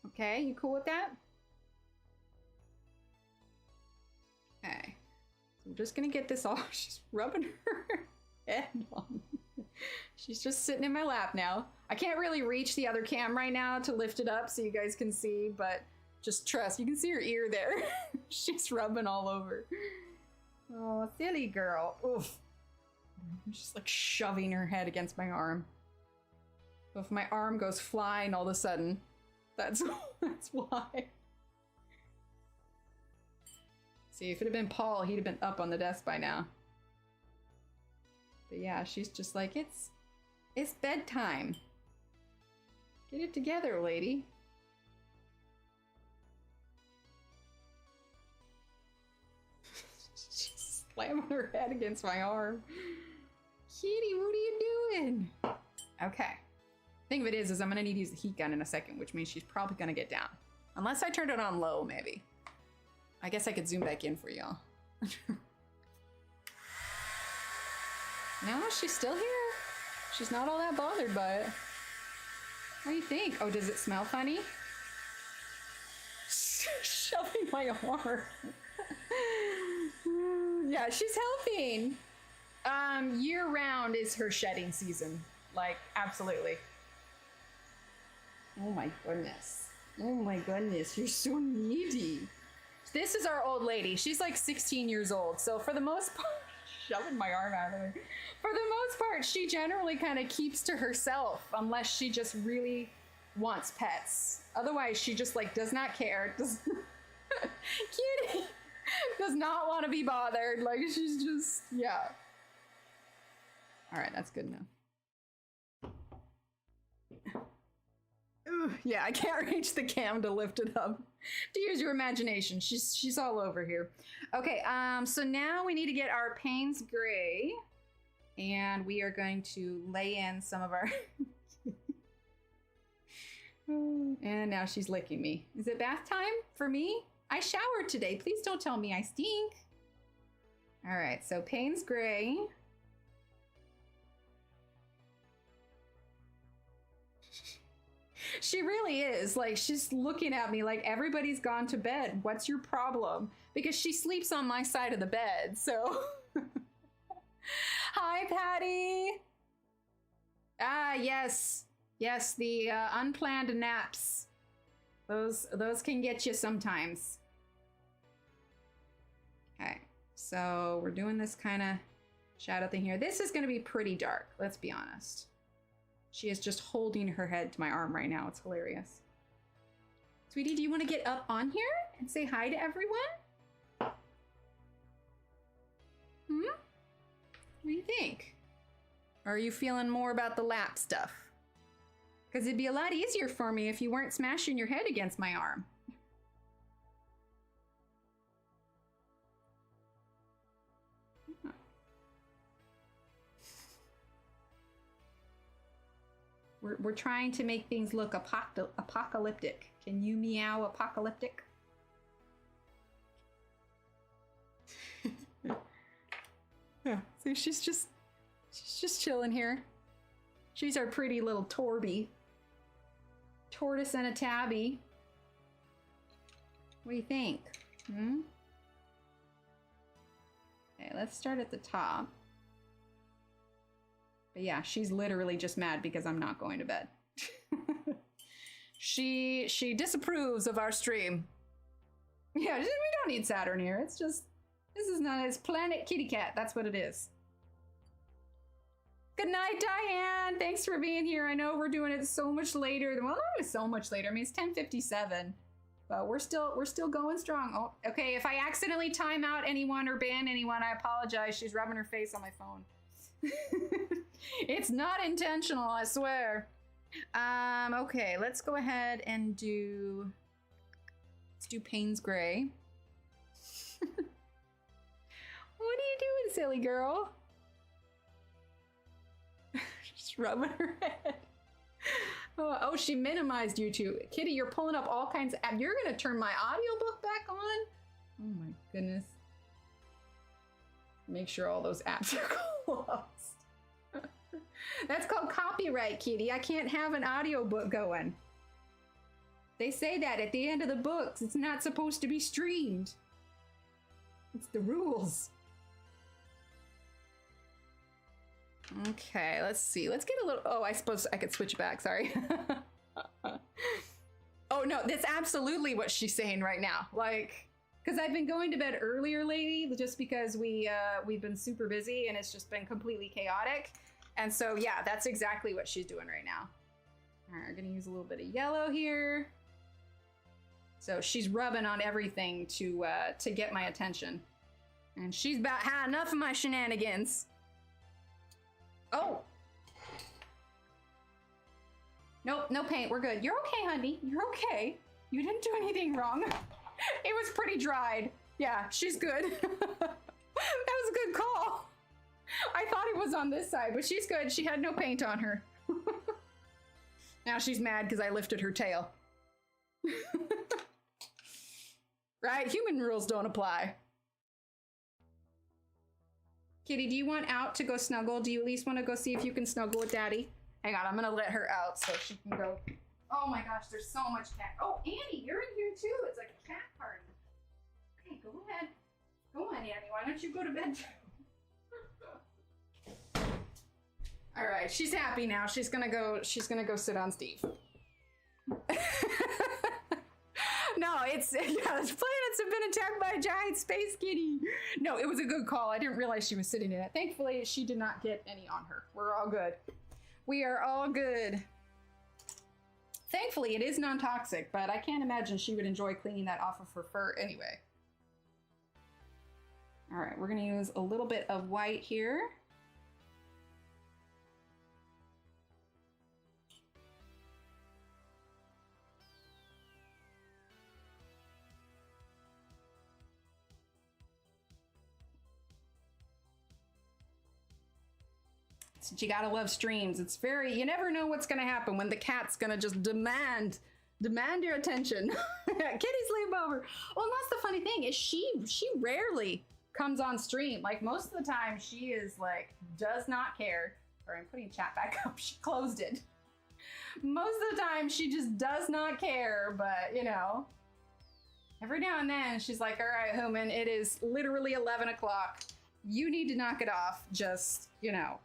Okay, you cool with that? Okay, so I'm just gonna get this all. She's rubbing her head on. She's just sitting in my lap now. I can't really reach the other cam right now to lift it up so you guys can see, but just trust. You can see her ear there. She's rubbing all over. Oh, silly girl. Oof. I'm just like shoving her head against my arm. So if my arm goes flying all of a sudden, that's why. See, if it had been Paul, he'd have been up on the desk by now. But yeah, she's just like, it's bedtime. Get it together, lady. She's slamming her head against my arm. Kitty, what are you doing? Okay. Thing of it is I'm gonna need to use the heat gun in a second, which means she's probably gonna get down. Unless I turned it on low, maybe. I guess I could zoom back in for y'all. No, she's still here. She's not all that bothered by it. What do you think? Oh, does it smell funny? Shoving my arm. Yeah, she's helping. Year round is her shedding season. Like, absolutely. Oh my goodness. Oh my goodness, you're so needy. This is our old lady. She's like 16 years old. So for the most part, shoving my arm out of her. For the most part, she generally kind of keeps to herself unless she just really wants pets. Otherwise, she just like does not care. Cutie does not want to be bothered. Like she's just, yeah. All right, that's good enough. Ooh, yeah, I can't reach the cam to lift it up. To use your imagination, she's all over here. Okay, so now we need to get our Payne's Gray, and we are going to lay in some of our. And now she's licking me. Is it bath time for me? I showered today. Please don't tell me I stink. All right, so Payne's Gray. She really is. Like, she's looking at me like everybody's gone to bed. What's your problem? Because she sleeps on my side of the bed, so. Hi, Patty. Ah, yes. Yes, the unplanned naps. Those can get you sometimes. Okay, so we're doing this kind of shadow thing here. This is going to be pretty dark, let's be honest. She is just holding her head to my arm right now. It's hilarious. Sweetie, do you want to get up on here and say hi to everyone? Hmm? What do you think? Or are you feeling more about the lap stuff? Because it'd be a lot easier for me if you weren't smashing your head against my arm. We're trying to make things look apocalyptic. Can you meow apocalyptic? Yeah, so she's just chilling here. She's our pretty little Torby. Tortoise and a tabby. What do you think? Hmm? Okay, let's start at the top. But yeah, she's literally just mad because I'm not going to bed. She disapproves of our stream. Yeah, we don't need Saturn here. It's just, this is not, it's Planet Kitty Cat. That's what it is. Good night, Diane. Thanks for being here. I know we're doing it so much later. Well, not even so much later. I mean, it's 10:57, but we're still going strong. Oh, okay. If I accidentally time out anyone or ban anyone, I apologize. She's rubbing her face on my phone. It's not intentional, I swear. Okay, let's go ahead and let's do Payne's Gray. What are you doing, silly girl? Just rubbing her head. Oh, she minimized YouTube. Kitty, you're pulling up all kinds of apps. You're gonna turn my audiobook back on? Oh my goodness. Make sure all those apps are closed. That's called copyright, Kitty. I can't have an audiobook going. They say that at the end of the books. It's not supposed to be streamed. It's the rules. Okay, let's see. Let's get a little... Oh, I suppose I could switch back. Sorry. Oh, no. That's absolutely what she's saying right now. Like... Because I've been going to bed earlier lately, just because we've been super busy and it's just been completely chaotic. And so, yeah, that's exactly what she's doing right now. All right, we're gonna use a little bit of yellow here. So she's rubbing on everything to get my attention. And she's about had enough of my shenanigans. Oh. Nope, no paint, we're good. You're okay, honey, you're okay. You didn't do anything wrong. It was pretty dried. Yeah, she's good. That was a good call. I thought it was on this side, but she's good. She had no paint on her. Now she's mad because I lifted her tail. Right? Human rules don't apply. Kitty, do you want out to go snuggle? Do you at least want to go see if you can snuggle with Daddy? Hang on, I'm gonna let her out so she can go. Oh my gosh, there's so much cat. Oh, Annie, you're in here too. It's like a cat party. Okay, go ahead. Go on, Annie. Why don't you go to bed? All right, she's happy now. She's gonna go sit on Steve. No, it's yeah, the planets have been attacked by a giant space kitty. No, it was a good call. I didn't realize she was sitting in it. Thankfully, she did not get any on her. We're all good. We are all good. Thankfully, it is non-toxic, but I can't imagine she would enjoy cleaning that off of her fur anyway. All right, we're gonna use a little bit of white here. You gotta love streams. It's very, you never know what's gonna happen when the cat's gonna just demand your attention. Kitty sleepover. Well, and that's the funny thing is she rarely comes on stream. Like most of the time she is like, does not care. Or I'm putting chat back up. She closed it. Most of the time she just does not care, but you know, every now and then she's like, all right, Human, it is literally 11 o'clock. You need to knock it off. Just, you know.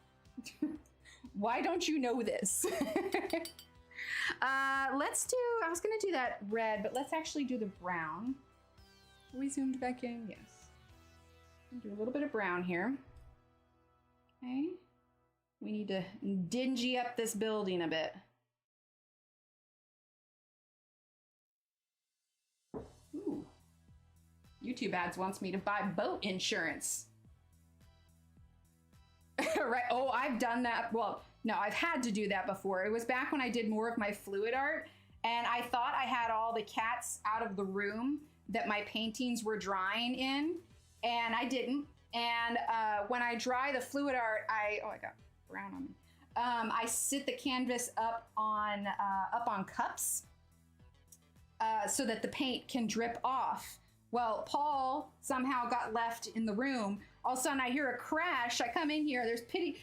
Why don't you know this? Let's do, I was gonna do that red, but let's actually do the brown. Are we zoomed back in? Yes. Do a little bit of brown here. Okay. We need to dingy up this building a bit. Ooh. YouTube ads wants me to buy boat insurance. Right. Oh, I've done that. Well, no, I've had to do that before. It was back when I did more of my fluid art and I thought I had all the cats out of the room that my paintings were drying in, and I didn't. And when I dry the fluid art, I got brown on me. I sit the canvas up on cups so that the paint can drip off. Well, Paul somehow got left in the room. All of a sudden I hear a crash. I come in here, there's kitty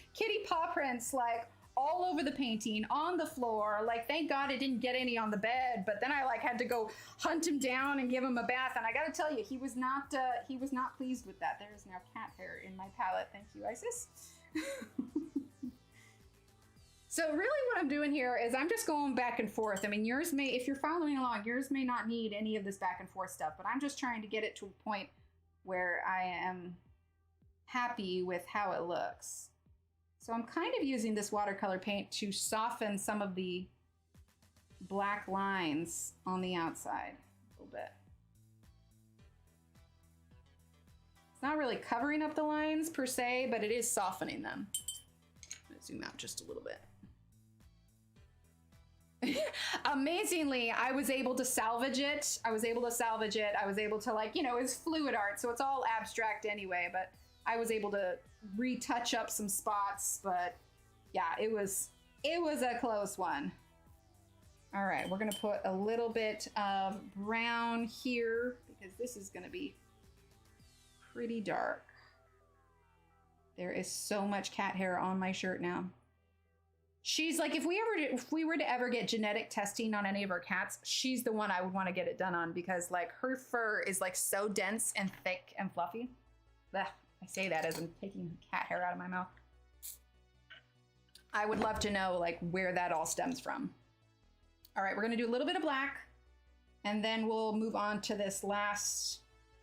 paw prints like all over the painting, on the floor. Like, thank God it didn't get any on the bed, but then I like had to go hunt him down and give him a bath. And I gotta tell you, he was not pleased with that. There is now cat hair in my palette. Thank you, Isis. So really what I'm doing here is I'm just going back and forth. I mean, yours may, if you're following along, yours may not need any of this back and forth stuff, but I'm just trying to get it to a point where I am happy with how it looks. So I'm kind of using this watercolor paint to soften some of the black lines on the outside a little bit. It's not really covering up the lines per se, but it is softening them. I'm gonna zoom out just a little bit. Amazingly, I was able to salvage it. I was able to, like, you know, it's fluid art, so it's all abstract anyway, but I was able to retouch up some spots, but yeah, it was a close one. All right, we're gonna put a little bit of brown here because this is gonna be pretty dark. There is so much cat hair on my shirt now. She's like, if we were to ever get genetic testing on any of our cats, she's the one I would want to get it done on, because like her fur is like so dense and thick and fluffy. Ugh, I say that as I'm taking cat hair out of my mouth. I would love to know like where that all stems from. All right, we're gonna do a little bit of black and then we'll move on to this last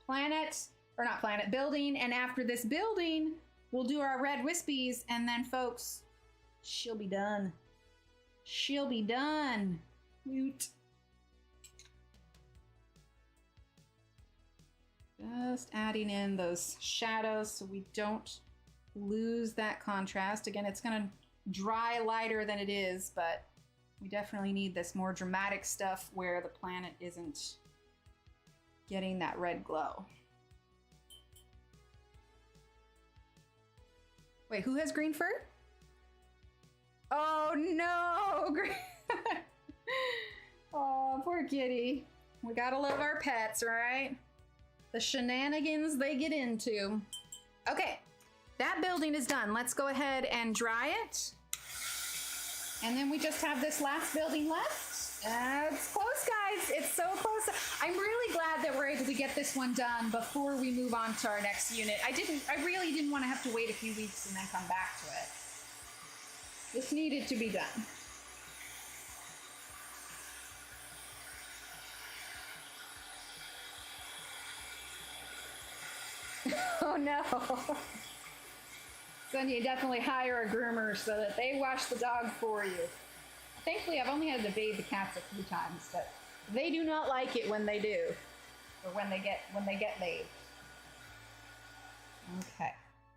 building. And after this building, we'll do our red wispies, and then folks, she'll be done. She'll be done. Woot. Just adding in those shadows so we don't lose that contrast. Again, it's gonna dry lighter than it is, but we definitely need this more dramatic stuff where the planet isn't getting that red glow. Wait, who has green fur? Oh no! Oh, poor kitty. We gotta love our pets, right? The shenanigans they get into. Okay, that building is done. Let's go ahead and dry it. And then we just have this last building left. It's close, guys. It's so close. I'm really glad that we're able to get this one done before we move on to our next unit. I really didn't want to have to wait a few weeks and then come back to it. This needed to be done. Oh no. Then you definitely hire a groomer so that they wash the dog for you. Thankfully, I've only had to bathe the cats a few times, but they do not like it when they do, or when they get bathed. Okay.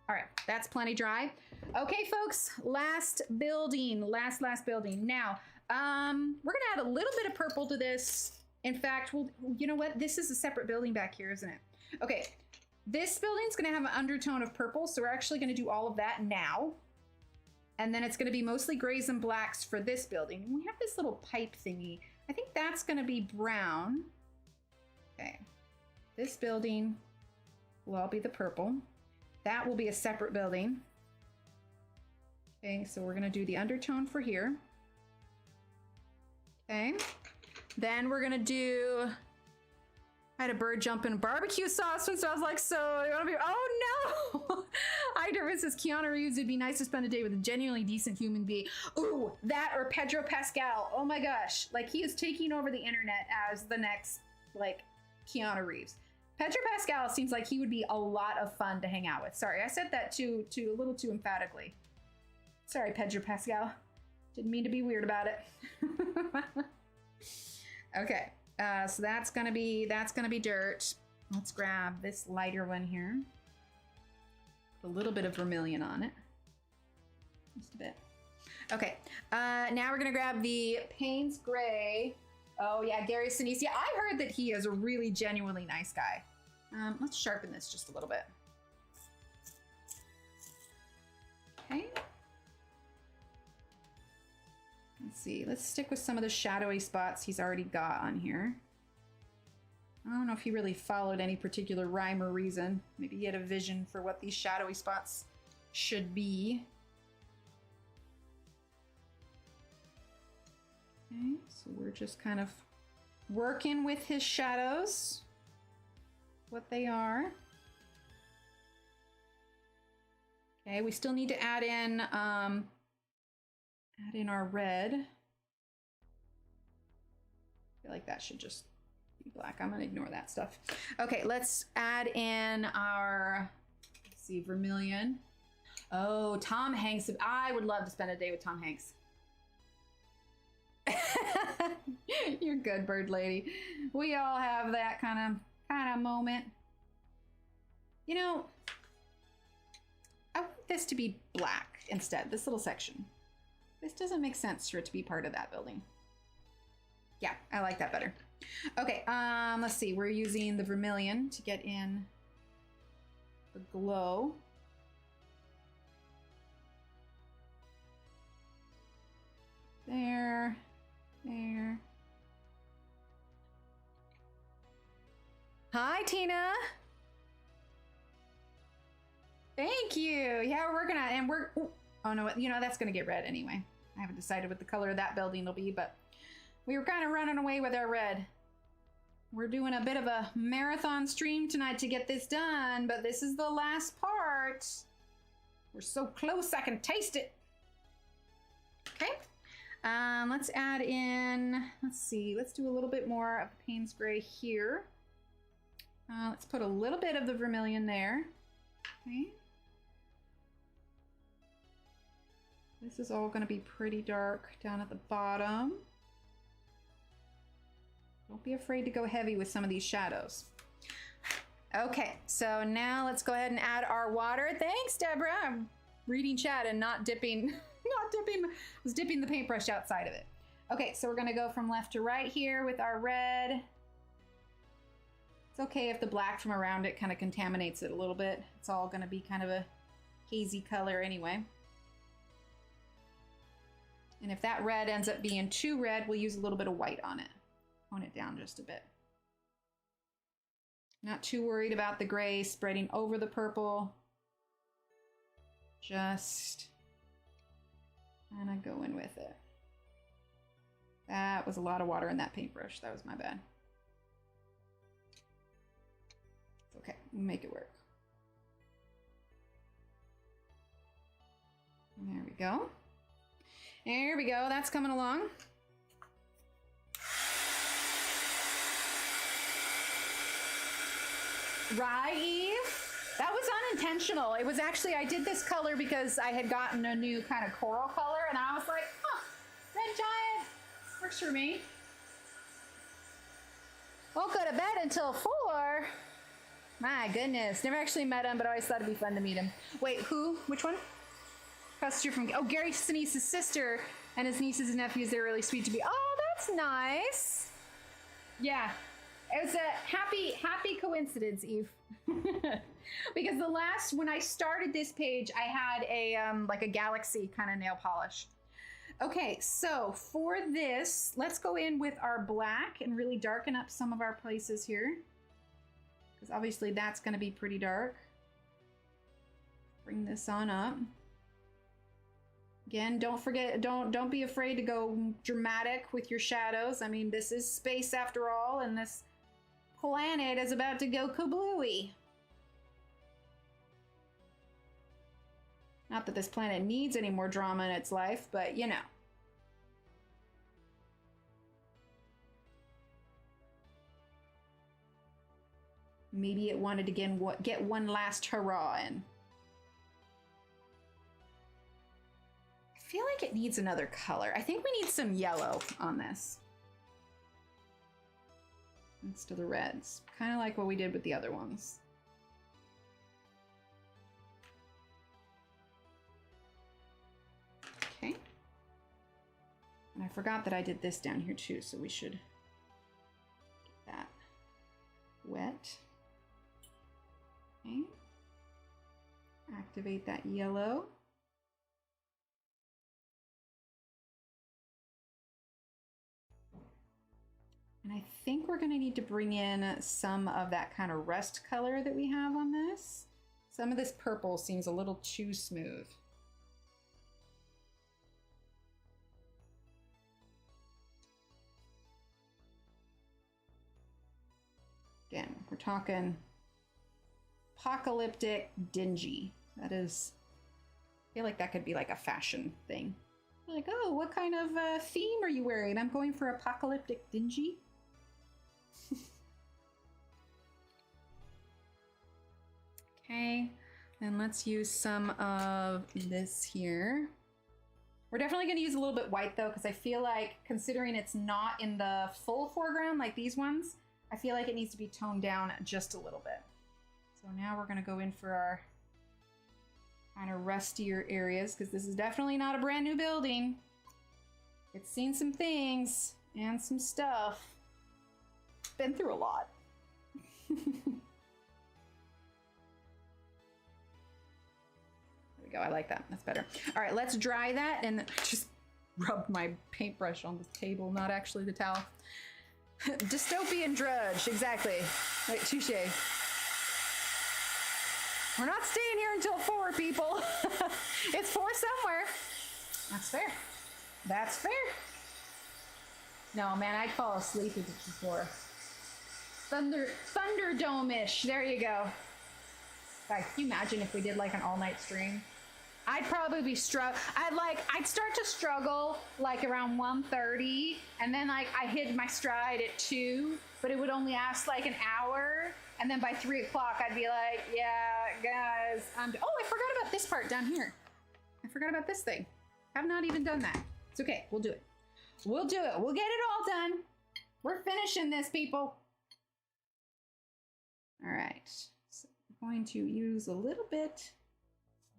All right, that's plenty dry. Okay, folks, last building, last building. Now, we're gonna add a little bit of purple to this. In fact, you know what? This is a separate building back here, isn't it? Okay, this building's gonna have an undertone of purple, so we're actually gonna do all of that now. And then it's gonna be mostly grays and blacks for this building. And we have this little pipe thingy. I think that's gonna be brown. Okay, this building will all be the purple. That will be a separate building. Okay, so we're gonna do the undertone for here. Okay, then we're gonna do, I had a bird jump in barbecue sauce once, so I was like, so you wanna be, oh no! Ida says, Keanu Reeves, it'd be nice to spend a day with a genuinely decent human being. Ooh, that or Pedro Pascal. Oh my gosh, like he is taking over the internet as the next, like, Keanu Reeves. Pedro Pascal seems like he would be a lot of fun to hang out with. Sorry, I said that too a little too emphatically. Sorry, Pedro Pascal. Didn't mean to be weird about it. Okay, so that's gonna be dirt. Let's grab this lighter one here. Put a little bit of vermilion on it. Just a bit. Okay, now we're gonna grab the Payne's Gray. Oh yeah, Gary Sinise. Yeah, I heard that he is a really genuinely nice guy. Let's sharpen this just a little bit. Okay. Let's see, let's stick with some of the shadowy spots he's already got on here. I don't know if he really followed any particular rhyme or reason. Maybe he had a vision for what these shadowy spots should be. Okay, so we're just kind of working with his shadows, what they are. Okay, we still need to add in our red. I feel like that should just be black. I'm gonna ignore that stuff. Okay, let's add in our, let's see, vermilion. Oh, Tom Hanks. I would love to spend a day with Tom Hanks. You're good, bird lady. We all have that kind of moment. You know, I want this to be black instead, this little section. This doesn't make sense for it to be part of that building. Yeah, I like that better. Okay, let's see. We're using the vermilion to get in the glow. There. Hi, Tina. Thank you. Yeah, we're working on it, and we're, oh no, you know, that's gonna get red anyway. I haven't decided what the color of that building will be, but we were kind of running away with our red. We're doing a bit of a marathon stream tonight to get this done, but this is the last part. We're so close, I can taste it. Okay. Let's add in, let's see, let's do a little bit more of Payne's Gray here. Let's put a little bit of the vermilion there. Okay. This is all going to be pretty dark down at the bottom. Don't be afraid to go heavy with some of these shadows. Okay, so now let's go ahead and add our water. Thanks, Deborah. I'm reading chat and not dipping. I was dipping the paintbrush outside of it. Okay, so we're gonna go from left to right here with our red. It's okay if the black from around it kind of contaminates it a little bit. It's all gonna be kind of a hazy color anyway. And if that red ends up being too red, we'll use a little bit of white on it. Tone it down just a bit. Not too worried about the gray spreading over the purple. Just kind of go in with it. That was a lot of water in that paintbrush. That was my bad. Okay, we'll make it work. There we go. There we go. That's coming along. Right, Eve? That was unintentional. It was actually, I did this color because I had gotten a new kind of coral color, and I was like, huh, red giant works for me. Won't go to bed until 4. My goodness. Never actually met him, but I always thought it'd be fun to meet him. Wait, who? Which one? Custer from, oh, Gary Sinise's sister and his nieces and nephews. They're really sweet to be. Oh, that's nice. Yeah. It was a happy coincidence, Eve. Because the last, when I started this page, I had a, like a galaxy kind of nail polish. Okay, so for this, let's go in with our black and really darken up some of our places here. Because obviously that's going to be pretty dark. Bring this on up. Again, don't forget, don't be afraid to go dramatic with your shadows. I mean, this is space after all, and this planet is about to go kablooey. Not that this planet needs any more drama in its life, but you know. Maybe it wanted to get one last hurrah in. I feel like it needs another color. I think we need some yellow on this. Instead of the reds. Kind of like what we did with the other ones. Okay. And I forgot that I did this down here too, so we should get that wet. Okay. Activate that yellow. And I think we're going to need to bring in some of that kind of rust color that we have on this. Some of this purple seems a little too smooth. Again, we're talking apocalyptic dingy. That is, I feel like that could be like a fashion thing. Like, oh, what kind of theme are you wearing? I'm going for apocalyptic dingy. Okay, and let's use some of this here. We're definitely going to use a little bit white though, because I feel like, considering it's not in the full foreground like these ones, I feel like it needs to be toned down just a little bit. So now we're going to go in for our kind of rustier areas, because this is definitely not a brand new building. It's seen some things and some stuff. Been through a lot. Go. I like that. That's better. All right, let's dry that, and I just rubbed my paintbrush on the table, not actually the towel. Dystopian drudge, exactly. Wait, touche. We're not staying here until 4, people. It's 4 somewhere. That's fair. That's fair. No, man, I'd fall asleep if it's before. Thunderdome-ish. There you go. Guys, can you imagine if we did like an all-night stream? I'd probably be I'd start to struggle like around 1:30, and then like I hit my stride at 2, but it would only last like an hour, and then by 3 o'clock I'd be like, yeah, guys, oh, I forgot about this part down here. I forgot about this thing. Have not even done that. It's okay. We'll do it. We'll do it. We'll get it all done. We're finishing this, people. All right. So I'm going to use a little bit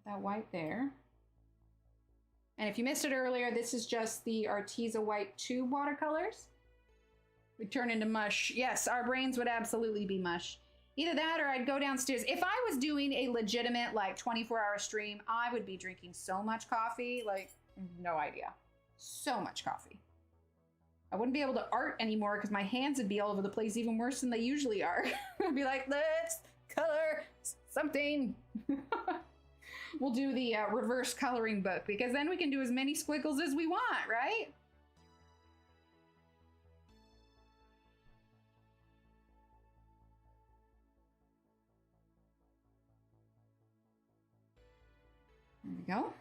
of that white there. And if you missed it earlier, this is just the Arteza White tube watercolors. We turn into mush. Yes, our brains would absolutely be mush. Either that or I'd go downstairs. If I was doing a legitimate like 24-hour stream, I would be drinking so much coffee, like no idea. So much coffee. I wouldn't be able to art anymore because my hands would be all over the place, even worse than they usually are. I'd be like, let's color something. we'll do the reverse coloring book, because then we can do as many squiggles as we want, right? There we go.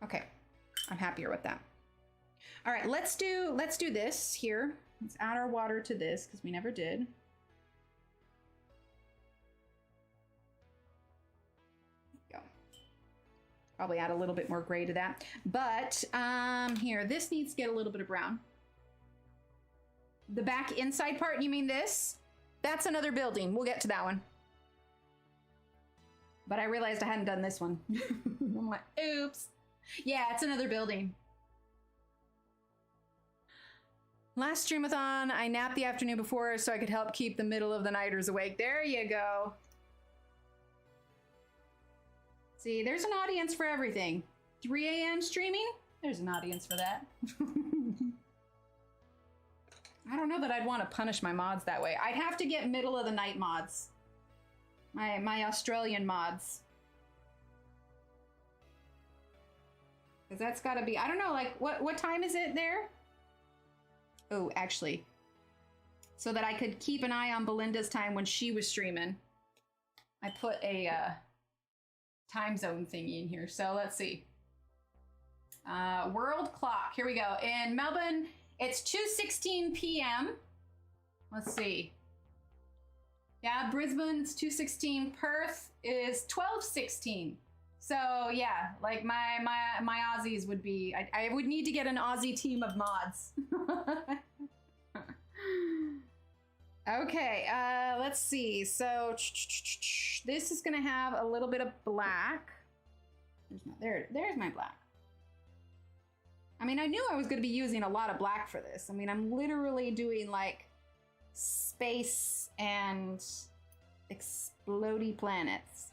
Okay, I'm happier with that. All right, let's do this here. Let's add our water to this because we never did. Go. Probably add a little bit more gray to that. But here, this needs to get a little bit of brown. The back inside part, you mean this? That's another building. We'll get to that one. But I realized I hadn't done this one. I'm like, oops. Yeah, it's another building. Last streamathon, I napped the afternoon before so I could help keep the middle of the nighters awake. There you go. See, there's an audience for everything. 3 a.m. streaming? There's an audience for that. I don't know that I'd want to punish my mods that way. I'd have to get middle of the night mods. My Australian mods. Because that's got to be, I don't know, like, what time is it there? Oh, actually. So that I could keep an eye on Belinda's time when she was streaming. I put a time zone thingy in here. So let's see. World clock. Here we go. In Melbourne, it's 2:16 p.m. Let's see. Yeah, Brisbane, it's 2:16. Perth is 12:16. So yeah, like my Aussies would be, I would need to get an Aussie team of mods. Okay, let's see. So this is gonna have a little bit of black. There's my black. I mean, I knew I was gonna be using a lot of black for this. I mean, I'm literally doing like space and explodey planets.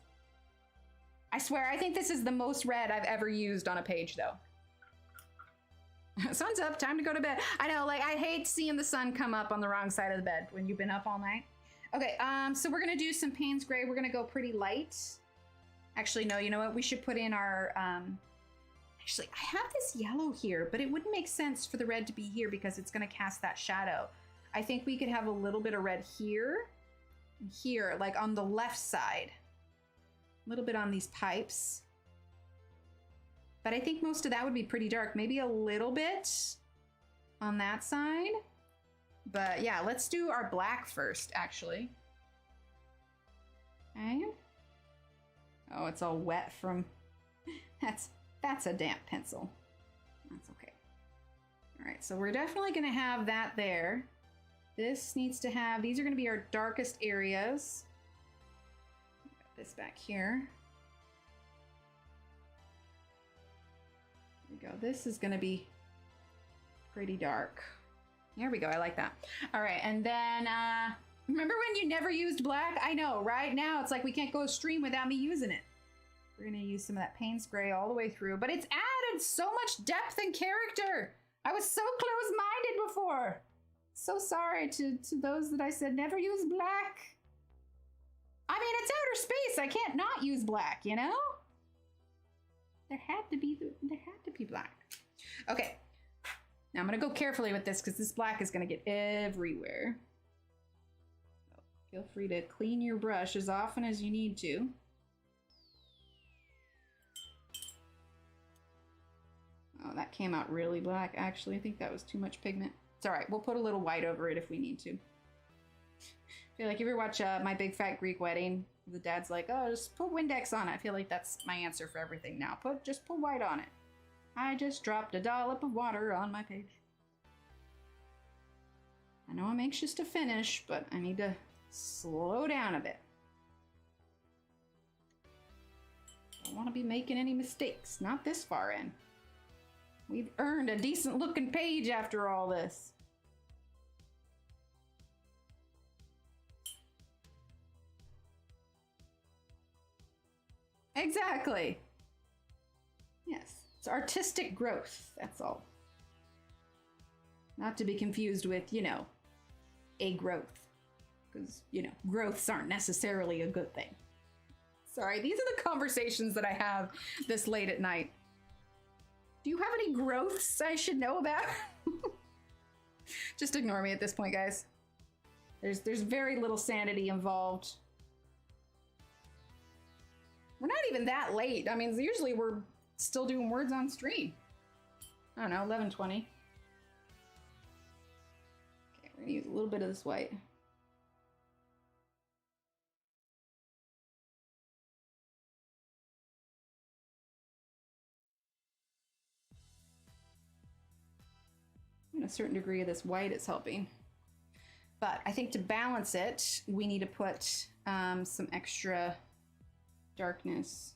I swear, I think this is the most red I've ever used on a page, though. Sun's up, time to go to bed. I know, like, I hate seeing the sun come up on the wrong side of the bed when you've been up all night. Okay, so we're gonna do some Payne's Gray. We're gonna go pretty light. Actually, no, you know what? We should put in our, actually, I have this yellow here, but it wouldn't make sense for the red to be here because it's gonna cast that shadow. I think we could have a little bit of red here, and here, like on the left side. A little bit on these pipes. But I think most of that would be pretty dark. Maybe a little bit on that side. But yeah, let's do our black first, actually. Okay. Oh, it's all wet from... That's a damp pencil. That's okay. All right, so we're definitely gonna have that there. This needs to have... These are gonna be our darkest areas. This back here. There we go. This is going to be pretty dark. There we go. I like that. All right. And then, remember when you never used black? I know, right? Now it's like we can't go stream without me using it. We're going to use some of that Payne's Gray all the way through, but it's added so much depth and character. I was so close-minded before. So sorry to those that I said never use black. I mean, it's outer space. I can't not use black, you know? There had to be black. Okay. Now I'm gonna go carefully with this because this black is gonna get everywhere. So feel free to clean your brush as often as you need to. Oh, that came out really black, actually. I think that was too much pigment. It's all right. We'll put a little white over it if we need to. I feel like if you ever watch My Big Fat Greek Wedding, the dad's like, oh, just put Windex on it. I feel like that's my answer for everything now. Just put white on it. I just dropped a dollop of water on my page. I know I'm anxious to finish, but I need to slow down a bit. I don't want to be making any mistakes. Not this far in. We've earned a decent looking page after all this. Exactly. Yes, it's artistic growth, that's all. Not to be confused with, you know, a growth. Because, you know, growths aren't necessarily a good thing. Sorry, these are the conversations that I have this late at night. Do you have any growths I should know about? Just ignore me at this point, guys. There's very little sanity involved. We're not even that late. I mean, usually we're still doing words on stream. I don't know, 11:20. Okay, we're gonna use a little bit of this white. And a certain degree of this white is helping. But I think to balance it, we need to put some extra darkness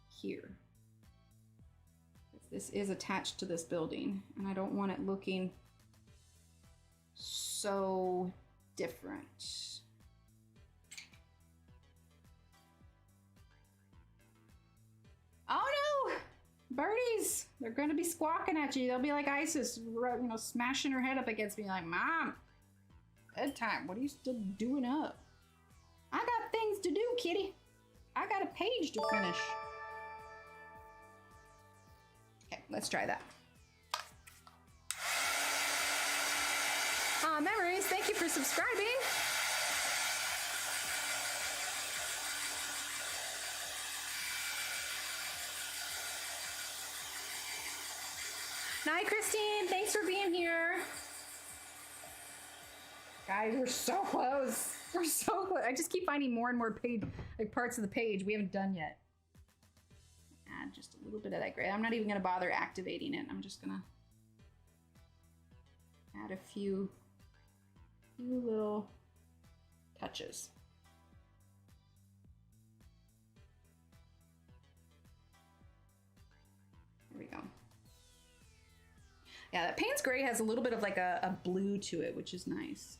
here. This is attached to this building, and I don't want it looking so different. Oh no! Birdies! They're gonna be squawking at you. They'll be like Isis, you know, smashing her head up against me like, Mom, bedtime, what are you still doing up? I got things to do, kitty. I got a page to finish. Okay, let's try that. Memories, thank you for subscribing. Night, Christine, thanks for being here. Guys, we're so close. We're so close. I just keep finding more and more page, like parts of the page we haven't done yet. Add just a little bit of that gray. I'm not even gonna bother activating it. I'm just gonna add a few little touches. There we go. Yeah, that Payne's Gray has a little bit of like a blue to it, which is nice.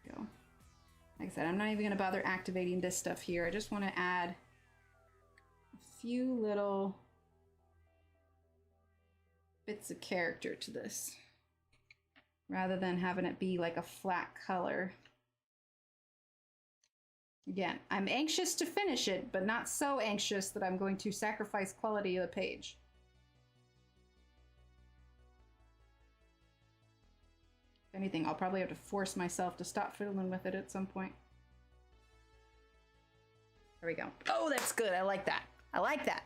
There we go. Like I said, I'm not even gonna bother activating this stuff here. I just wanna add a few little bits of character to this, rather than having it be like a flat color. Again, I'm anxious to finish it, but not so anxious that I'm going to sacrifice quality of the page. If anything, I'll probably have to force myself to stop fiddling with it at some point. There we go. Oh, that's good. I like that. I like that.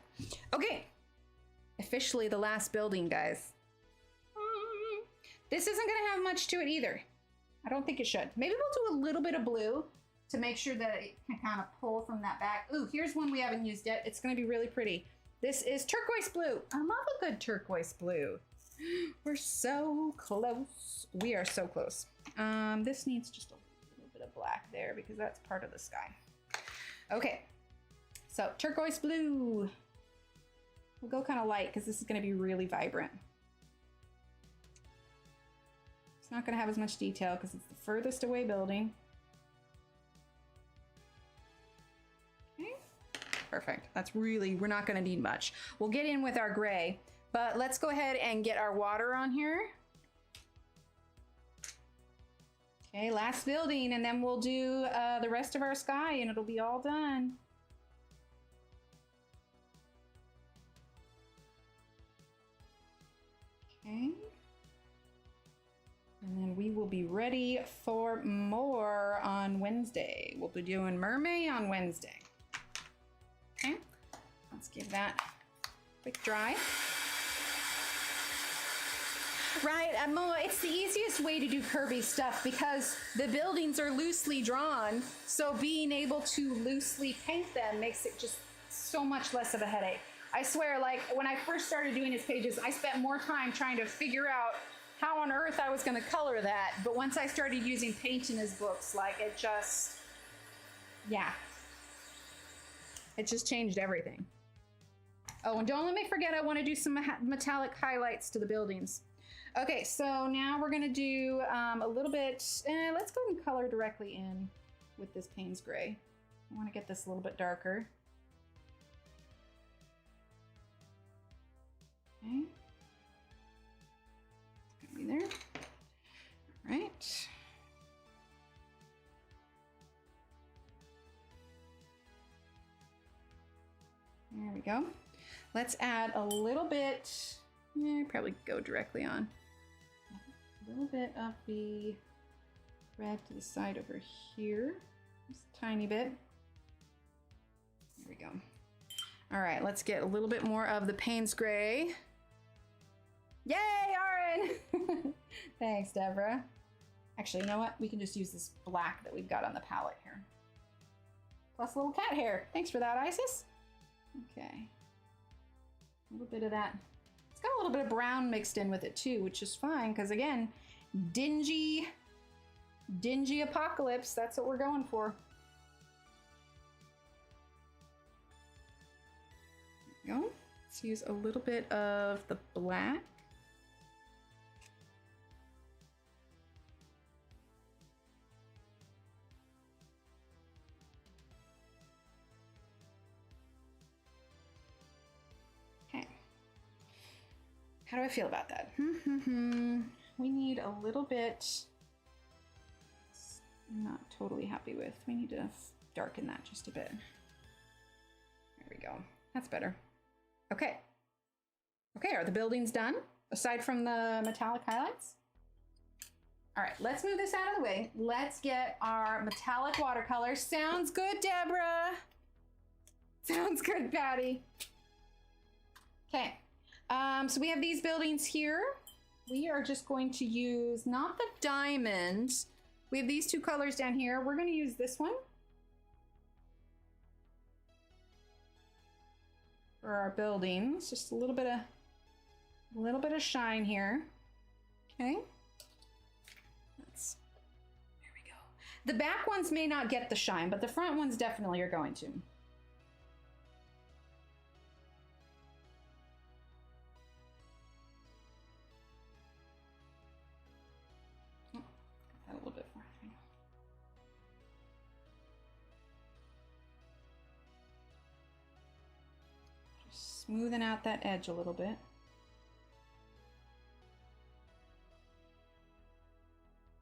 Okay. Officially the last building, guys. This isn't going to have much to it either. I don't think it should. Maybe we'll do a little bit of blue to make sure that it can kind of pull from that back. Ooh, here's one we haven't used yet. It's gonna be really pretty. This is turquoise blue. I love a good turquoise blue. We're so close. We are so close. This needs just a little bit of black there because that's part of the sky. Okay, so turquoise blue. We'll go kind of light because this is gonna be really vibrant. It's not gonna have as much detail because it's the furthest away building. Perfect. That's really, we're not going to need much. We'll get in with our gray, but let's go ahead and get our water on here. Okay, last building, and then we'll do the rest of our sky and it'll be all done. Okay. And then we will be ready for more on Wednesday. We'll be doing Mermaid on Wednesday. Okay, let's give that a quick dry. Right, it's the easiest way to do Kerby stuff because the buildings are loosely drawn, so being able to loosely paint them makes it just so much less of a headache. I swear, like, when I first started doing his pages, I spent more time trying to figure out how on earth I was going to color that, but once I started using paint in his books, like, it just, yeah. It just changed everything. Oh, and don't let me forget, I want to do some metallic highlights to the buildings. Okay, so now we're gonna do a little bit, let's go and color directly in with this Payne's Gray. I want to get this a little bit darker. Okay. go. Let's add a little bit, probably go directly on. A little bit of the red to the side over here. Just a tiny bit. There we go. All right, let's get a little bit more of the Payne's Gray. Yay, Aaron! Thanks, Deborah. Actually, you know what? We can just use this black that we've got on the palette here. Plus a little cat hair. Thanks for that, Isis. Okay. A little bit of that. It's got a little bit of brown mixed in with it too, which is fine, because again, dingy apocalypse. That's what we're going for. There we go. Let's use a little bit of the black. How do I feel about that? We need a little bit, I'm not totally happy with. We need to darken that just a bit. There we go. That's better. Okay. Okay, are the buildings done? Aside from the metallic highlights? All right, let's move this out of the way. Let's get our metallic watercolors. Sounds good, Deborah. Sounds good, Patty. Okay. So we have these buildings here. We are just going to use, not the diamond. We have these two colors down here. We're going to use this one for our buildings. Just a little bit of shine here. Okay. There we go. The back ones may not get the shine, but the front ones definitely are going to. A little bit more. Just smoothing out that edge a little bit.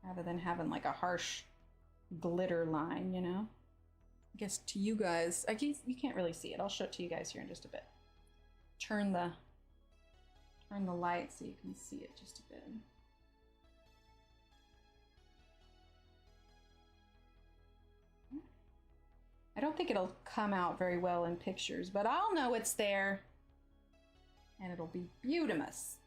Rather than having like a harsh glitter line, you know? I guess to you guys, I guess you can't really see it. I'll show it to you guys here in just a bit. Turn the light so you can see it just a bit. I don't think it'll come out very well in pictures, but I'll know it's there and it'll be beautimous.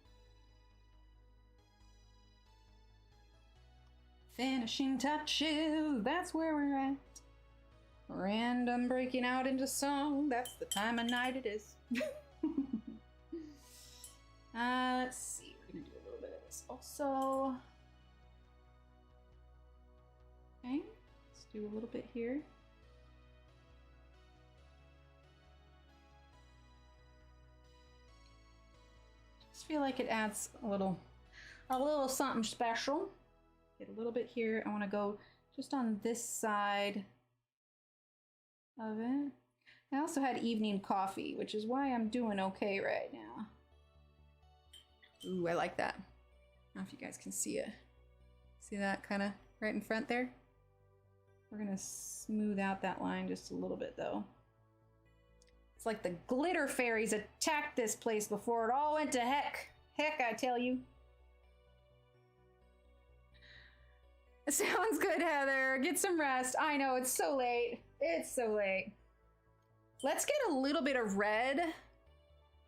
Finishing touches, that's where we're at. Random breaking out into song, that's the time of night it is. Let's see, we're gonna do a little bit of this also. Okay, let's do a little bit here. Feel like it adds a little something special. Get a little bit here. I want to go just on this side of it. I also had evening coffee, which is why I'm doing okay right now. Ooh, I like that. I don't know if you guys can see it. See that kind of right in front there? We're gonna smooth out that line just a little bit though. It's like the glitter fairies attacked this place before it all went to heck. Heck, I tell you. Sounds good, Heather. Get some rest. I know, it's so late. It's so late. Let's get a little bit of red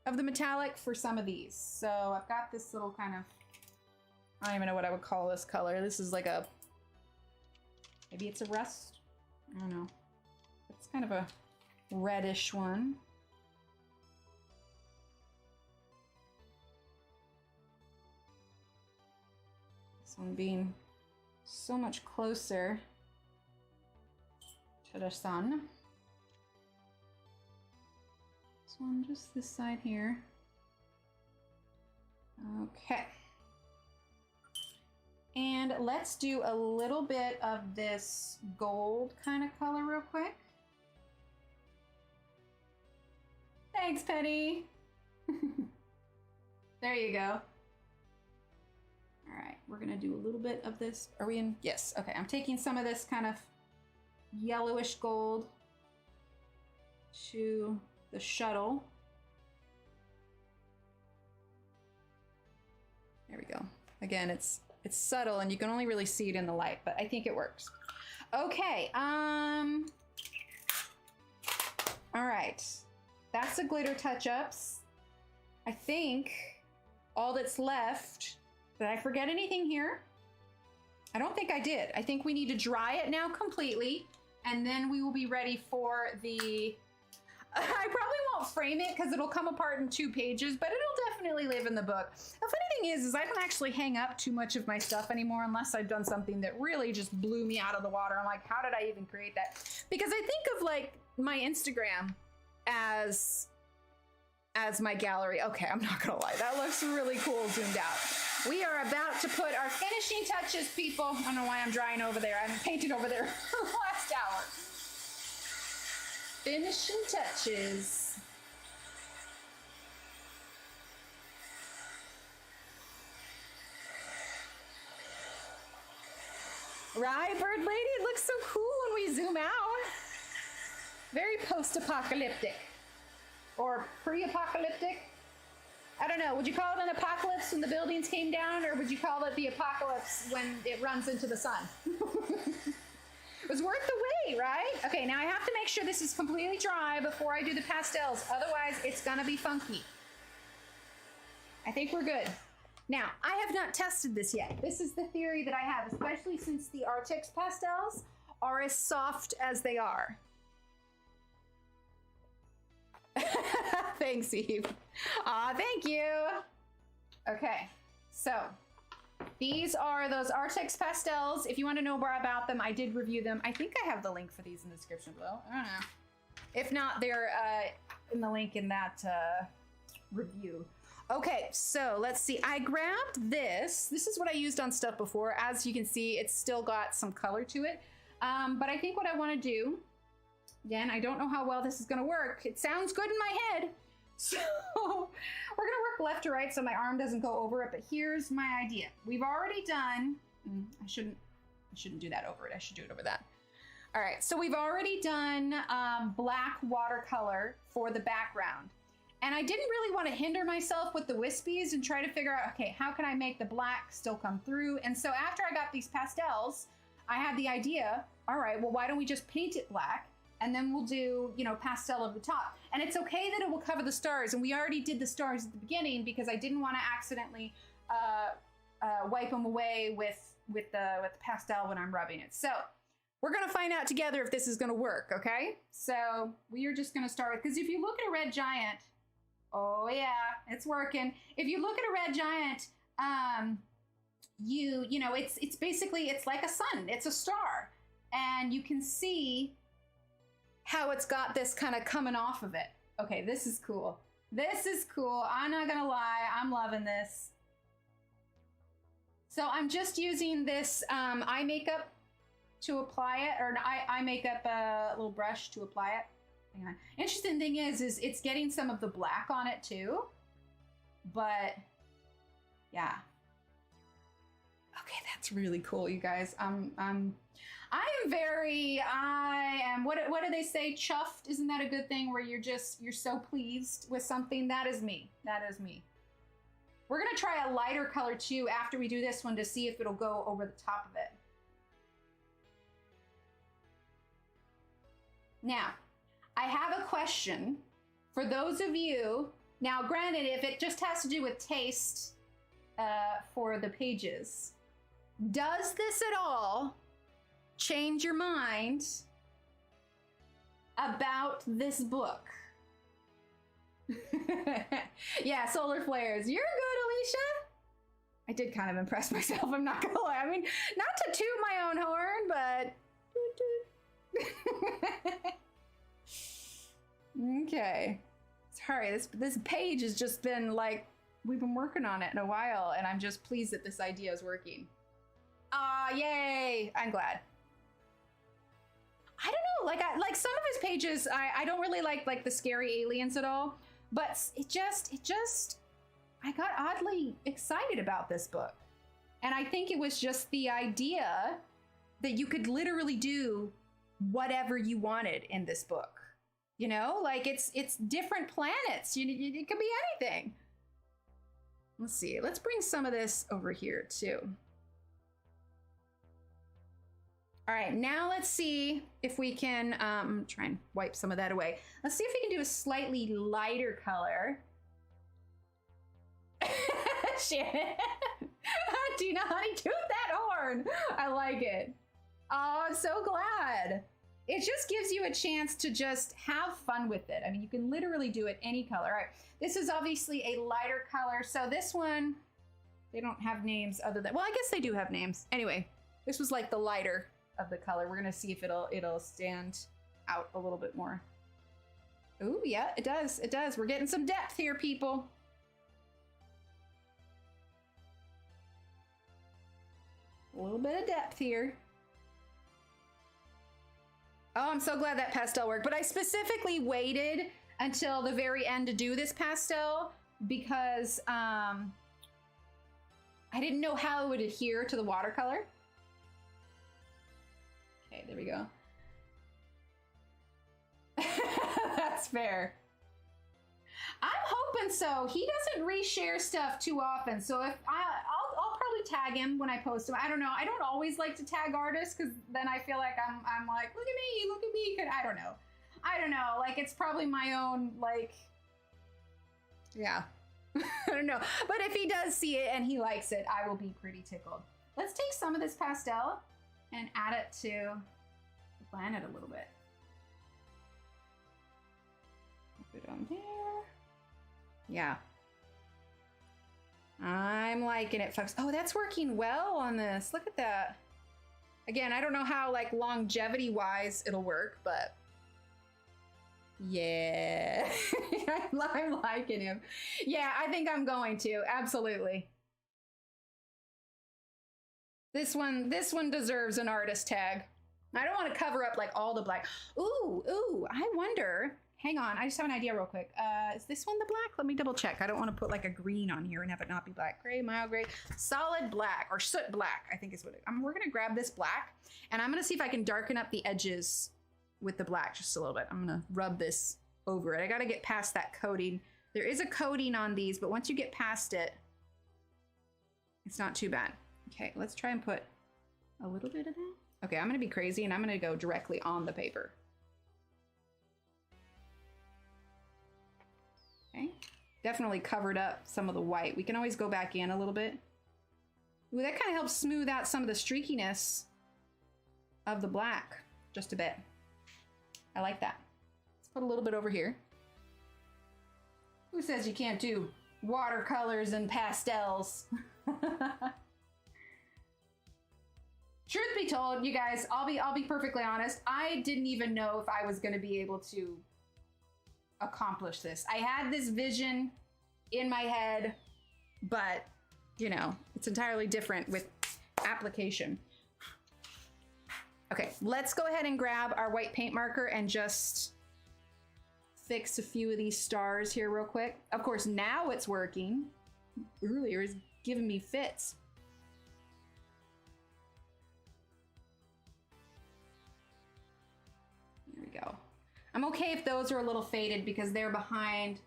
of the metallic for some of these. So I've got this little kind of, I don't even know what I would call this color. This is like a, maybe it's a rust? I don't know. It's kind of a reddish one. This one being so much closer to the sun. This one just this side here. Okay. And let's do a little bit of this gold kind of color real quick. Thanks, Penny. There you go. All right, we're gonna do a little bit of this. Are we in? Yes, okay. I'm taking some of this kind of yellowish gold to the shuttle. Again, it's subtle and you can only really see it in the light, but I think it works. Okay, all right. That's the glitter touch-ups. I think all that's left, did I forget anything here? I don't think I did. I think we need to dry it now completely, and then we will be ready for the, I probably won't frame it because it'll come apart in 2 pages, but it'll definitely live in the book. The funny thing is I don't actually hang up too much of my stuff anymore unless I've done something that really just blew me out of the water. I'm like, how did I even create that? Because I think of like my Instagram as my gallery. Okay, I'm not gonna lie, that looks really cool zoomed out. We are about to put our finishing touches, people. I don't know why I'm drying over there. I haven't painted over there for the last hour. Finishing touches. Right, Bird Lady? It looks so cool when we zoom out. Very post-apocalyptic. Or pre-apocalyptic. I don't know. Would you call it an apocalypse when the buildings came down, or would you call it the apocalypse when it runs into the sun? It was worth the wait, right? Okay, now I have to make sure this is completely dry before I do the pastels. Otherwise, it's gonna be funky. I think we're good. Now, I have not tested this yet. This is the theory that I have, especially since the Artix pastels are as soft as they are. Thanks, Eve. Aw, thank you. Okay, so these are those Artix pastels. If you want to know more about them, I did review them. I think I have the link for these in the description below. I don't know. If not, they're in the link in that review. Okay, so let's see. I grabbed this. This is what I used on stuff before. As you can see, it's still got some color to it. But I think what I want to do, again, I don't know how well this is going to work. It sounds good in my head. So we're going to work left to right so my arm doesn't go over it. But here's my idea. We've already done, I shouldn't do that over it. I should do it over that. All right, so we've already done black watercolor for the background. And I didn't really want to hinder myself with the wispies and try to figure out, okay, how can I make the black still come through? And so after I got these pastels, I had the idea, all right, well, why don't we just paint it black? And then we'll do, you know, pastel over the top. And it's okay that it will cover the stars. And we already did the stars at the beginning because I didn't want to accidentally wipe them away with the pastel when I'm rubbing it. So we're going to find out together if this is going to work, okay? So we are just going to start with, because if you look at a red giant, oh yeah, it's working. If you look at a red giant, you know, it's basically, it's like a sun. It's a star. And you can see how it's got this kind of coming off of it. Okay, this is cool. This is cool. I'm not gonna lie, I'm loving this. So I'm just using this eye makeup to apply it, or an eye makeup little brush to apply it. Hang on. Interesting thing is it's getting some of the black on it too. But yeah. Okay, that's really cool, you guys. I am, what do they say? Chuffed? Isn't that a good thing where you're so pleased with something? That is me. That is me. We're gonna try a lighter color too after we do this one to see if it'll go over the top of it. Now, I have a question for those of you. Now, granted, if it just has to do with taste for the pages, does this at all change your mind about this book? Yeah, solar flares. You're good, Alicia. I did kind of impress myself, I'm not gonna lie. I mean, not to toot my own horn, but okay. Sorry, this page has just been like, we've been working on it in a while, and I'm just pleased that this idea is working. Ah, yay! I'm glad. I don't know, like some of his pages, I don't really like the scary aliens at all, but it just, I got oddly excited about this book. And I think it was just the idea that you could literally do whatever you wanted in this book. You know, like it's different planets. It could be anything. Let's see. Let's bring some of this over here too. All right, now let's see if we can try and wipe some of that away. Let's see if we can do a slightly lighter color. Shannon, do you know how to toot that horn? I like it. Oh, I'm so glad. It just gives you a chance to just have fun with it. I mean, you can literally do it any color. All right, this is obviously a lighter color. So this one, they don't have names other than, well, I guess they do have names. Anyway, this was like the lighter of the color. We're gonna see if it'll stand out a little bit more. Ooh, yeah, it does. It does. We're getting some depth here, people. A little bit of depth here. Oh, I'm so glad that pastel worked. But I specifically waited until the very end to do this pastel because I didn't know how it would adhere to the watercolor. Okay, there we go. That's fair. I'm hoping so. He doesn't reshare stuff too often, so if I'll probably tag him when I post him. I don't know. I don't always like to tag artists because then I feel like I'm like, look at me. I don't know. I don't know. Like it's probably my own like, yeah. I don't know. But if he does see it and he likes it, I will be pretty tickled. Let's take some of this pastel and add it to the planet a little bit. Put it on there. Yeah. I'm liking it, folks. Oh, that's working well on this. Look at that. Again, I don't know how like longevity-wise it'll work, but yeah. I'm liking him. Yeah, I think I'm going to. Absolutely. This one deserves an artist tag. I don't want to cover up like all the black. Ooh, I wonder. Hang on, I just have an idea real quick. Is this one the black? Let me double check. I don't want to put like a green on here and have it not be black. Gray, mild gray, solid black, or soot black, I think is what it is. We're gonna grab this black and I'm gonna see if I can darken up the edges with the black just a little bit. I'm gonna rub this over it. I gotta get past that coating. There is a coating on these, but once you get past it, it's not too bad. Okay, let's try and put a little bit of that. Okay, I'm gonna be crazy and I'm gonna go directly on the paper. Okay, definitely covered up some of the white. We can always go back in a little bit. Ooh, that kind of helps smooth out some of the streakiness of the black just a bit. I like that. Let's put a little bit over here. Who says you can't do watercolors and pastels? Truth be told, you guys, I'll be perfectly honest. I didn't even know if I was going to be able to accomplish this. I had this vision in my head, but you know, it's entirely different with application. Okay, let's go ahead and grab our white paint marker and just fix a few of these stars here real quick. Of course, now it's working. Earlier it's giving me fits. There we go. I'm okay if those are a little faded because they're behind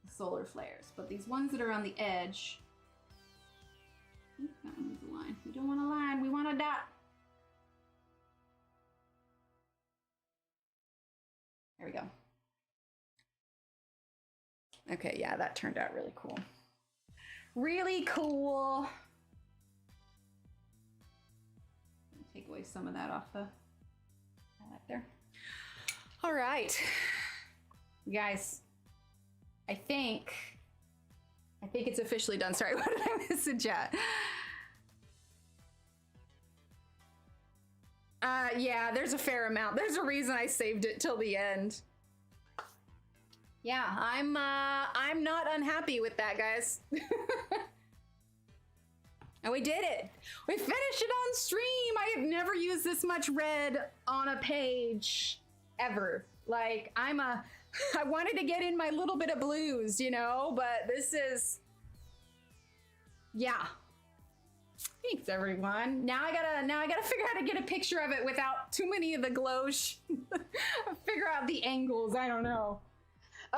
the solar flares, but these ones that are on the edge, that one needs a line. We don't want a line, we want a dot. There we go. Okay, yeah, that turned out really cool. Really cool. Take away some of that off the highlight there. All right, you guys, I think it's officially done. Sorry, what did I miss in chat? Yeah, there's a fair amount. There's a reason I saved it till the end. Yeah, I'm not unhappy with that, guys. And we did it. We finished it on stream. I have never used this much red on a page ever. Like I wanted to get in my little bit of blues, you know, but this is, yeah. Thanks everyone. Now I gotta figure out how to get a picture of it without too many of the glows. Figure out the angles, I don't know.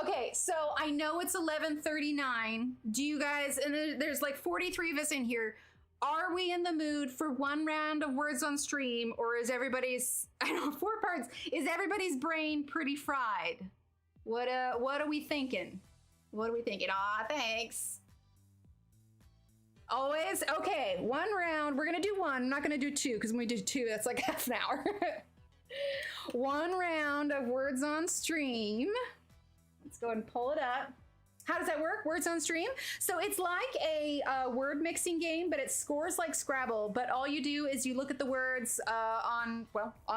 Okay, so I know it's 11:39. Do you guys, and there's like 43 of us in here, are we in the mood for one round of words on stream, or is everybody's, I know, 4 parts, is everybody's brain pretty fried? What are we thinking? What are we thinking? Aw, thanks. Always? Okay, 1 round. We're gonna do 1. I'm not gonna do 2, because when we do 2, that's like half an hour. 1 round of words on stream. Let's go ahead and pull it up. How does that work? Words on stream? So it's like a word mixing game, but it scores like Scrabble. But all you do is you look at the words on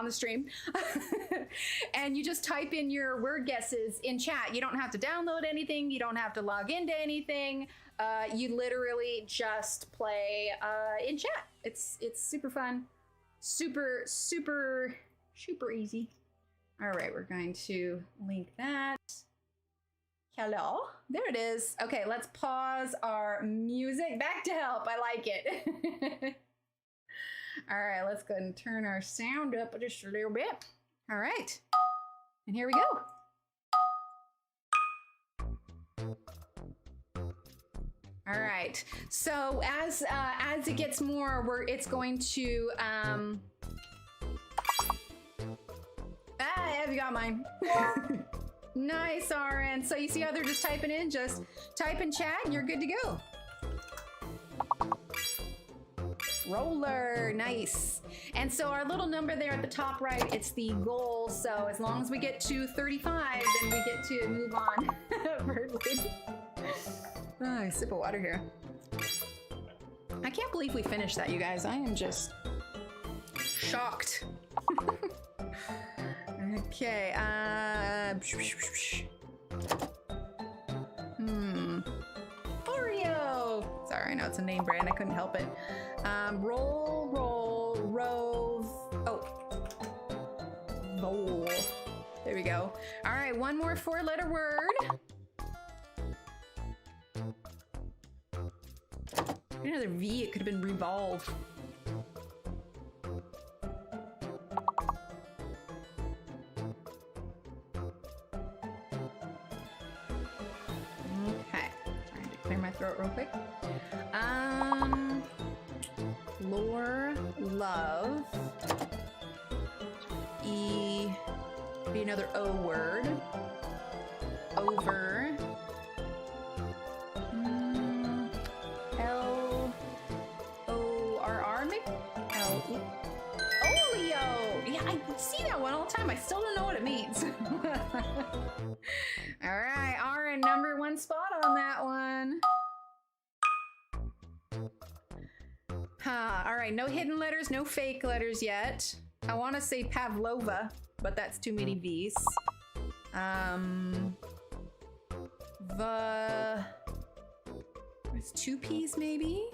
the stream, and you just type in your word guesses in chat. You don't have to download anything. You don't have to log into anything. You literally just play in chat. It's super fun, super easy. All right, we're going to link that. Hello, there it is. Okay, let's pause our music. Back to help, I like it. All right, let's go ahead and turn our sound up just a little bit. All right, and here we go. All right, so as it gets more, it's going to, have you got mine? Nice, RN. So you see how they're just typing in? Just type in chat and you're good to go. Roller, nice. And so our little number there at the top right, it's the goal. So as long as we get to 35, then we get to move on. Oh, sip of water here. I can't believe we finished that, you guys. I am just shocked. Okay, Oreo! Sorry, I know it's a name brand, I couldn't help it. Rove. Oh. Bowl. There we go. All right, 1 more 4-letter word. Another V, it could have been revolve. Throat real quick. Lore, love. E, be another O word. Over. L, O, R, R, maybe? L, E. Oleo! Yeah, I see that one all the time. I still don't know what it means. All right, R, number 1 spot on that one. All right, no hidden letters, no fake letters yet. I want to say Pavlova, but that's too many V's. There's 2 P's maybe?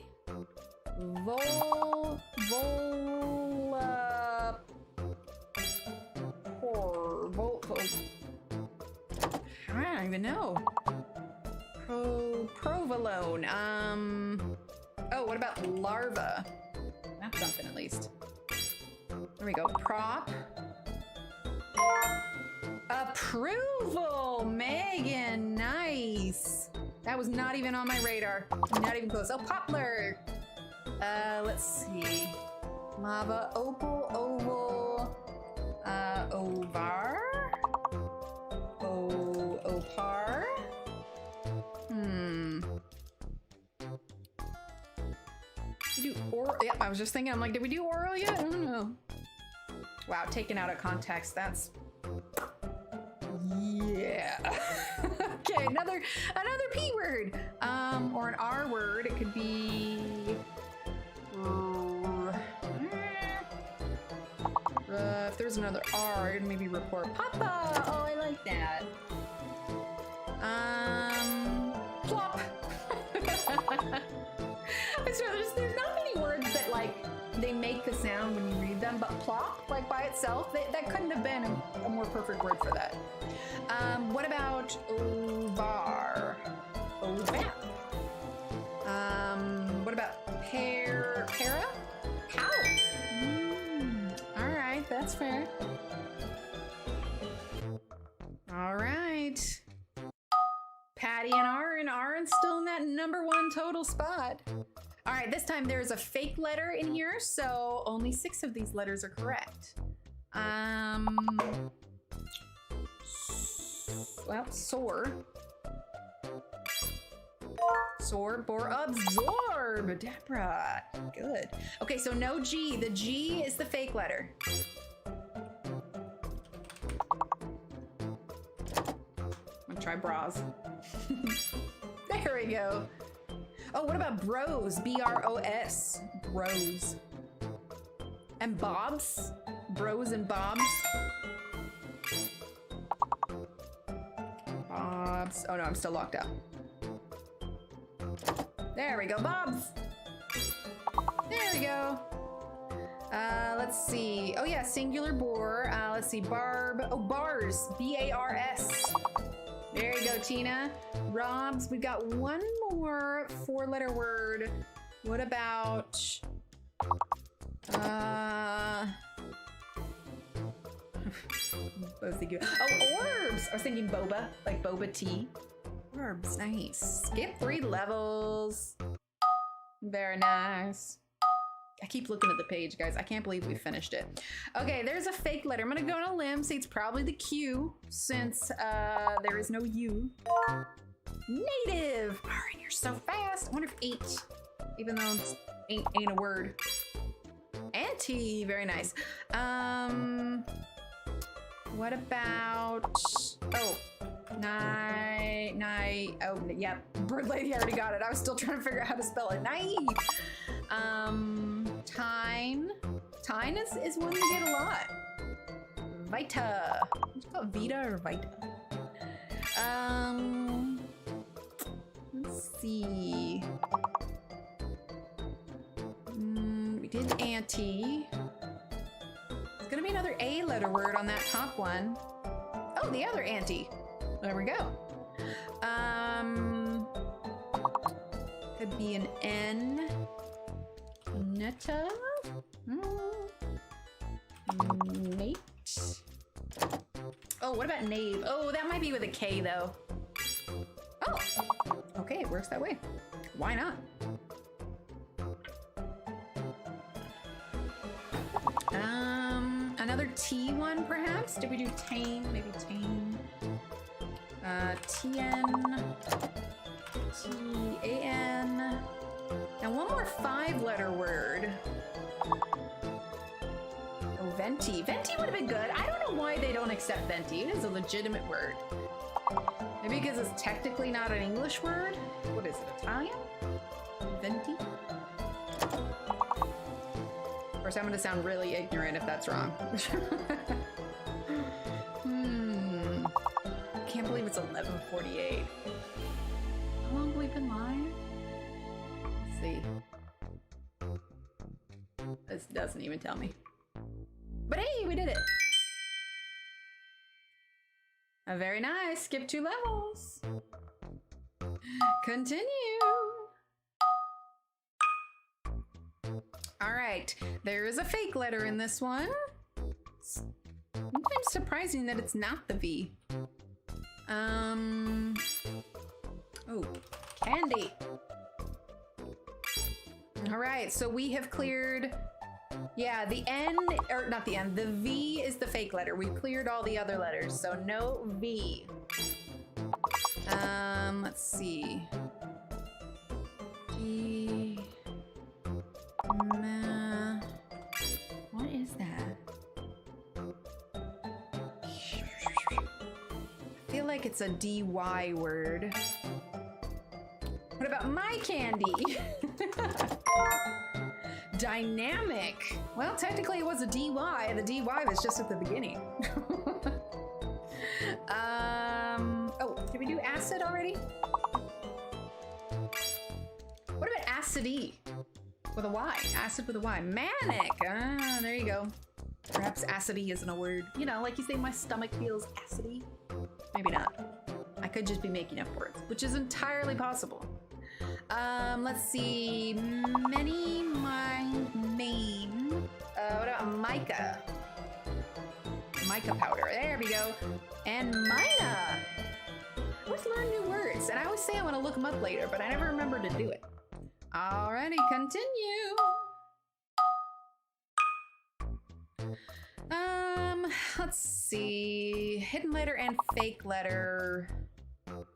I don't even know. Provolone. Oh, what about larva? That's something at least. There we go. Prop. Approval, Megan. Nice. That was not even on my radar. Not even close. Oh, poplar. Let's see. Lava, opal, oval, ovar, opar. We do oral. Yep, I was just thinking. I'm like, did we do oral yet? I don't know. Wow, taken out of context. That's yeah. Okay, another P word. Or an R word. It could be. If there's another R, I'd maybe report Papa. Oh, I like that. Plop. So there's not many words that like they make the sound when you read them, but plop, like by itself, that couldn't have been a more perfect word for that. What about ovar? Ovap. What about para? Cow. All right, that's fair. All right. and Aaron's still in that #1 total spot. All right, this time there's a fake letter in here, so only 6 of these letters are correct. Well, soar. Soar, bore, absorb. Deborah, good. Okay, so no G. The G is the fake letter. I'm gonna try bras. There we go. Oh, what about bros? B-R-O-S. Bros. And bobs? Bros and bobs? Bobs. Oh no, I'm still locked up. There we go, bobs. There we go. Let's see. Oh yeah, singular bore. Let's see, barb. Oh, bars. B-A-R-S. There you go, Tina. Robs, we've got one more 4-letter word. What about... I was thinking... Oh, orbs! I was thinking boba, like boba tea. Orbs, nice. Skip 3 levels. Very nice. I keep looking at the page, guys. I can't believe we finished it. Okay, there's a fake letter. I'm gonna go on a limb, say it's probably the Q, since there is no U. Native! Alright, you're so fast. I wonder if 8, even though it's ain't a word. Anti, very nice. What about... Oh, oh, yep. Bird lady, I already got it. I was still trying to figure out how to spell it. Naive. Tine. Tine is one you get a lot. Vita. What's it called, Vita or Vita? Let's see. We did anti. There's gonna be another A letter word on that top one. Oh, the other anti. There we go. Could be an N. Netta? Nate? Oh, what about Nave? Oh, that might be with a K though. Oh, okay, it works that way. Why not? Another T one perhaps? Did we do tame? Maybe tame. TN. TAN. Now one more 5-letter word. Oh, venti. Venti would have been good. I don't know why they don't accept venti. It is a legitimate word. Maybe because it's technically not an English word? What is it, Italian? Venti? Of course, I'm going to sound really ignorant if that's wrong. Can't believe it's 11:48. How long have we been live? Let's see. This doesn't even tell me. But hey, we did it! Very nice. Skip 2 levels. Continue. All right. There is a fake letter in this one. Sometimes surprising that it's not the V. Oh, candy. All right, so we have cleared, yeah, the N, or not the N, the V is the fake letter. We've cleared all the other letters, so no V. Let's see. G, what is that? I feel like it's a DY word. What about my candy? Dynamic. Well, technically it was a DY. The DY was just at the beginning. Oh, did we do acid already? What about acidy? With a Y. Acid with a Y. Manic. Ah, there you go. Perhaps acidy isn't a word. You know, like you say, my stomach feels acidy. Maybe not. I could just be making up words, which is entirely possible. Let's see. Many, main. What about mica? Mica powder. There we go. And mina. always learn new words, and I always say I want to look them up later, but I never remember to do it. Alrighty, continue. Let's see. Hidden letter and fake letter.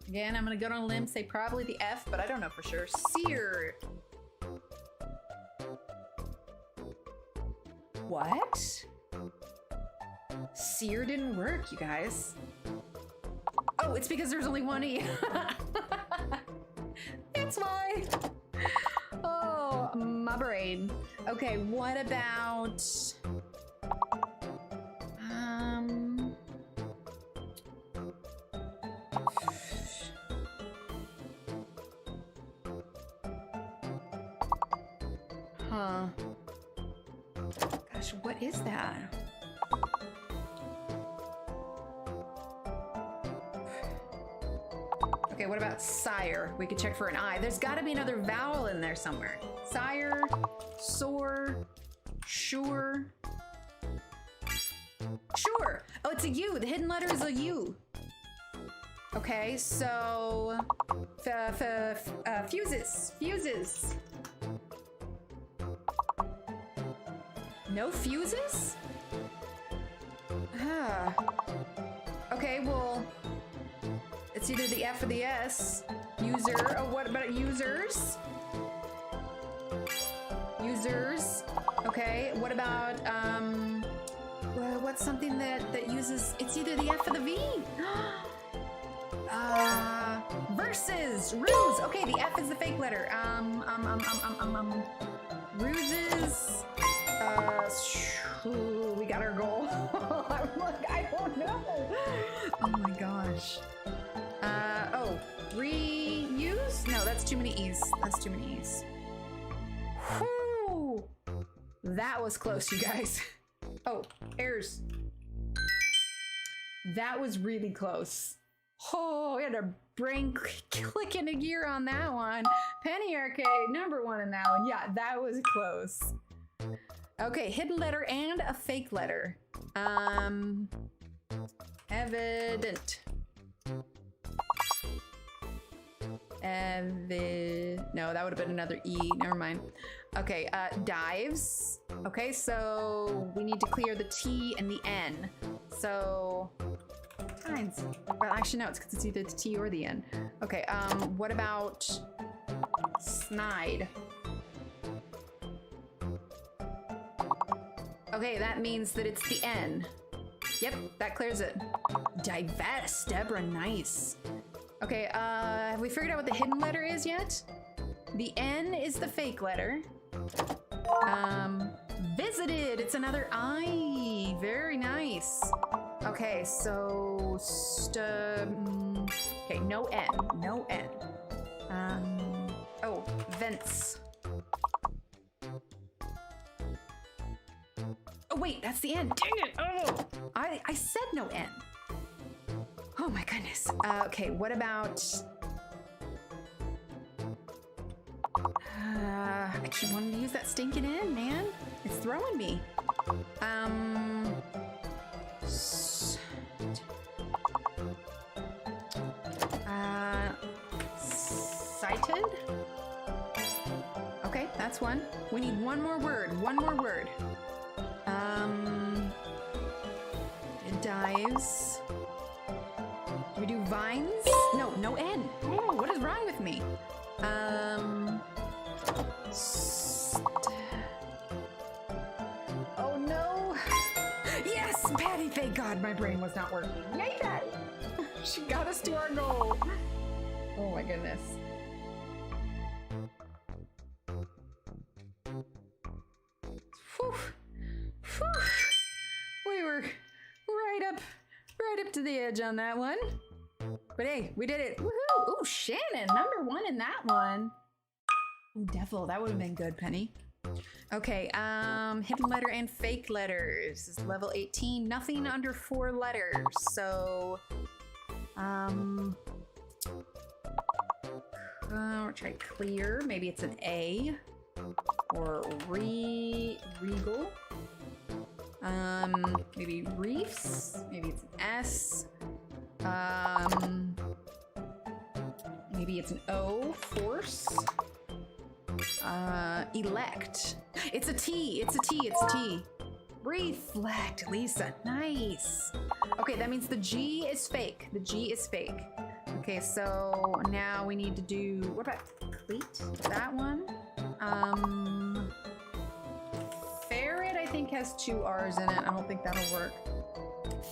Again, I'm gonna go on a limb, say probably the F, but I don't know for sure. Sear. What? Sear didn't work, you guys. Oh, it's because there's only one E. That's why. Oh, my brain. Okay, what about... Huh. Gosh, what is that? Okay, what about sire? We could check for an I. There's got to be another vowel in there somewhere. Sire, soar, sure. Sure. Oh, it's a U. The hidden letter is a U. Okay, so fuses. Fuses. No fuses? Ah. Okay, well, it's either the F or the S. User. Oh, what about users? Users. Okay, what about, well, what's something that uses, it's either the F or the V? Versus. Ruse. Okay, the F is the fake letter. Ruses. We got our goal. I'm like, I don't know. Oh my gosh. Oh, reuse? No, that's too many E's. That's too many E's. Whew. That was close, you guys. Oh, errors. That was really close. Oh, we had our brain click into gear on that one. Penny Arcade, #1 in that one. Yeah, that was close. Okay, hidden letter and a fake letter. Evident. No, that would have been another E. Never mind. Okay, dives. Okay, so we need to clear the T and the N. So, kinds. Well, actually, no, it's because it's either the T or the N. Okay, what about snide? Okay, that means that it's the N. Yep, that clears it. Divest, Deborah, nice. Okay, have we figured out what the hidden letter is yet? The N is the fake letter. Visited, it's another I. Very nice. Okay, so, okay, no N, no N. Oh, vents. Oh wait, that's the N. Dang it! Oh, I said no N. Oh my goodness. Okay, what about? I keep wanting to use that stinking N, man. It's throwing me. Cited. Okay, that's one. We need one more word. One more word. Dives. Do we do vines? No, no N. Oh, what is wrong with me? Oh no. Yes, Patty, thank God my brain was not working. Yay, Patty. She got us to our goal. Oh my goodness. Whew. Whew. We were right up to the edge on that one. But hey, we did it. Woohoo! Ooh, Shannon, #1 in that one. Ooh, devil, that would have been good, Penny. Okay, hidden letter and fake letters. This is level 18, nothing under 4 letters. So, we'll try clear. Maybe it's an A. Or regal. Maybe reefs. Maybe it's an S. Maybe it's an O, force. Elect. It's a T, it's a T, it's a T. Reflect, Lisa, nice. Okay, that means the G is fake. The G is fake. Okay, so now we need to do, what about cleat? That one. Ferret, I think, has 2 R's in it. I don't think that'll work.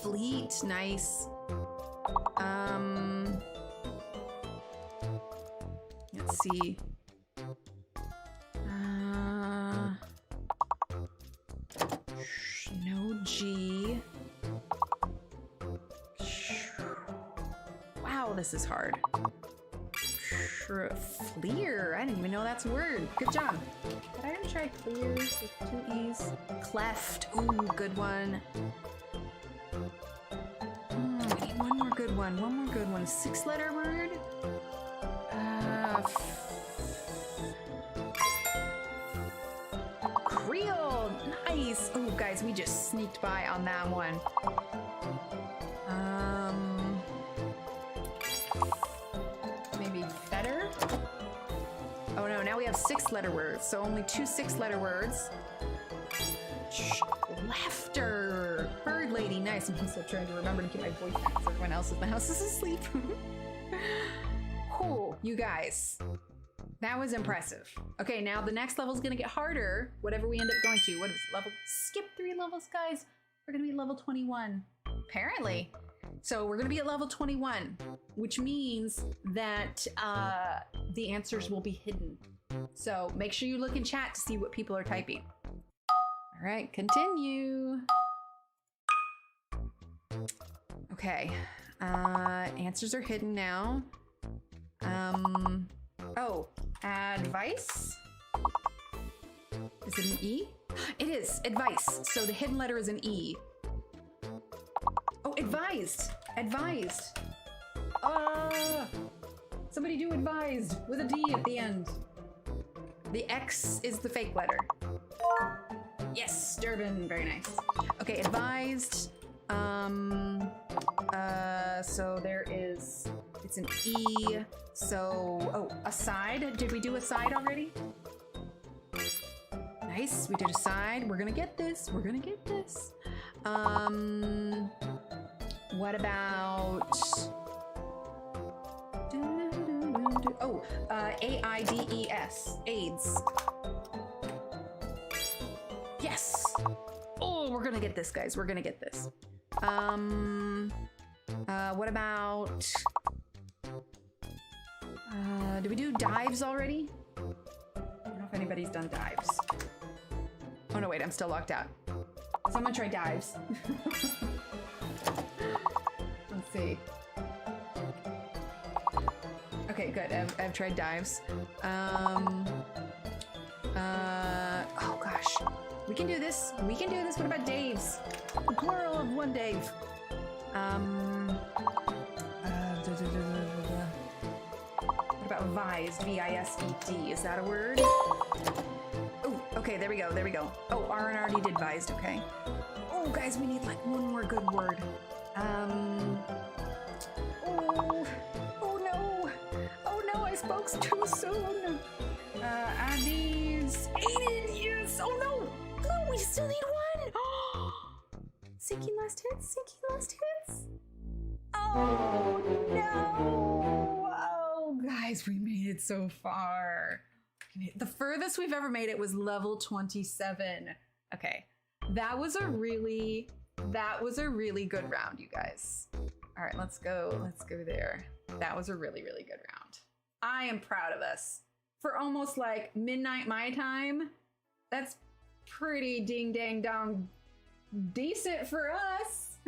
Fleet, nice. Let's see. No G. Wow, this is hard. Fleer. I didn't even know that's a word. Good job. Did I ever try clear with 2 E's? Cleft. Ooh, good one. We need one more good one. One more good one. 6-letter word. Creole. Nice. Oh, guys, we just sneaked by on that one. Maybe fetter? Oh no, now we have 6-letter words, so only 2 6-letter words. Laughter. Bird lady, nice. I'm also trying to remember to keep my voice down because everyone else in the house is asleep. Cool, you guys. That was impressive. Okay, now the next level is gonna get harder, whatever we end up going to. What is level? Skip 3 levels, guys. We're gonna be level 21, apparently. So we're gonna be at level 21, which means that the answers will be hidden. So make sure you look in chat to see what people are typing. All right, continue. Okay, answers are hidden now. Oh, advice? Is it an E? It is, advice. So the hidden letter is an E. Oh, advised, advised. Somebody do advised with a D at the end. The X is the fake letter. Yes, Durban, very nice. Okay, advised. So there is, it's an E. So, oh, aside. Did we do aside already? Nice, we did aside. We're gonna get this, we're gonna get this. What about, oh, AIDS, AIDS. Yes. Oh, we're gonna get this, guys. We're gonna get this. What about, did we do dives already? I don't know if anybody's done dives. Oh no, wait, I'm still locked out. Someone try dives. Let's see. Okay, good. I've tried dives. Oh gosh. We can do this. We can do this. What about Daves? The plural of one Dave. What about vised? V-I-S-E-D. Is that a word? Oh, okay. There we go. There we go. Oh, Aaron already did vised. Okay. Oh, guys, we need like one more good word. Oh no. Oh no, I spoke too soon. Addies. Aiden, yes. Oh no. Oh, we still need one. Sinking last hits. Sinking last hits. Oh no. Oh, guys, we made it so far. The furthest we've ever made it was level 27. Okay. That was a really good round, you guys. All right, let's go there. That was a really, really good round. I am proud of us. For almost like midnight my time, that's pretty ding dang dong decent for us.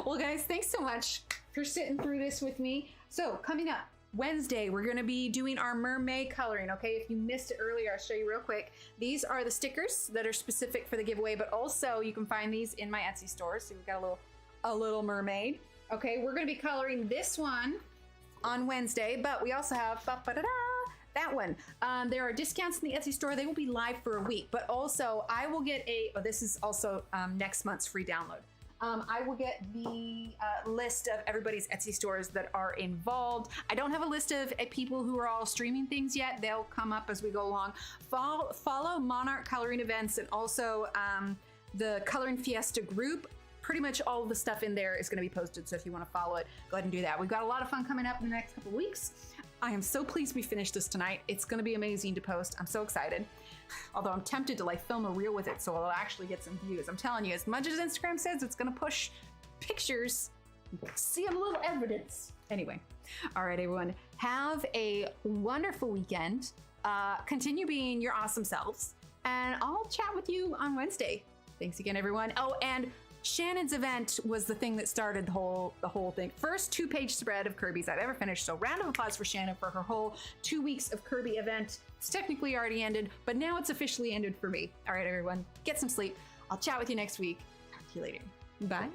Well, guys, thanks so much for sitting through this with me. So coming up Wednesday, we're going to be doing our mermaid coloring. Okay, if you missed it earlier, I'll show you real quick. These are the stickers that are specific for the giveaway, but also you can find these in my Etsy store. So we've got a little mermaid. Okay, we're going to be coloring this one on Wednesday, but we also have that one. There are discounts in the Etsy store. They will be live for a week, but also I will get this is also next month's free download. I will get the list of everybody's Etsy stores that are involved. I don't have a list of people who are all streaming things yet. They'll come up as we go along. Follow Monarch Coloring Events and also the Coloring Fiesta group. Pretty much all of the stuff in there is going to be posted, so if you want to follow it, go ahead and do that. We've got a lot of fun coming up in the next couple of weeks. I am so pleased we finished this tonight. It's going to be amazing to post. I'm so excited. Although I'm tempted to like film a reel with it so it'll actually get some views. I'm telling you, as much as Instagram says it's going to push pictures, see a little evidence. Anyway, all right, everyone, have a wonderful weekend. Continue being your awesome selves, and I'll chat with you on Wednesday. Thanks again, everyone. Oh, and Shannon's event was the thing that started the whole thing. First 2-page spread of Kerby's I've ever finished. So round of applause for Shannon for her whole 2 weeks of Kerby event. It's technically already ended, but now it's officially ended for me. All right, everyone, get some sleep. I'll chat with you next week. Talk to you later. Bye.